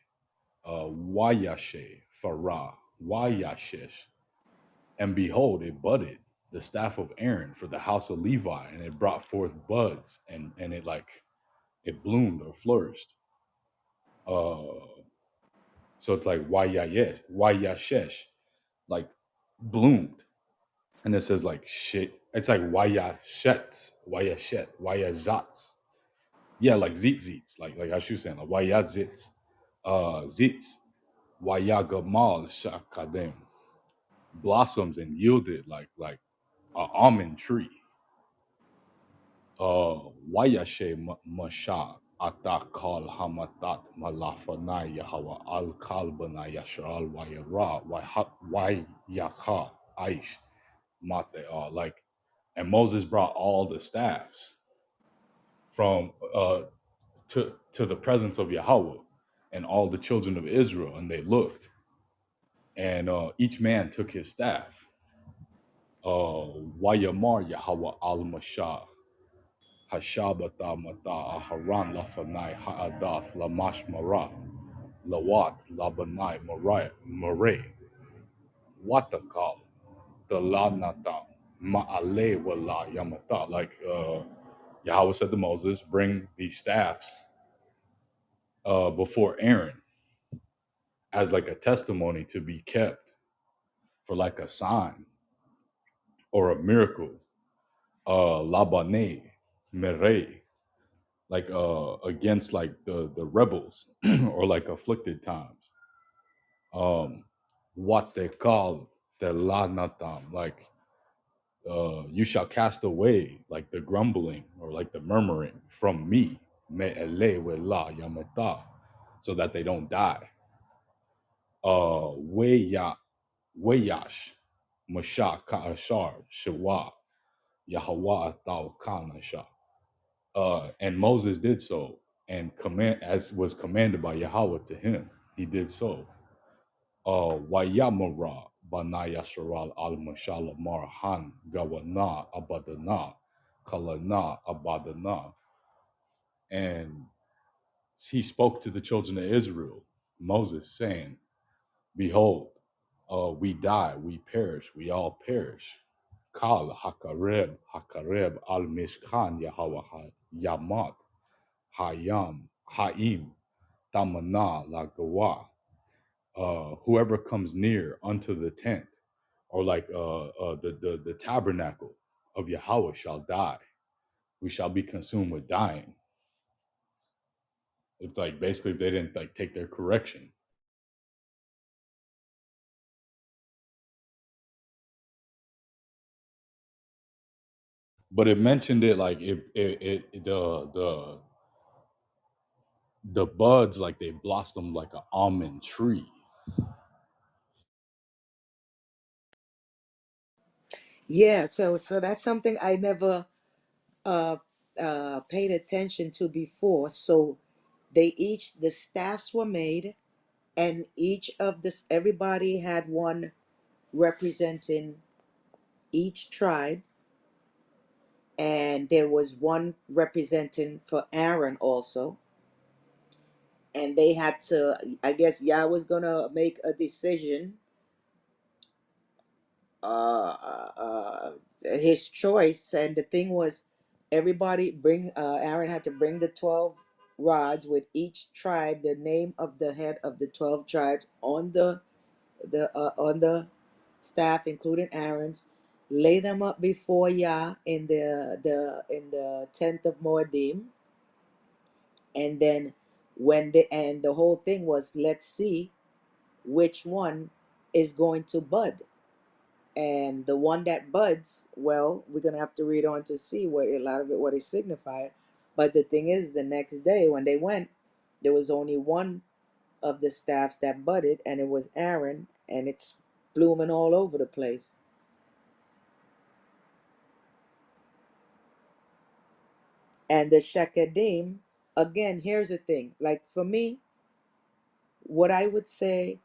Wayashe Farah Wayashesh. And behold, it budded, the staff of Aaron for the house of Levi, and it brought forth buds, and it bloomed or flourished. So it's like Wayashesh, like bloomed. And it says like shit. It's like Wayashet, Wayazats. Yeah, like Zits, like I was saying, like Wayazits, Zits, Wayagamal Shakadem, blossoms and yielded like a almond tree. Wayashe Masha Atakal Hamatat Malafanai Yahawa Al Kalbana Yashal Wayara Wayaka Aish Mate, like, and Moses brought all the staffs from to the presence of Yahweh and all the children of Israel, and they looked, and each man took his staff. Wayamar Yahweh Al Mashah Hashabata Mata Aharan Lafanai Ha'adath Lamash Marat Lawat Labanai Maray Watakal Dalanata Ma'ale Wala Yamata. Like Yahweh said to Moses, bring these staffs before Aaron as like a testimony to be kept for like a sign or a miracle. Labane Mere, like against like the rebels or like afflicted times. What they call the lanatam, like you shall cast away like the grumbling or like the murmuring from me, me'ele wela yamata, so that they don't die. Weyash Mashah Ka'ashar Shawa Yahweh Tau Kanasha. And Moses did so, and command as was commanded by Yahweh to him, he did so. Wayamara Banaya Sharal al Mashala Marhan Gawana Abadana Kalana Abadana. And he spoke to the children of Israel Moses saying, "Behold, we die, we perish, we all perish." Kal hakareb al mishkan Yahweh yamat hayam haim tamana lagawa. Whoever comes near unto the tent, or like the tabernacle of Yahweh shall die. We shall be consumed with dying. If like basically if they didn't like take their correction. But it mentioned it like the buds like they blossomed like an almond tree. Yeah, so that's something I never uh paid attention to before. So the staffs were made, and each of this everybody had one representing each tribe, and there was one representing for Aaron also. And they had to, I guess Yah was gonna make a decision, his choice. And the thing was, everybody bring Aaron had to bring the 12 rods with each tribe, the name of the head of the 12 tribes on the staff, including Aaron's, lay them up before Yah in the tent of Moedim. And then the whole thing was, let's see which one is going to bud. And the one that buds, well, we're gonna have to read on to see what a lot of it what it signified. But the thing is, the next day when they went, there was only one of the staffs that budded, and it was Aaron, and it's blooming all over the place. And the Shekadim, again, here's the thing. Like for me, what I would say,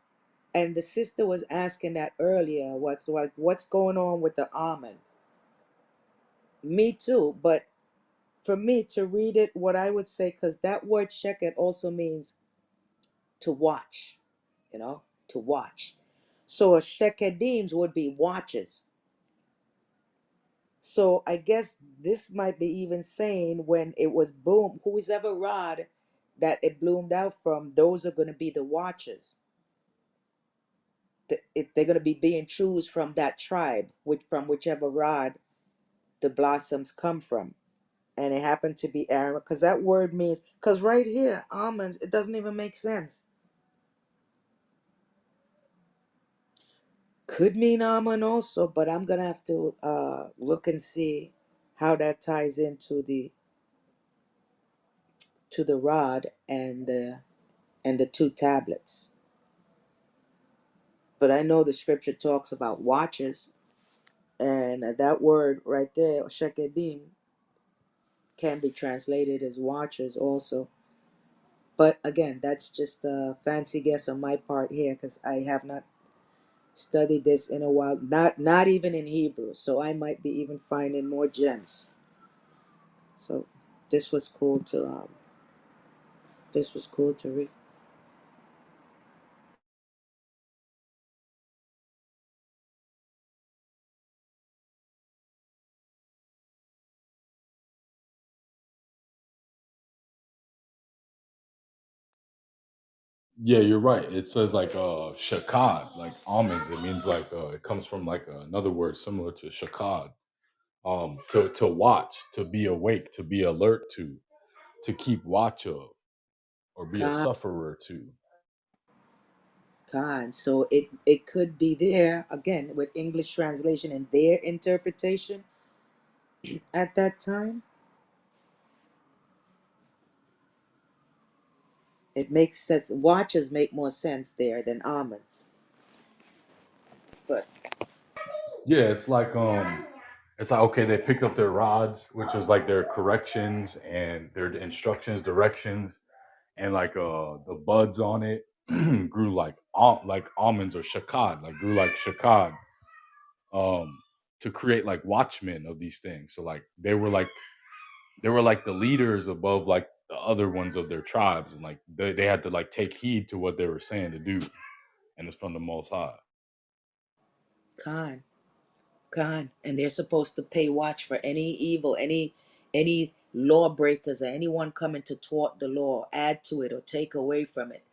and the sister was asking that earlier, what's going on with the almond? Me too, but for me to read it, what I would say, because that word sheket also means to watch, to watch. So a shekedim would be watches. So I guess this might be even saying when it was boom, whoever rod that it bloomed out from, those are going to be the watches. They're going to be being choose from that tribe, from whichever rod the blossoms come from. And it happened to be Aaron, because that word means, because right here, almonds, it doesn't even make sense. Could mean almond also, but I'm gonna have to look and see how that ties into the rod and the two tablets. But I know the scripture talks about watches, and that word right there, shekedim, can be translated as watchers also. But again, that's just a fancy guess on my part here, because I have not studied this in a while, not even in Hebrew, so I might be even finding more gems. So this was cool to read. Yeah, you're right. It says like shakad, like almonds. It means like it comes from like another word similar to shakad. To watch, to be awake, to be alert to keep watch of, or be a Khan, sufferer to. Khan. So it could be there again with English translation and their interpretation at that time. It makes sense. Watches make more sense there than almonds. But Yeah, it's like okay, they picked up their rods, which was like their corrections and their instructions, directions, and like the buds on it grew like almonds or shakad, like grew like shakad, um, to create like watchmen of these things. So like they were like the leaders above like the other ones of their tribes, and like they had to like take heed to what they were saying to do, and it's from the Most High. Khan, Khan, and they're supposed to pay watch for any evil, any lawbreakers or anyone coming to thwart the law, add to it or take away from it.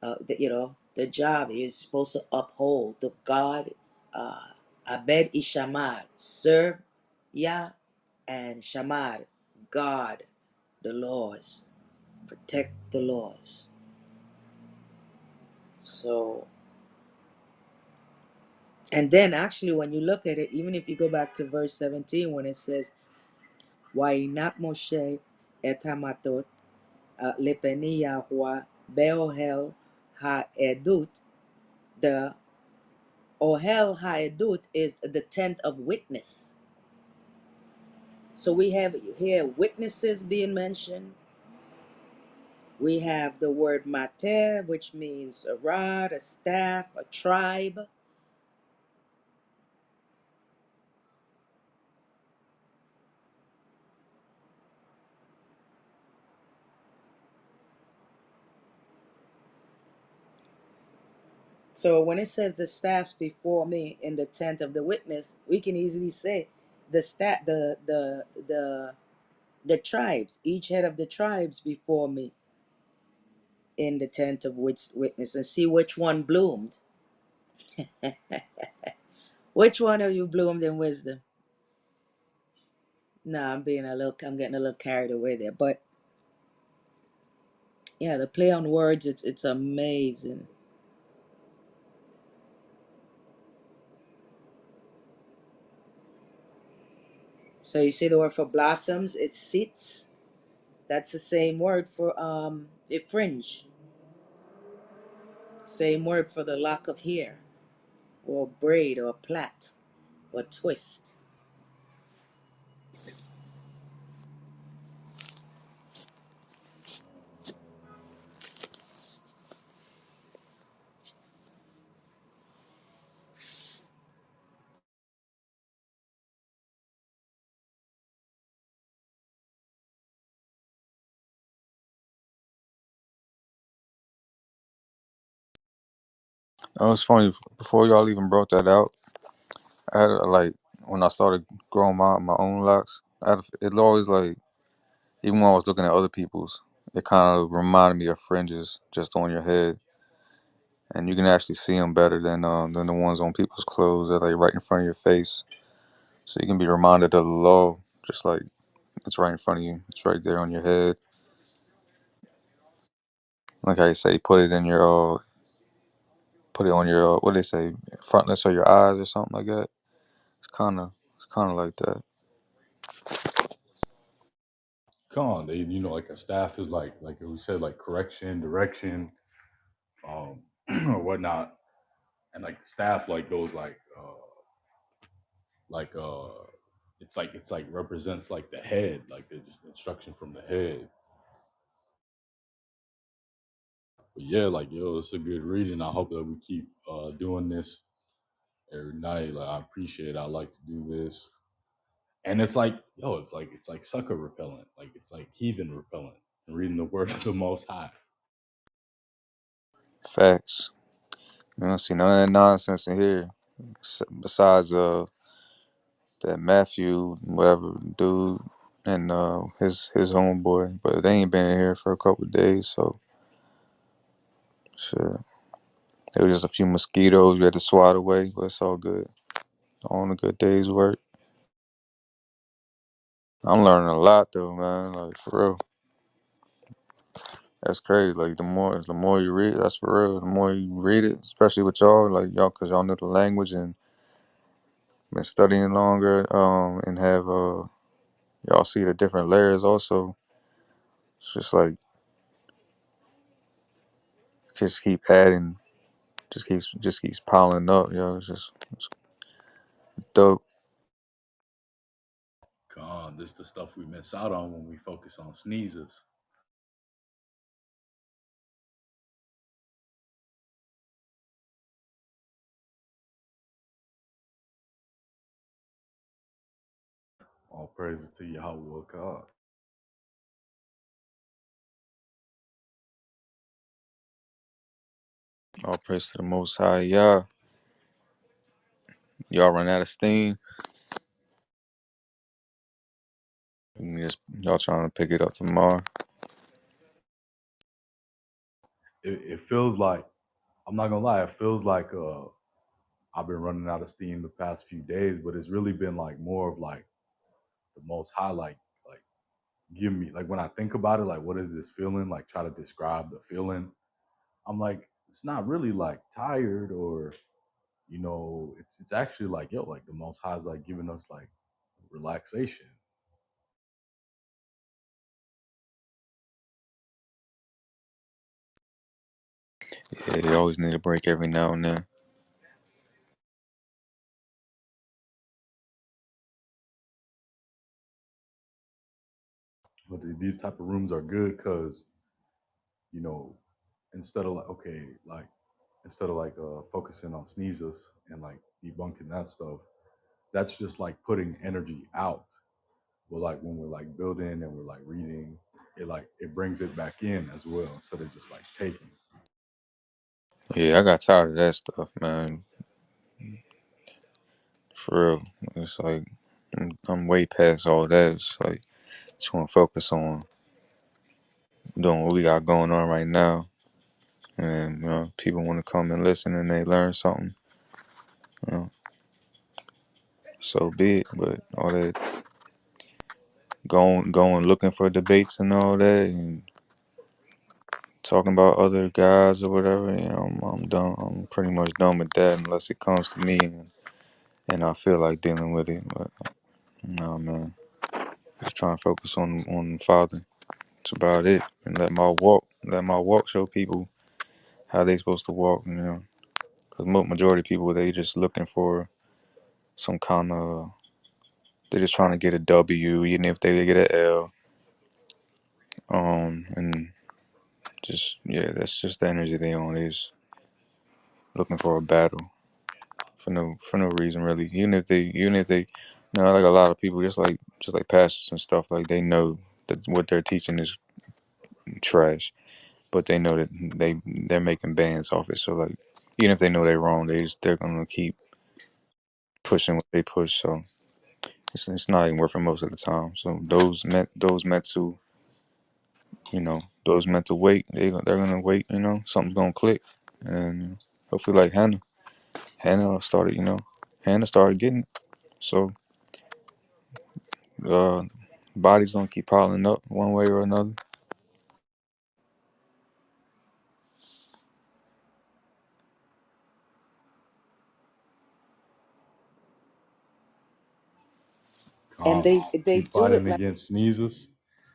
The job is supposed to uphold the God, Abed Ishamar, serve Yah, and Shamar, God, the laws, protect the laws. So, and then actually, when you look at it, even if you go back to verse 17, when it says, Wainak Moshe et hamatot lepeni Yahweh beohel ha'edut, the ohel ha'edut is the tent of witness. So we have here witnesses being mentioned. We have the word mater, which means a rod, a staff, a tribe. So when it says the staffs before me in the tent of the witness, we can easily say the stat the tribes, each head of the tribes before me in the tent of witness, and see which one bloomed. Which one of you bloomed in wisdom? No, I'm getting a little carried away there. But yeah, the play on words, it's amazing. So you see the word for blossoms, it sits. That's the same word for a fringe. Same word for the lock of hair, or braid, or plait, or twist. Oh, it's funny. Before y'all even brought that out, I had like when I started growing my own locks, it always like even when I was looking at other people's, it kind of reminded me of fringes just on your head, and you can actually see them better than the ones on people's clothes that like right in front of your face. So you can be reminded of the law, just like it's right in front of you. It's right there on your head. Like I say, put it on your what they say, frontlets of your eyes or something like that. It's kind of like that. Come on, they like a staff is like we said, like correction, direction, or whatnot, and like the staff like goes like it's like represents like the head, like the instruction from the head. But yeah, like yo, it's a good reading. I hope that we keep doing this every night. Like I appreciate it. I like to do this. And it's like, yo, it's like sucker repellent. Like it's like heathen repellent. And reading the word of the most high. Facts. You don't see none of that nonsense in here. Besides that Matthew whatever dude and his homeboy, but they ain't been in here for a couple of days, so shit. It was just a few mosquitoes we had to swat away, but it's all good. On a good day's work. I'm learning a lot though, man. Like for real. That's crazy. Like the more you read, that's for real. The more you read it, especially with y'all, like y'all, cause y'all know the language and been studying longer, and have y'all see the different layers also. It's just like just keep adding, just keeps piling up, yo. It's dope. God, this the stuff we miss out on when we focus on sneezes. All praises to Yahweh God. All praise to the Most High. Y'all run out of steam. Y'all trying to pick it up tomorrow. It feels like, I'm not gonna lie, it feels like I've been running out of steam the past few days, but it's really been like more of like the Most High, like give me, like when I think about it, like what is this feeling? Like try to describe the feeling. I'm like, it's not really like tired or it's actually like like the Most High is like giving us like relaxation. Yeah, you always need a break every now and then. But these type of rooms are good because you know instead of like instead of like focusing on sneezes and like debunking that stuff, that's just like putting energy out. But like when we're like building and we're like reading, it brings it back in as well instead of just like taking. Yeah, I got tired of that stuff, man. For real. It's like I'm way past all that. It's like just want to focus on doing what we got going on right now. And people want to come and listen and they learn something. You know, so be it. But all that going looking for debates and all that, and talking about other guys or whatever, I'm done. I'm pretty much done with that unless it comes to me and I feel like dealing with it. But no, man, just trying to focus on the Father. That's about it, and let my walk show people how they supposed to walk. Because majority of people they just looking for some kind of, they're just trying to get a W, even if they get an L. And just that's just the energy they on. They just looking for a battle for no reason really. Even if they like a lot of people just like pastors and stuff, like they know that what they're teaching is trash, but they know that they're making bands off it. So like even if they know they're wrong, they're gonna keep pushing what they push. So it's not even worth it most of the time. So those meant to those meant to wait. They're gonna wait. Something's gonna click, and hopefully like Hannah started. Hannah started getting it. So uh, body's gonna keep piling up one way or another. And Um, they keep do it fighting like, against sneezes.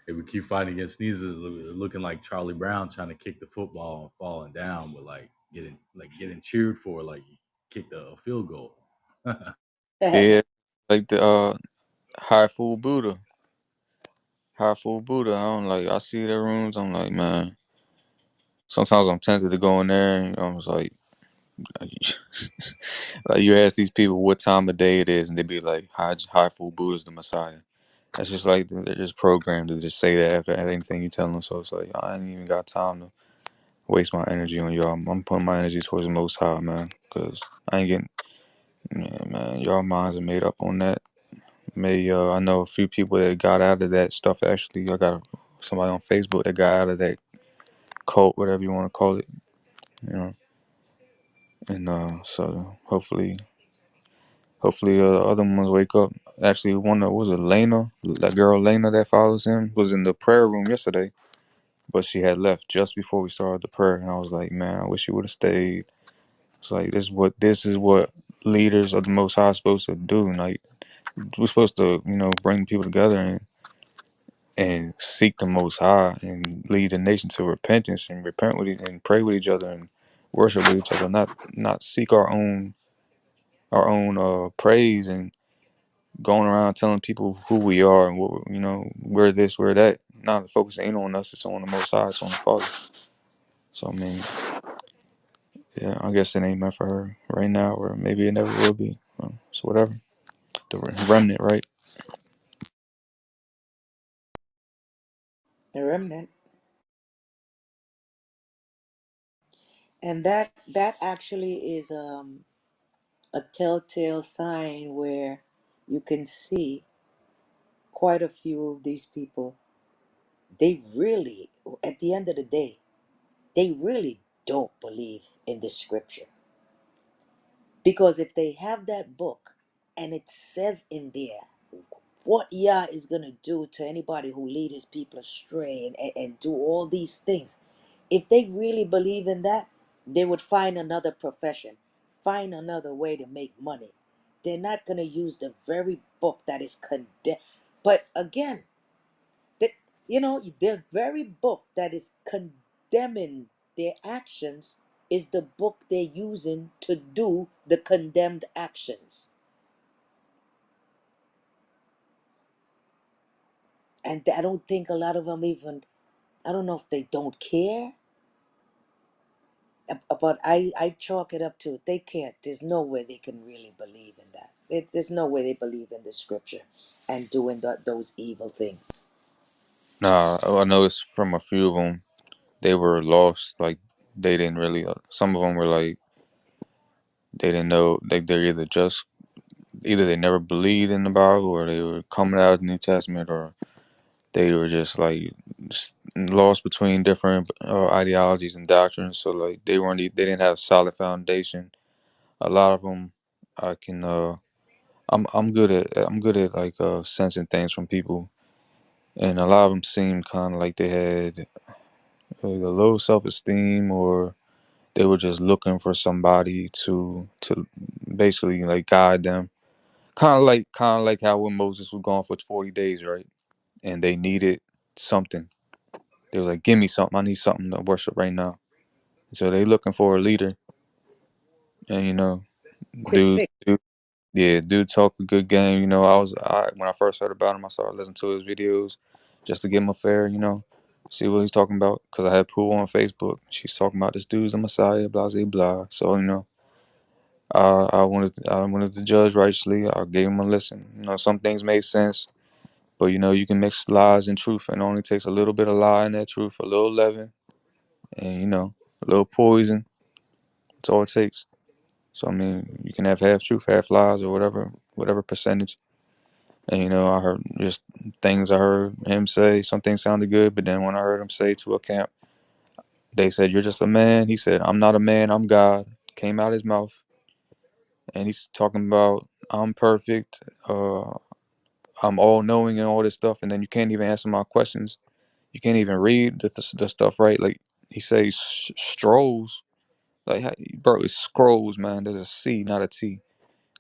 If we keep fighting against sneezes, looking like Charlie Brown trying to kick the football and falling down, but like getting cheered for, like he kicked a field goal. Yeah, like the high full Buddha. I see their rooms. I'm like, man. Sometimes I'm tempted to go in there, and I was like, like you ask these people what time of day it is, and they be like, high full Buddha's the Messiah. That's just like they're just programmed to just say that after anything you tell them. So it's like I ain't even got time to waste my energy on y'all. I'm putting my energy towards the Most High, man, because I ain't getting. Yeah, man, y'all minds are made up on that. Maybe I know a few people that got out of that stuff. Actually, I got somebody on Facebook that got out of that cult, whatever you want to call it. You know, and so hopefully other ones wake up. Actually, one that was it Lena, that girl Lena that follows him, was in the prayer room yesterday, but she had left just before we started the prayer, and I was like, man, I wish you would have stayed. It's like this is what leaders of the Most High are supposed to do. Like we're supposed to bring people together and seek the Most High and lead the nation to repentance and repent with and pray with each other and worship with each other, not seek our own praise and going around telling people who we are and what we're this, we're that. Not focusing ain't on us, it's on the Most High, it's on the Father. So I mean, yeah, I guess it ain't meant for her right now, or maybe it never will be. So whatever. The remnant, right? the remnant. And that actually is a telltale sign where you can see quite a few of these people, they really, at the end of the day, they really don't believe in the scripture. Because if they have that book and it says in there what Yah is going to do to anybody who lead his people astray and do all these things, if they really believe in that, they would find another profession, find another way to make money. They're not going to use the very book that is condemned. But again, the, the very book that is condemning their actions is the book they're using to do the condemned actions. And I don't think a lot of them even, I don't know if they don't care, but I chalk it up to they can't. There's no way they can really believe in that. There's no way they believe in the scripture and doing those evil things. Nah, I noticed from a few of them, they were lost. Like they didn't really. Some of them were like they didn't know. Like they're either they never believed in the Bible, or they were coming out of the New Testament, or they were just like lost between different ideologies and doctrines. So like they didn't have a solid foundation. A lot of them, I can. I'm good at like sensing things from people, and a lot of them seemed kind of like they had like a low self esteem, or they were just looking for somebody to basically like guide them. Kind of like how when Moses was gone for 40 days, right? And they needed something. They was like, "Give me something. I need something to worship right now." So they looking for a leader, and Quick dude, fix. dude, yeah, dude, talk a good game. When I first heard about him, I started listening to his videos just to give him a fair, see what he's talking about. Cause I had Pooh on Facebook. She's talking about this dude's the Messiah, blah blah blah. So I wanted to judge righteously. I gave him a listen. Some things made sense, but you can mix lies and truth, and it only takes a little bit of lie in that truth, a little leaven, and a little poison. That's all it takes. So I mean, you can have half truth, half lies, or whatever percentage. And I heard just things I heard him say. Some things sounded good, but then when I heard him say to a camp, they said, "You're just a man." He said, "I'm not a man. I'm God." Came out his mouth, and he's talking about I'm perfect. I'm all knowing and all this stuff, and then you can't even answer my questions. You can't even read the stuff right. Like he says, strolls. Like, bro, it's scrolls, man. There's a C, not a T.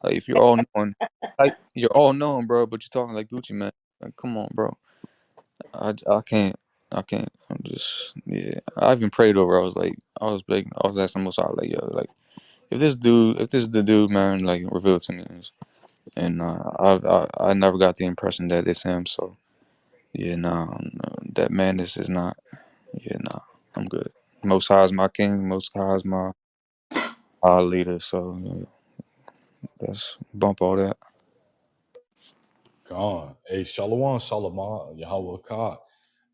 Like, if you're all knowing, like you're all knowing, bro, but you're talking like Gucci, man. Like, come on, bro. I can't. I can't. I'm just, yeah. I even prayed over. I was asking Most High, like, yo, like, if this is the dude, man, like, reveal it to me. And I never got the impression that it's him. So yeah, nah, no, that madness is not. Yeah, nah, I'm good. Most High is my king. Most High is my leader. So let's bump all that. Gone. Hey, Shalom, Shalom, Yahweh Ka.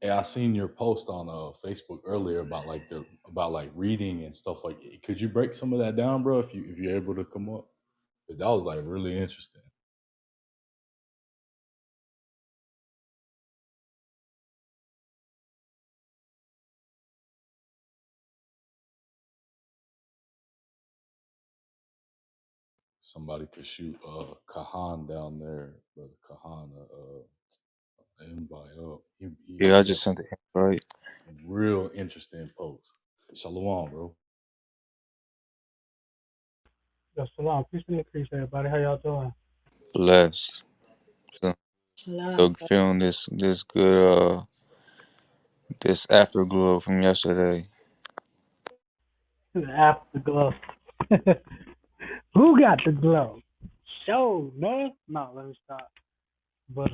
Hey, I seen your post on Facebook earlier about like reading and stuff like. Could you break some of that down, bro? If you're able to come up, 'cause that was like really interesting. Somebody could shoot Kahan down there, brother Kahan, invite up. Yeah, I He had just sent the invite. some real interesting posts. Shalom, bro. Yo, Salam. Peace and increase, everybody. How y'all doing? Blessed. So, Shalom. so feeling this good this afterglow from yesterday. The afterglow. Who got the glow? Show, man. No, let me stop. But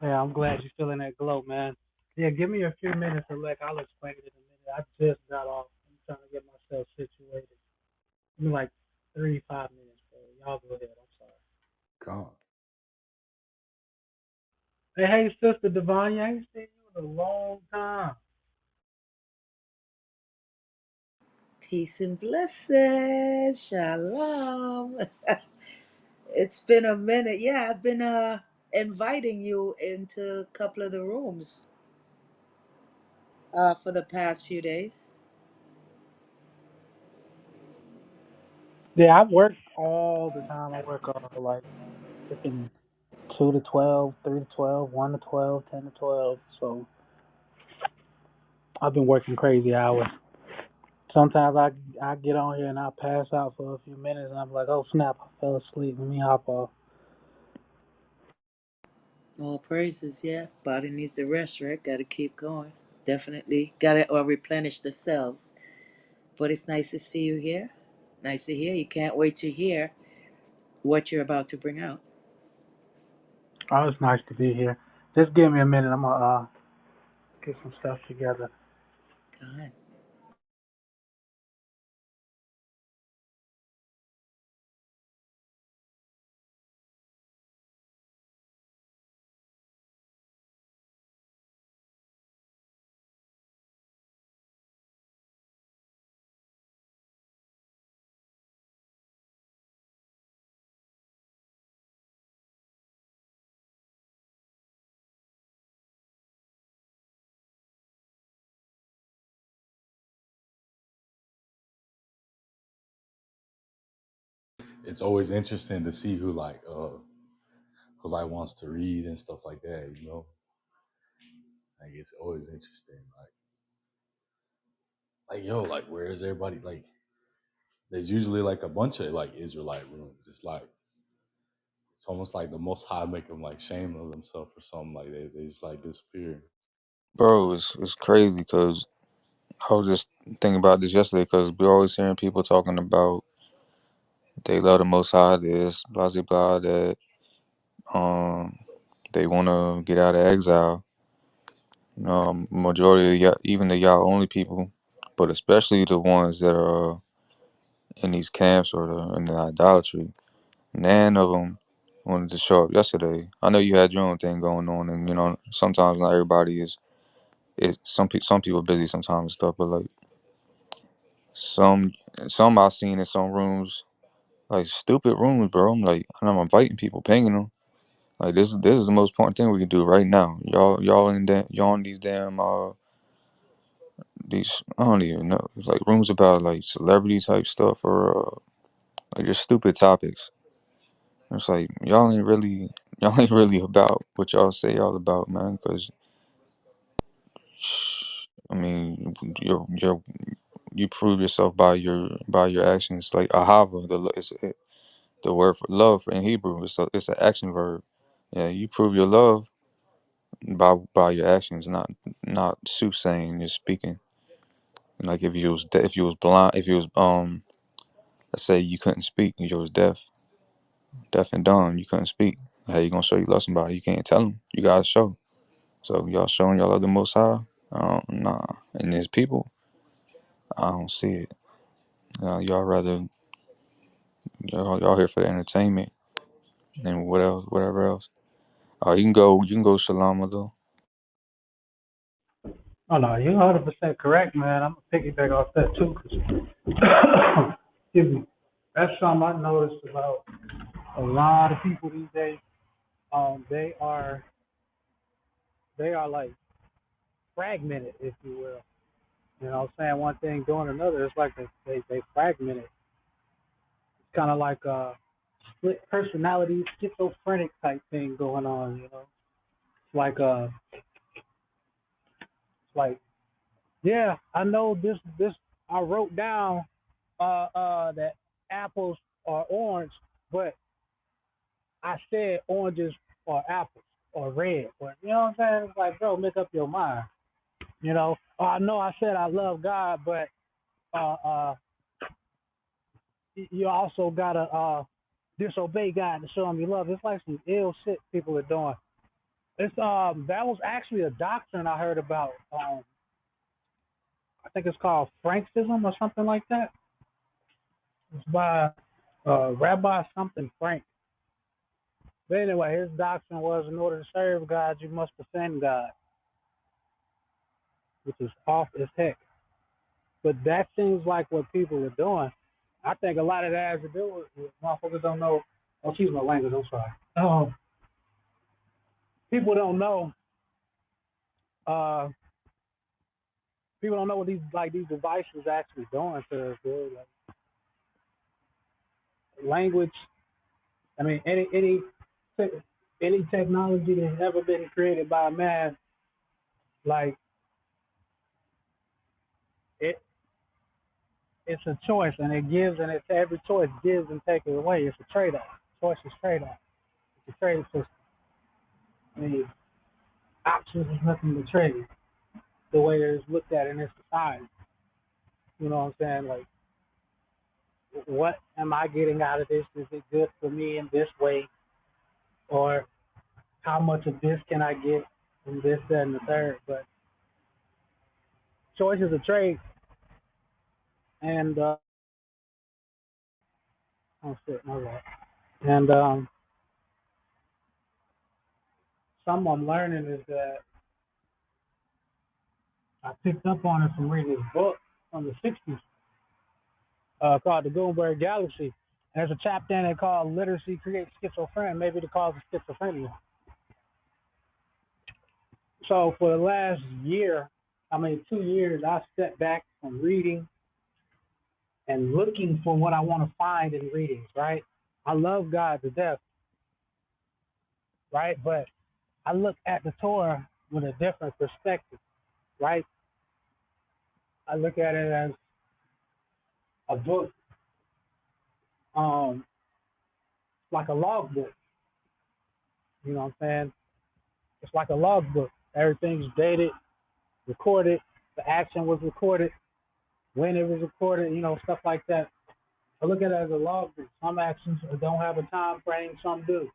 yeah, I'm glad you're feeling that glow, man. Yeah, give me a few minutes, Alec. I'll explain it in a minute. I just got off. I'm trying to get myself situated. Give me like 3 5 minutes, bro. Y'all go ahead. I'm sorry. Khan. Hey, Sister Devon, I ain't seen you in a long time. Peace and blessings. Shalom. It's been a minute. Yeah, I've been inviting you into a couple of the rooms for the past few days. Yeah, I work all the time. I work like freaking 2 to 12, 3 to 12, 1 to 12, 10 to 12. So I've been working crazy hours. Sometimes I get on here and I pass out for a few minutes and I'm like, oh snap, I fell asleep. Let me hop off. All praises, yeah. Body needs the rest, right? Got to keep going. Definitely got to or replenish the cells. But it's nice to see you here. Nice to hear. You can't wait to hear what you're about to bring out. Oh, it's nice to be here. Just give me a minute. I'm gonna get some stuff together. God. It's always interesting to see who like wants to read and stuff like that. Like it's always interesting. Like yo, like where is everybody? Like there's usually like a bunch of like Israelite rooms. It's almost like the Most High make them like shame of themselves or something. Like they just like disappear. Bro, it's crazy because I was just thinking about this yesterday because we're always hearing people talking about they love the Most High, this, blah, blah, blah, that um, they want to get out of exile. Majority of even the Yah only people, but especially the ones that are in these camps or in the idolatry. None of them wanted to show up yesterday. I know you had your own thing going on, and sometimes not everybody is. Some people busy sometimes and stuff, but like some some I seen in some rooms, like stupid rooms, bro. I'm like, and I'm inviting people, pinging them. Like this is the most important thing we can do right now. Y'all in these damn these I don't even know, it's like rooms about like celebrity type stuff or like just stupid topics. It's like y'all ain't really about what y'all say y'all about, man. Because I mean, you prove yourself by your actions. Like ahava, the word for love in Hebrew. It's an action verb. Yeah, you prove your love by your actions, not soothsaying. You're speaking. Like if you was blind, if you was let's say you couldn't speak, you was deaf and dumb, you couldn't speak. How you gonna show you love somebody? You can't tell them. You gotta show. So y'all showing y'all love the Most High? Nah. And his people, I don't see it. Y'all rather y'all here for the entertainment and whatever else. You can go Shalom though. Oh no, you're 100% correct, man. I'm gonna piggyback off that too. 'Cause excuse me. That's something I noticed about a lot of people these days. They are like fragmented, if you will. You know, saying one thing, doing another. It's like they fragmented. It's kind of like a split personality, schizophrenic type thing going on. You know, it's like yeah, I know this. I wrote down that apples are orange, but I said oranges are apples or red. Or you know what I'm saying? It's like, bro, make up your mind. You know, I know I said I love God, but uh, uh, you also gotta disobey God to show Him you love. It's like some ill shit people are doing. It's that was actually a doctrine I heard about. I think it's called Franksism or something like that. It's by Rabbi something Frank. But anyway, his doctrine was in order to serve God, you must offend God, which is off as heck. But that seems like what people are doing. I think a lot of that has to do with motherfuckers don't know. Oh, excuse my language. I'm sorry. People don't know. Uh, People don't know what these devices actually doing to us, dude. Like language. I mean, any technology that's ever been created by a man, like it, it's a choice, and it gives, and it's every choice gives and takes away. It's a trade-off. Choice is trade-off. It's a trade system. I mean, options is nothing but trade. The way it's looked at in this society. You know what I'm saying? Like, what am I getting out of this? Is it good for me in this way, or how much of this can I get from this, that, and the third? But choice is a trade, and oh shit, my bad. And something I'm learning is that I picked up on it from reading this book from the '60s called The Gutenberg Galaxy. There's a chapter in it called "Literacy Creates Schizophrenia," maybe the cause of schizophrenia. So for the last year, 2 years, I've stepped back from reading and looking for what I want to find in readings, right? I love God to death, right? But I look at the Torah with a different perspective, right? I look at it as a book, um, like a log book. You know what I'm saying? It's like a log book. Everything's dated, recorded. The action was recorded, when it was recorded, stuff like that. I look at it as a log book. Some actions don't have a time frame, some do.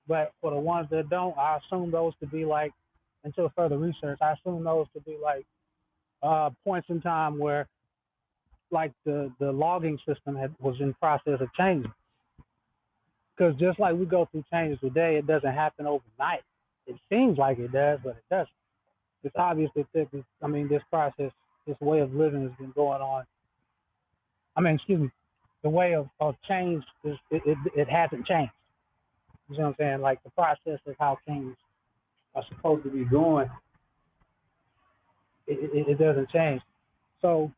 But for the ones that don't, I assume those to be like, until further research, I assume those to be like points in time where like the logging system was in process of changing. Because just like we go through changes today, it doesn't happen overnight. It seems like it does, but it doesn't. It's obvious that this process, this way of living has been going on. Excuse me, the way of change it hasn't changed. You know what I'm saying? Like the process of how things are supposed to be going, it doesn't change. So,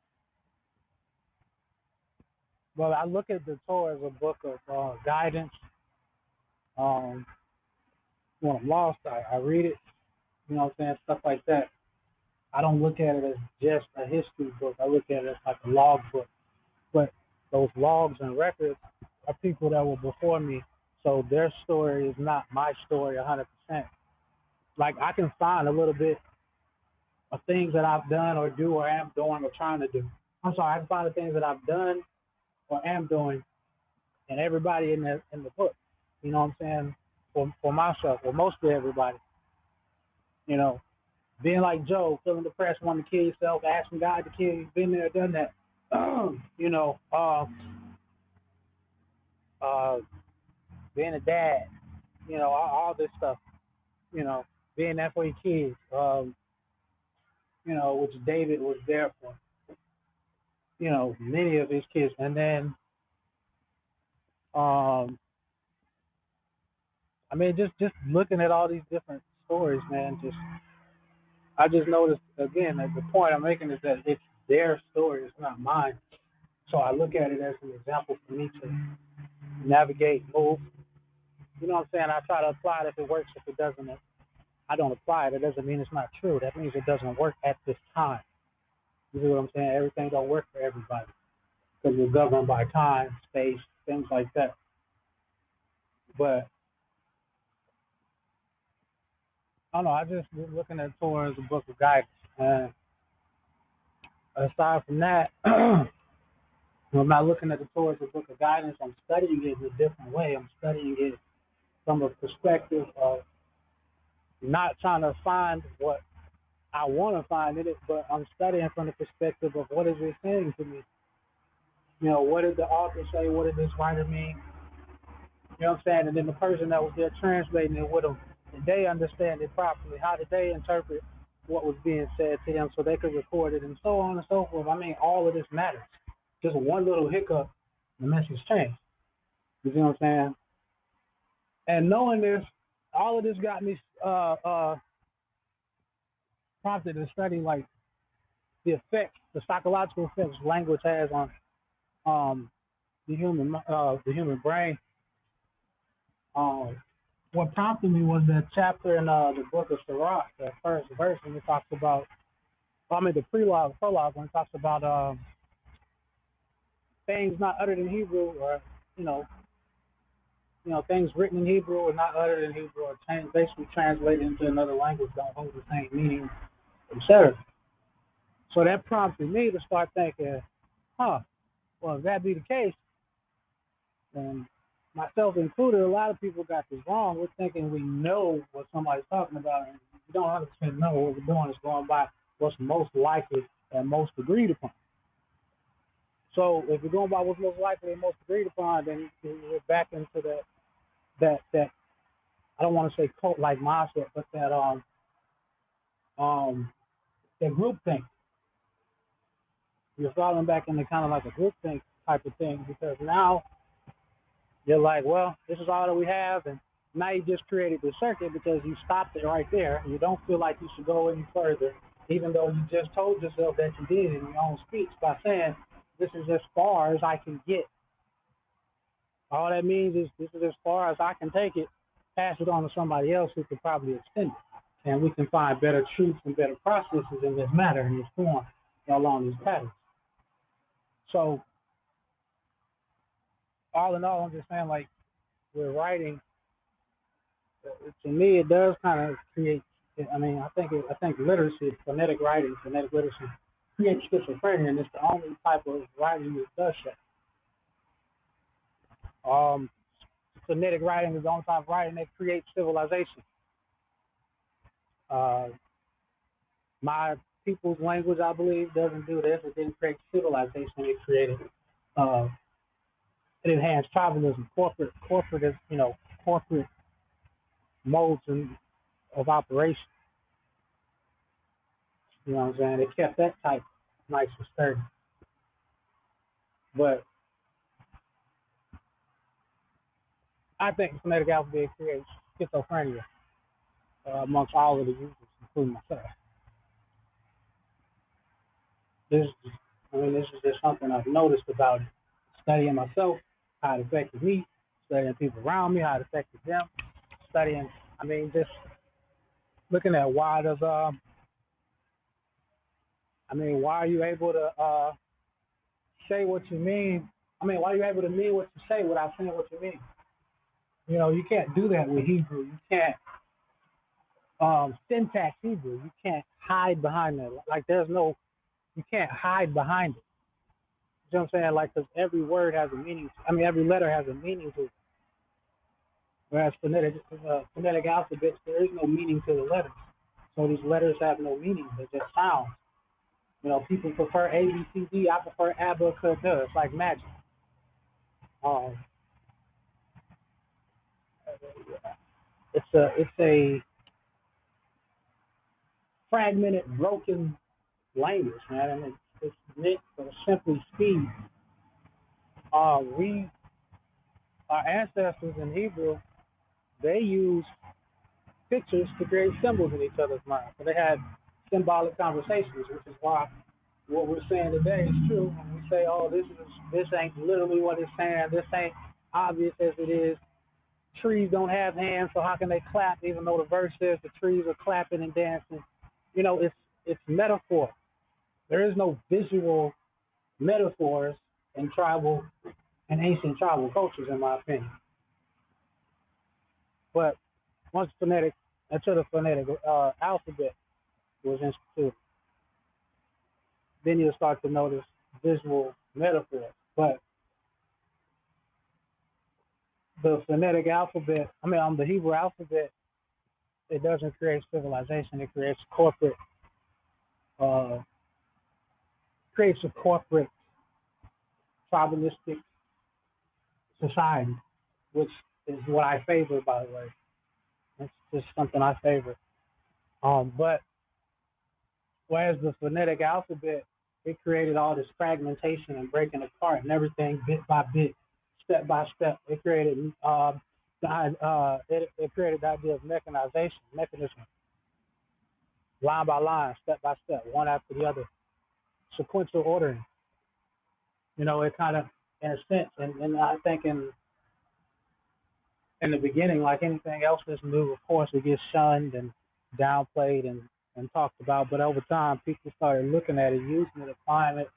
well, I look at the Torah as a book of guidance. Um, when I'm lost, I read it. You know what I'm saying? Stuff like that. I don't look at it as just a history book. I look at it as like a log book. But those logs and records are people that were before me, so their story is not my story 100%. Like I can find a little bit of things that I've done or do or am doing or trying to do. I'm sorry, I can find the things that I've done or am doing, and everybody in the book. You know what I'm saying? For myself, or mostly everybody. You know, being like Joe, feeling depressed, wanting to kill yourself, asking God to kill you, been there, done that. you know, uh, being a dad, all this stuff, being there for your kids, which David was there for, many of his kids. And then, um, just looking at all these different stories, man, I just noticed again that the point I'm making is that it's their story, it's not mine. So I look at it as an example for me to navigate, move. You know what I'm saying? I try to apply it if it works. If it doesn't, I don't apply it. It doesn't mean it's not true. That means it doesn't work at this time. You see what I'm saying? Everything don't work for everybody because we're governed by time, space, things like that. But I don't know. I just was looking at Torah as a book of guidance. And aside from that, I'm not looking at the Torah as a book of guidance. I'm studying it in a different way. I'm studying it from a perspective of not trying to find what I want to find in it, but I'm studying from the perspective of what is it saying to me. What did the author say? What did this writer mean? You know what I'm saying? And then the person that was there translating it with them, did they understand it properly? How did they interpret? what was being said to them so they could record it and so on and so forth. I mean, all of this matters. Just one little hiccup, the message changed. You see what I'm saying? And knowing this, all of this got me prompted to study like the effects, the psychological effects language has on the human brain. Um, what prompted me was that chapter in the book of Sirach, the first verse, when it talks about, the prologue, when it talks about things not uttered in Hebrew, or you know, things written in Hebrew or not uttered in Hebrew, or basically translated into another language, don't hold the same meaning, etc. So that prompted me to start thinking, huh, well, if that be the case, then myself included, a lot of people got this wrong. We're thinking we know what somebody's talking about, and we don't 100% know. What we're doing is going by what's most likely and most agreed upon. So if we're going by what's most likely and most agreed upon, then we're back into that I don't want to say cult like mindset, but that group think. You're falling back into kind of like a group think type of thing, because now you're like, well, this is all that we have, and now you just created the circuit because you stopped it right there. You don't feel like you should go any further, even though you just told yourself that you did in your own speech by saying, this is as far as I can get. All that means is this is as far as I can take it, pass it on to somebody else who could probably extend it. And we can find better truths and better processes in this matter, in this form, along these patterns. So, all in all, I'm just saying, like, we're writing, to me, it does kind of create. I mean, I think literacy, phonetic writing, phonetic literacy, creates schizophrenia, and it's the only type of writing that does that. Phonetic writing is the only type of writing that creates civilization. Uh, my people's language, I believe, doesn't do this. It didn't create civilization. It created, uh, it enhanced tribalism, corporate modes of operation. You know what I'm saying? It kept that type nice and sturdy. But I think the phonetic alphabet creates schizophrenia amongst all of the users, including myself. This, this is just something I've noticed about it. Studying myself, how it affected me, studying people around me, how it affected them, studying, just looking at why are you able to say what you mean? Why are you able to mean what you say without saying what you mean? You can't do that with Hebrew. You can't syntax Hebrew. You can't hide behind that. Like you can't hide behind it. You know what I'm saying? Like, because every word has a meaning. Every letter has a meaning to it. Whereas phonetic alphabets, there is no meaning to the letters. So these letters have no meaning. They're just sounds. People prefer A, B, C, D. I prefer abacadabra. It's like magic. Um, it's a fragmented, broken language, man, and it's meant for simply speed. Our ancestors in Hebrew, they used pictures to create symbols in each other's minds. So they had symbolic conversations, which is why what we're saying today is true. When we say, "Oh, this ain't literally what it's saying. This ain't obvious as it is." Trees don't have hands, so how can they clap? Even though the verse says the trees are clapping and dancing. It's metaphor. There is no visual metaphors in tribal and ancient tribal cultures, in my opinion. But once until the phonetic alphabet was instituted, then you'll start to notice visual metaphors. But the phonetic alphabet, the Hebrew alphabet, it doesn't create civilization. It uh, creates a corporate tribalistic society, which is what I favor, by the way. It's just something I favor. But Whereas the phonetic alphabet, it created all this fragmentation and breaking apart and everything bit by bit, step by step. It created it created the idea of mechanization, mechanism, line by line, step by step, one after the other, sequential ordering. It kind of, in a sense, and I think in the beginning, like anything else that's new, of course, it gets shunned and downplayed and talked about. But over time, people started looking at it, using it, applying it,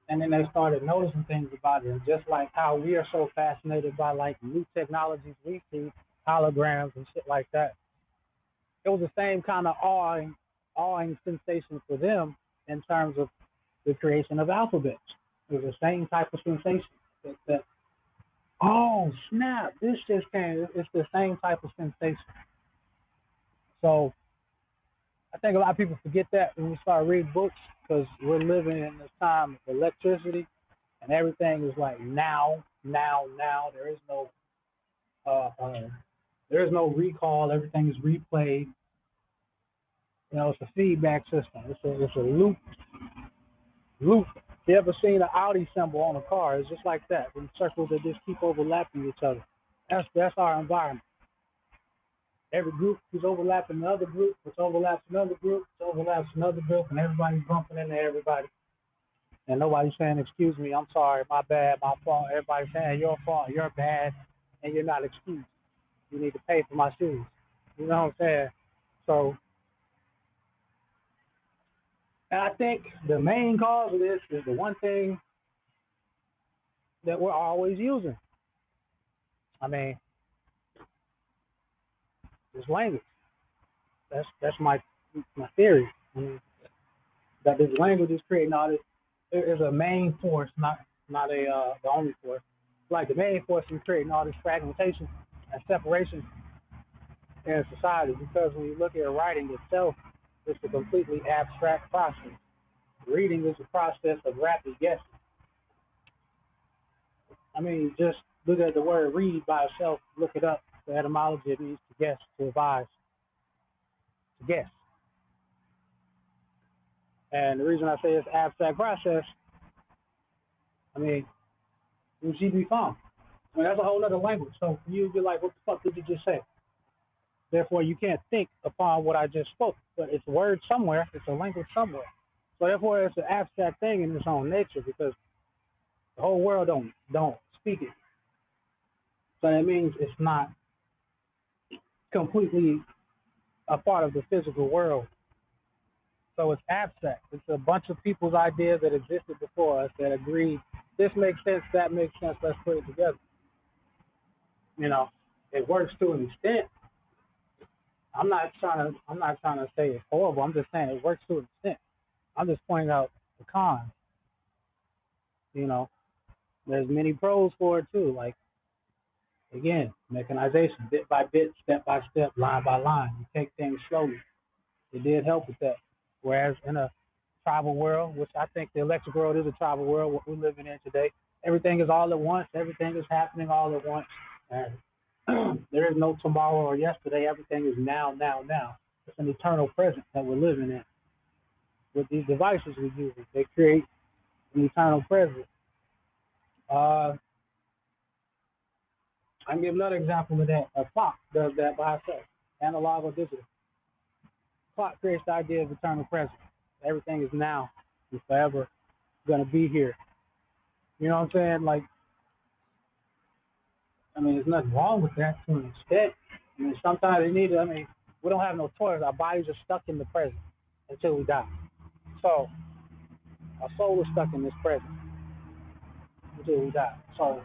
and then they started noticing things about it. And just like how we are so fascinated by like new technologies we see, holograms and shit like that, it was the same kind of awing sensation for them in terms of the creation of alphabets. It was the same type of sensation. That oh snap, this just came. It's the same type of sensation. So I think a lot of people forget that when we start reading books because we're living in this time of electricity and everything is like now, now, now. Uh, uh, there is no recall. Everything is replayed. It's a feedback system. It's a loop. Loop. You ever seen an Audi symbol on a car? It's just like that. In circles that just keep overlapping each other. That's our environment. Every group is overlapping another group, which overlaps another group, which overlaps another group, and everybody's bumping into everybody. And nobody's saying, excuse me, I'm sorry, my bad, my fault. Everybody's saying, your fault, you're bad, and you're not excused. You need to pay for my shoes. You know what I'm saying? So, and I think the main cause of this is the one thing that we're always using. I mean, this language. That's my theory. I mean, that this language is creating all this. There is a main force, not the only force. Like the main force is creating all this fragmentation and separation in society. Because when you look at writing itself, it's a completely abstract process. Reading is a process of rapid guessing. I mean, just look at the word read by itself. Look it up. The etymology it means to guess, to advise, to guess. And the reason I say it's abstract process, I mean, UGB font. I mean, that's a whole other language. So you'd be like, what the fuck did you just say? Therefore, you can't think upon what I just spoke. But it's a word somewhere. It's a language somewhere. So therefore, it's an abstract thing in its own nature because the whole world don't speak it. So that means it's not completely a part of the physical world. So it's abstract. It's a bunch of people's ideas that existed before us that agreed, this makes sense, that makes sense, let's put it together. It works to an extent. I'm not trying to say it's horrible. I'm just saying it works to an extent. I'm just pointing out the cons. You know, there's many pros for it too. Like again, mechanization, bit by bit, step by step, line by line. You take things slowly. It did help with that. Whereas in a tribal world, which I think the electric world is a tribal world, what we're living in today, everything is all at once. Everything is happening all at once. And there is no tomorrow or yesterday. Everything is now, now, now. It's an eternal present that we're living in. With these devices we use, they create an eternal present. Uh, I can give another example of that. A clock does that by itself, analog or digital. Clock creates the idea of eternal present. Everything is now and forever going to be here. You know what I'm saying? Like, I mean, there's nothing wrong with that to an extent. I mean, sometimes you need to, I mean, we don't have no choice. Our bodies are stuck in the present until we die. So, our soul is stuck in this present until we die. So,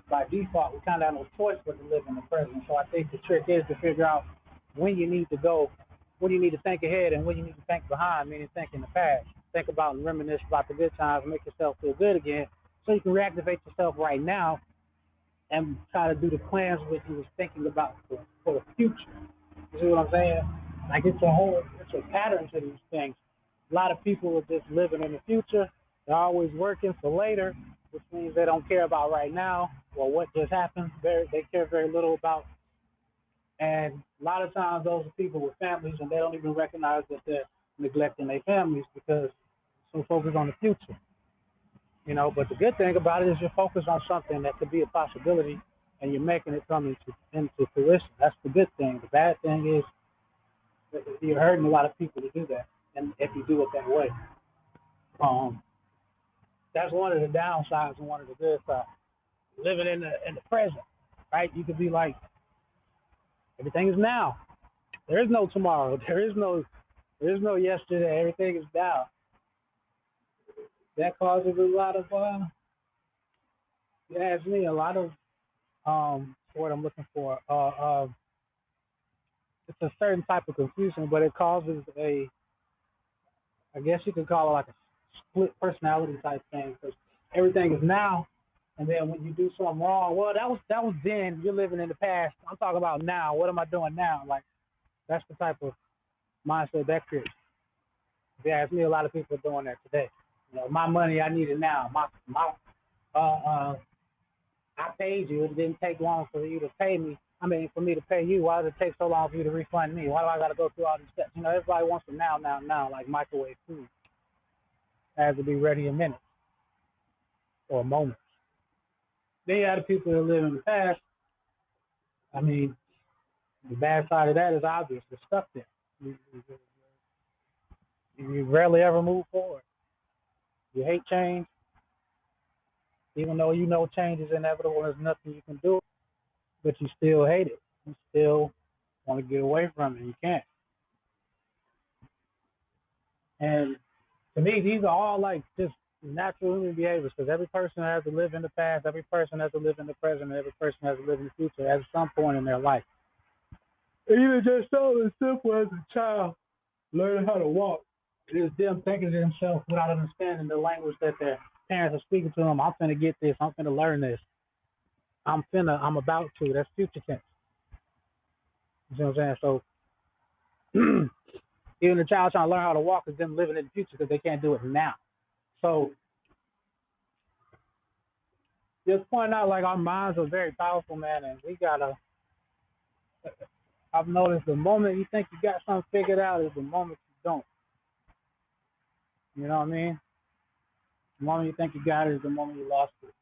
by default, we kind of have no choice but to live in the present. So, I think the trick is to figure out when you need to go, when you need to think ahead, and when you need to think behind, meaning think in the past. Think about and reminisce about the good times, make yourself feel good again, so you can reactivate yourself right now and try to do the plans which you was thinking about for the future. You see what I'm saying? Like it's a pattern to these things. A lot of people are just living in the future. They're always working for later, which means they don't care about right now or what just happened. They care very little about And a lot of times those are people with families and they don't even recognize that they're neglecting their families because so focused on the future. But the good thing about it is you're focused on something that could be a possibility and you're making it come into fruition. That's the good thing. The bad thing is that you're hurting a lot of people to do that. And if you do it that way. Um, that's one of the downsides and one of the good sides. Living in the present, right? You could be like, everything is now. There is no tomorrow. There is no yesterday. Everything is now. That causes a lot of you ask me, a lot of what I'm looking for. It's a certain type of confusion, but it causes I guess you could call it like a split personality type thing because everything is now, and then when you do something wrong, well, that was then. You're living in the past. I'm talking about now. What am I doing now? Like that's the type of mindset that creates. If you ask me, a lot of people are doing that today. My money, I need it now. My uh, uh, I paid you. It didn't take long for you to pay me. I mean, for me to pay you. Why does it take so long for you to refund me? Why do I got to go through all these steps? Everybody wants it now, now, now, like microwave food. It has to be ready in minutes or moments. Then you have the people that live in the past. I mean, the bad side of that is obvious. You're stuck there. You rarely ever move forward. You hate change, even though you know change is inevitable and there's nothing you can do, but you still hate it. You still want to get away from it. You can't. And to me, these are all like just natural human behaviors because every person has to live in the past, every person has to live in the present, and every person has to live in the future at some point in their life. Even just so simple as a child learning how to walk. It is them thinking to themselves without understanding the language that their parents are speaking to them. I'm finna get this. I'm finna learn this. I'm about to. That's future tense. You see what I'm saying? So even the child trying to learn how to walk is them living in the future because they can't do it now. So just pointing out like our minds are very powerful, man, and we gotta. I've noticed the moment you think you got something figured out is the moment you don't. You know what I mean? The moment you think you got it is the moment you lost it.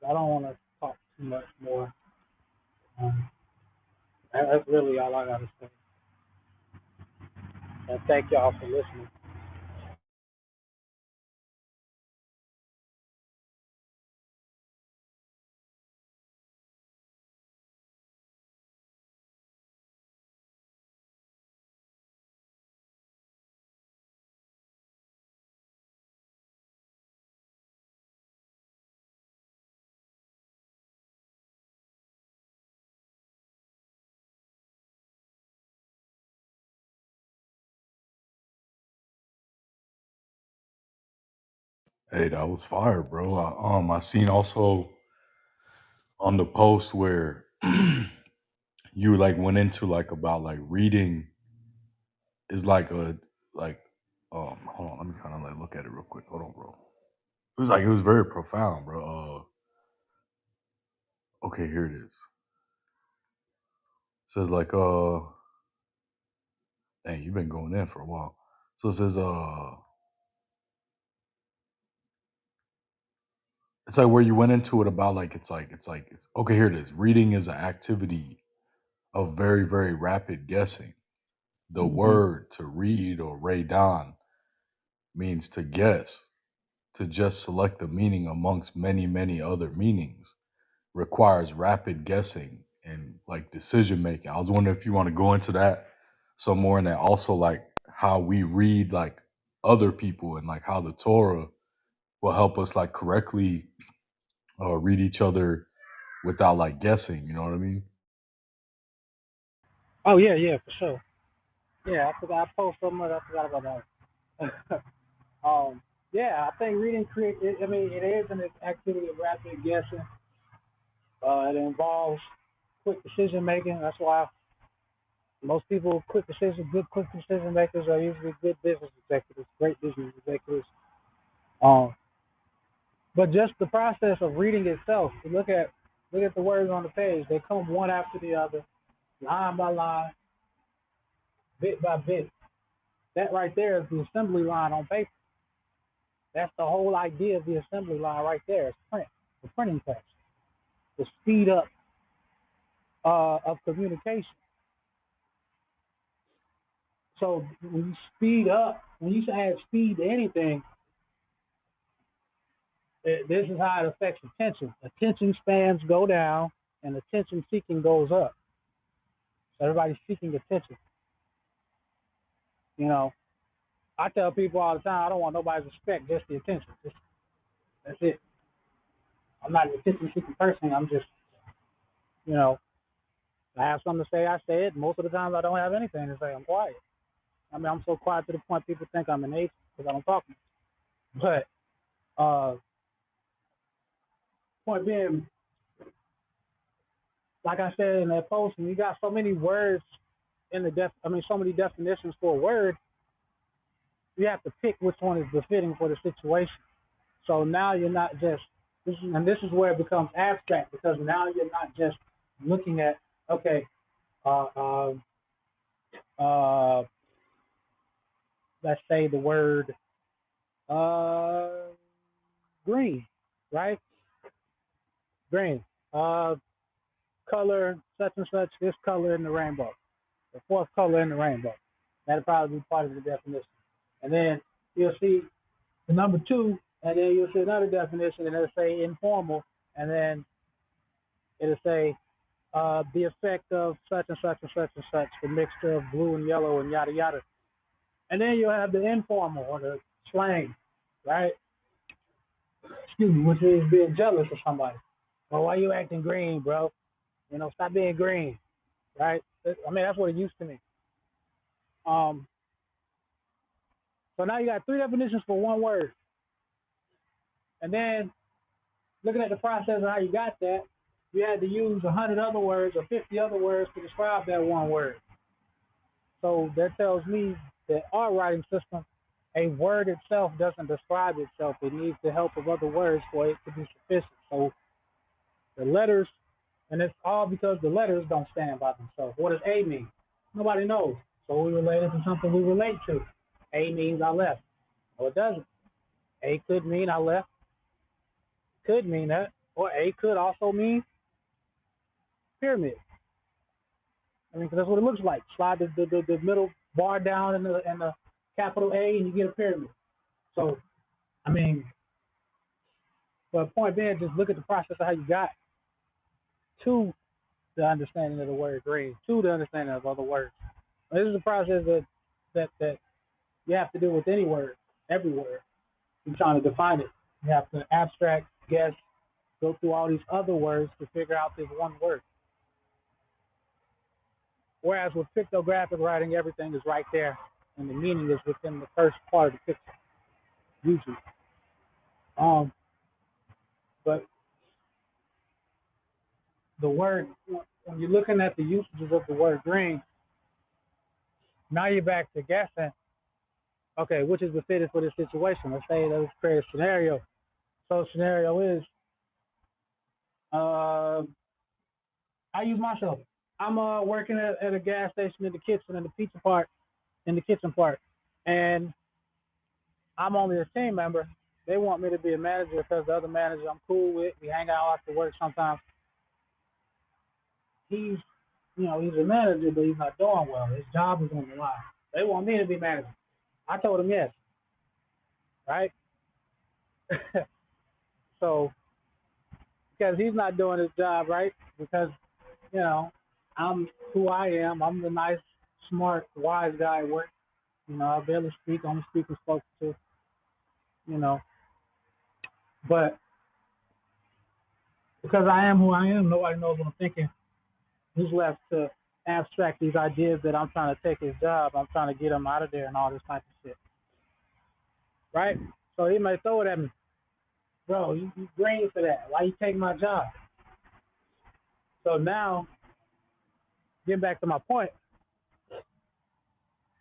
I don't want to talk too much more. Um, that's really all I gotta say. And thank y'all for listening. Hey, that was fire, bro. I seen also on the post where you like went into like about like reading is like a like hold on, let me kind of like look at it real quick. Hold on, bro. It was very profound, bro. Okay, here it is. It says like dang, you've been going in for a while. So it says it's like where you went into it about like it's okay, here it is. Reading is an activity of very, very rapid guessing. The Mm-hmm. word to read or Raydan means to guess, to just select the meaning amongst many, many other meanings, requires rapid guessing and like decision making. I was wondering if you want to go into that some more and that also like how we read like other people and like how the Torah will help us like correctly read each other without like guessing. You know what I mean? Oh yeah, yeah, for sure. Yeah, I forgot I posted so much. I forgot about that. Yeah, I think reading create. I mean, it is an activity of rapid guessing. It involves quick decision making. That's why most people, good quick decision makers, are usually good business executives, great business executives. Um, but just the process of reading itself, you look at the words on the page. They come one after the other. line by line, bit by bit. That right there is the assembly line on paper. That's the whole idea of the assembly line right there. It's print, the printing press, the speed up of communication. So when you speed up, when you add speed to anything, this is how it affects attention. Attention spans go down, and attention seeking goes up. So everybody's seeking attention. You know, I tell people all the time, I don't want nobody's respect, just the attention. That's it. I'm not an attention seeking person. I'm just, you know, I have something to say, I say it. Most of the times I don't have anything to say. I'm quiet. I mean, I'm so quiet to the point people think I'm an atheist because I don't talk much. But point being, like I said in that post, when you got so many words in the so many definitions for a word, you have to pick which one is befitting for the situation. So now you're not just this is where it becomes abstract because now you're not just looking at okay, uh, uh, uh, let's say the word uh, green, right? Green, uh, color such and such, this color in the rainbow, the fourth color in the rainbow. That'll probably be part of the definition. And then you'll see the number two, and then you'll see another definition, and it'll say informal, and then it'll say the effect of such and such and such and such, the mixture of blue and yellow and yada yada. And then you'll have the informal or the slang, right? Excuse me, which is being jealous of somebody. Well, why you acting green, bro? You know, stop being green, right? I mean, that's what it used to mean. Um, so now you got three definitions for one word. And then looking at the process of how you got that, you had to use 100 other words or 50 other words to describe that one word. So that tells me that our writing system, a word itself doesn't describe itself. It needs the help of other words for it to be sufficient. So the letters, and it's all because the letters don't stand by themselves. What does A mean? Nobody knows. So we relate it to something we relate to. A means I left. No, it doesn't. A could mean I left. Could mean that. Or A could also mean pyramid. I mean, 'cause that's what it looks like. Slide the middle bar down in the capital A, and you get a pyramid. So, I mean, but point being, just look at the process of how you got to the understanding of the word green, to the understanding of other words. This is a process that you have to do with any word, every word. You're trying to define it. You have to abstract, guess, go through all these other words to figure out this one word. Whereas with pictographic writing, everything is right there, and the meaning is within the first part of the picture, usually. Um, but the word, when you're looking at the usages of the word green, now you're back to guessing, okay, which is the fittest for this situation? Let's say let's create a scenario. So scenario is, uh, I use myself. I'm working at a gas station in the kitchen, in the kitchen part, and I'm only a team member. They want me to be a manager because the other manager I'm cool with. We hang out after work sometimes. He's, he's a manager, but he's not doing well. His job is on the line. They want me to be manager. I told him yes, right? So because he's not doing his job right, because you know I'm who I am. I'm the nice, smart, wise guy at work. I barely speak. Only speak with folks to, you know. But because I am who I am, nobody knows what I'm thinking. He's left to abstract these ideas that I'm trying to take his job. I'm trying to get him out of there and all this type of shit. Right? So he may throw it at me. Bro, you green for that. Why you take my job? So now, getting back to my point,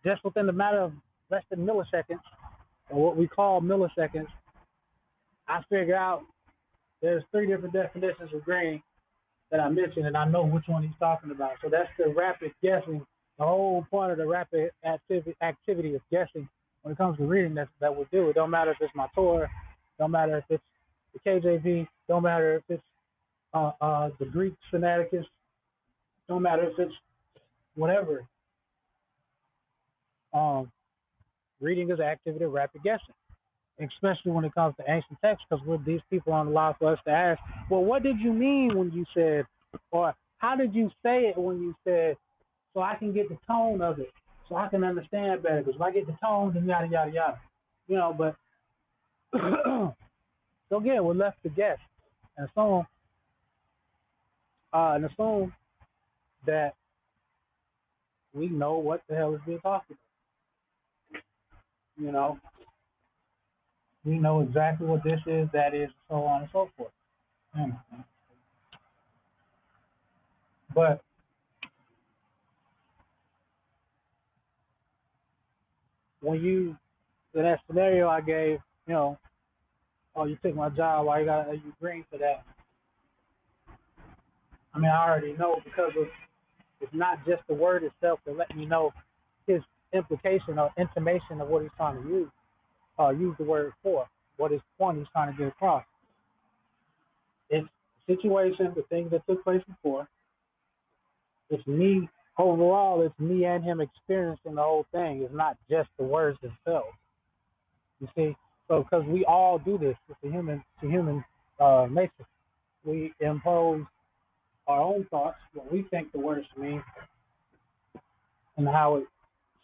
just within the matter of less than milliseconds, or what we call milliseconds, I figure out there's three different definitions of green, that I mentioned, and I know which one he's talking about. So that's the rapid guessing. The whole point of the rapid activity of guessing when it comes to reading that we do. It don't matter if it's my Torah, don't matter if it's the KJV, don't matter if it's the Greek Sinaiticus, don't matter if it's whatever. Um, Reading is an activity of rapid guessing, especially when it comes to ancient texts, because with these people on the line for us to ask, well, what did you mean when you said, or how did you say it when you said, so I can get the tone of it, so I can understand better, because if I get the tone, then yada, yada, yada. But so again, we're left to guess and assume that we know what the hell is being talked about. You know, we know exactly what this is, that is, so on and so forth. But when you, in that scenario I gave, oh, you took my job, why you green for that? I mean, I already know because it's not just the word itself that let me know his implication or intimation of what he's trying to use the word for, what his point he's trying to get across. It's the situation, the things that took place before. It's me, overall, it's me and him experiencing the whole thing. It's not just the words themselves. You see? So, because we all do this, it's a human nature. We impose our own thoughts, what we think the words mean, and how it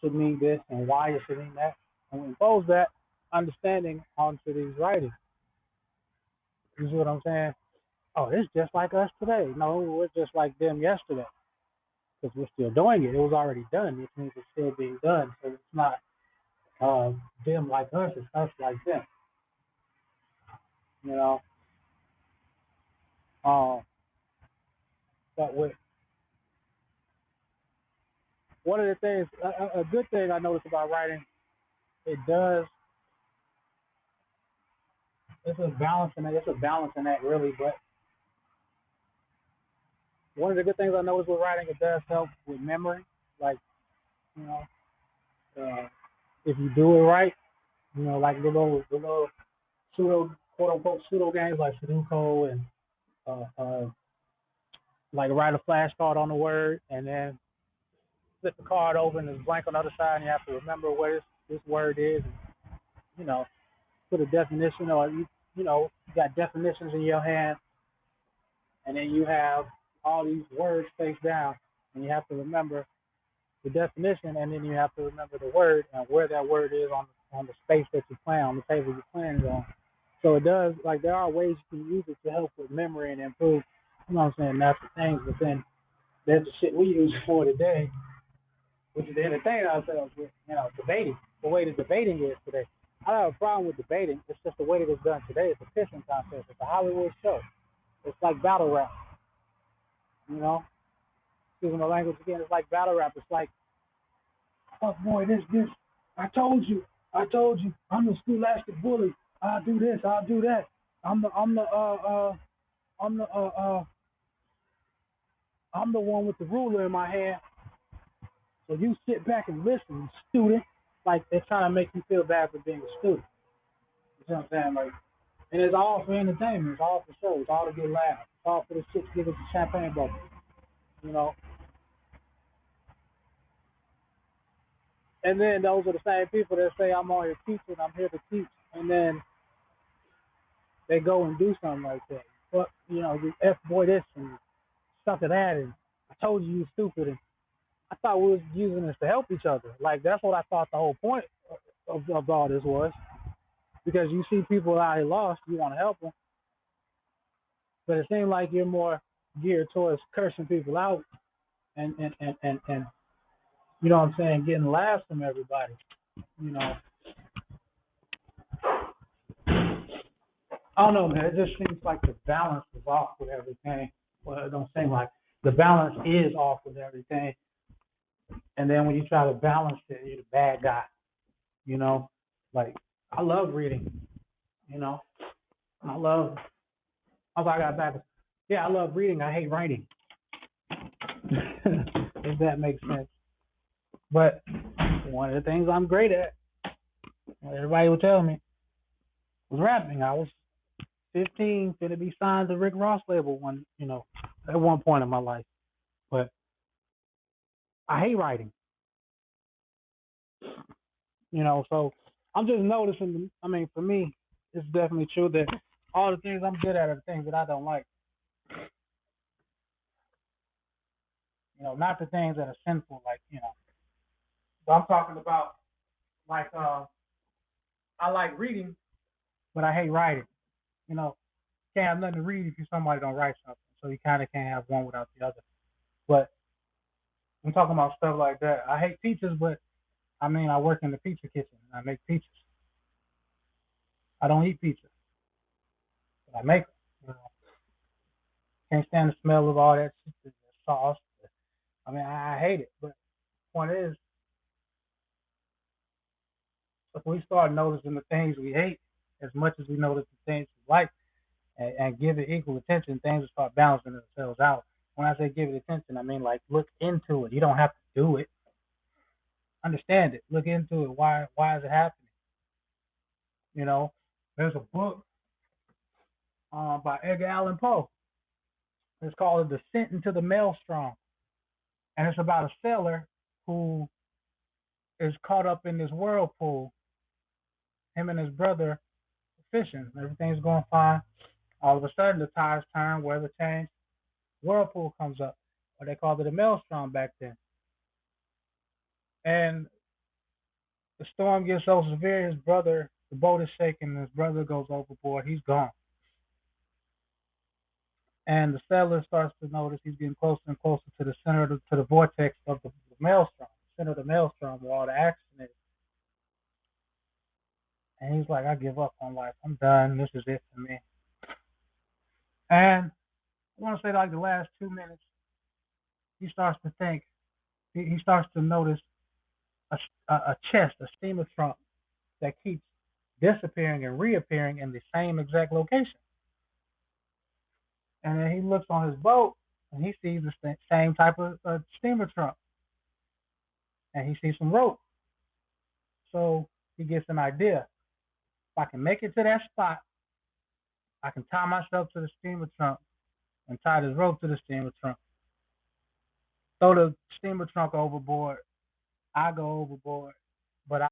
should mean this and why it should mean that. And we impose that understanding onto these writings. You see what I'm saying? Oh, it's just like us today. No, we're just like them yesterday because we're still doing it. It was already done. It means it's still being done. So it's not them like us, it's us like them. You know? Uh, but with one of the things, a good thing I noticed about writing, it does, it's a balancing act really, but one of the good things I noticed with writing, it does help with memory. Like, you know, if you do it right, like the little pseudo, quote unquote, pseudo games like Sudoku and like write a flashcard on the word and then flip the card over and it's blank on the other side and you have to remember what this word is. And, you know, put a definition or you got definitions in your hand and then you have all these words face down and you have to remember the definition, and then you have to remember the word and where that word is on the space that you plan on, the table you're playing it on. So it does, like, there are ways you can use it to help with memory and improve, natural things, but then there's the shit we use for today, which is to entertain ourselves with, debating, the way the debating is today. I don't have a problem with debating, it's just the way that it's done today. It's a pissing contest, it's a Hollywood show. It's like battle rap, Excuse my language again, it's like battle rap. It's like, oh boy, this. I told you. I'm the scholastic bully. I'll do this. I'll do that. I'm the I'm the one with the ruler in my hand. So you sit back and listen, student. Like they're trying to make you feel bad for being a student. You know what I'm saying? Like, and it's all for entertainment. It's all for show. It's all to get laughs. It's all for the shit to give us a champagne bubble. You know. And then those are the same people that say I'm on here teaching. I'm here to teach. And then they go and do something like that. But you F boy this and stuff to that, and I told you stupid, and I thought we was using this to help each other. Like that's what I thought the whole point of all this was, because you see people out here lost, you want to help them, but it seemed like you're more geared towards cursing people out and you know what I'm saying, getting laughs from everybody. You know, I don't know, man. It just seems like the balance is off with everything. Well, it don't seem like the balance is off with everything. And then when you try to balance it, you're the bad guy. You know, like I love reading. You know, I love. How I got back. Yeah, I love reading. I hate writing. If that makes sense. But one of the things I'm great at, everybody would tell me, was rapping. I was 15, finna be signed to Rick Ross label at one point in my life. But I hate writing. So I'm just noticing. I mean, for me, it's definitely true that all the things I'm good at are the things that I don't like. Not the things that are sinful, But I'm talking about like I like reading, but I hate writing. You know, can't have nothing to read if somebody don't write something. So you kind of can't have one without the other. But I'm talking about stuff like that. I hate pizzas, but I mean, I work in the pizza kitchen and I make pizzas. I don't eat pizza, but I make them. Can't stand the smell of all that shit, the sauce. I mean, I hate it. But the point is, if we start noticing the things we hate as much as we notice the things we like and give it equal attention, things will start balancing themselves out. When I say give it attention, I mean like look into it. You don't have to do it. Understand it. Look into it. Why is it happening? You know, there's a book by Edgar Allan Poe. It's called A Descent into the Maelstrom, and it's about a sailor who is caught up in this whirlpool. Him and his brother fishing. Everything's going fine. All of a sudden, the tides turn, weather change, whirlpool comes up, or they called it a maelstrom back then. And the storm gets so severe, the boat is shaking, and his brother goes overboard. He's gone. And the sailor starts to notice he's getting closer and closer to the center to the vortex of the maelstrom, the center of the maelstrom where all the action is. And he's like, I give up on life. I'm done. This is it for me. And I want to say like the last 2 minutes, he starts to think. He starts to notice a chest, a steamer trunk that keeps disappearing and reappearing in the same exact location. And then he looks on his boat and he sees the same type of steamer trunk, and he sees some rope. So he gets an idea. If I can make it to that spot, I can tie myself to the steamer trunk and tie this rope to the steamer trunk. Throw the steamer trunk overboard. I go overboard, but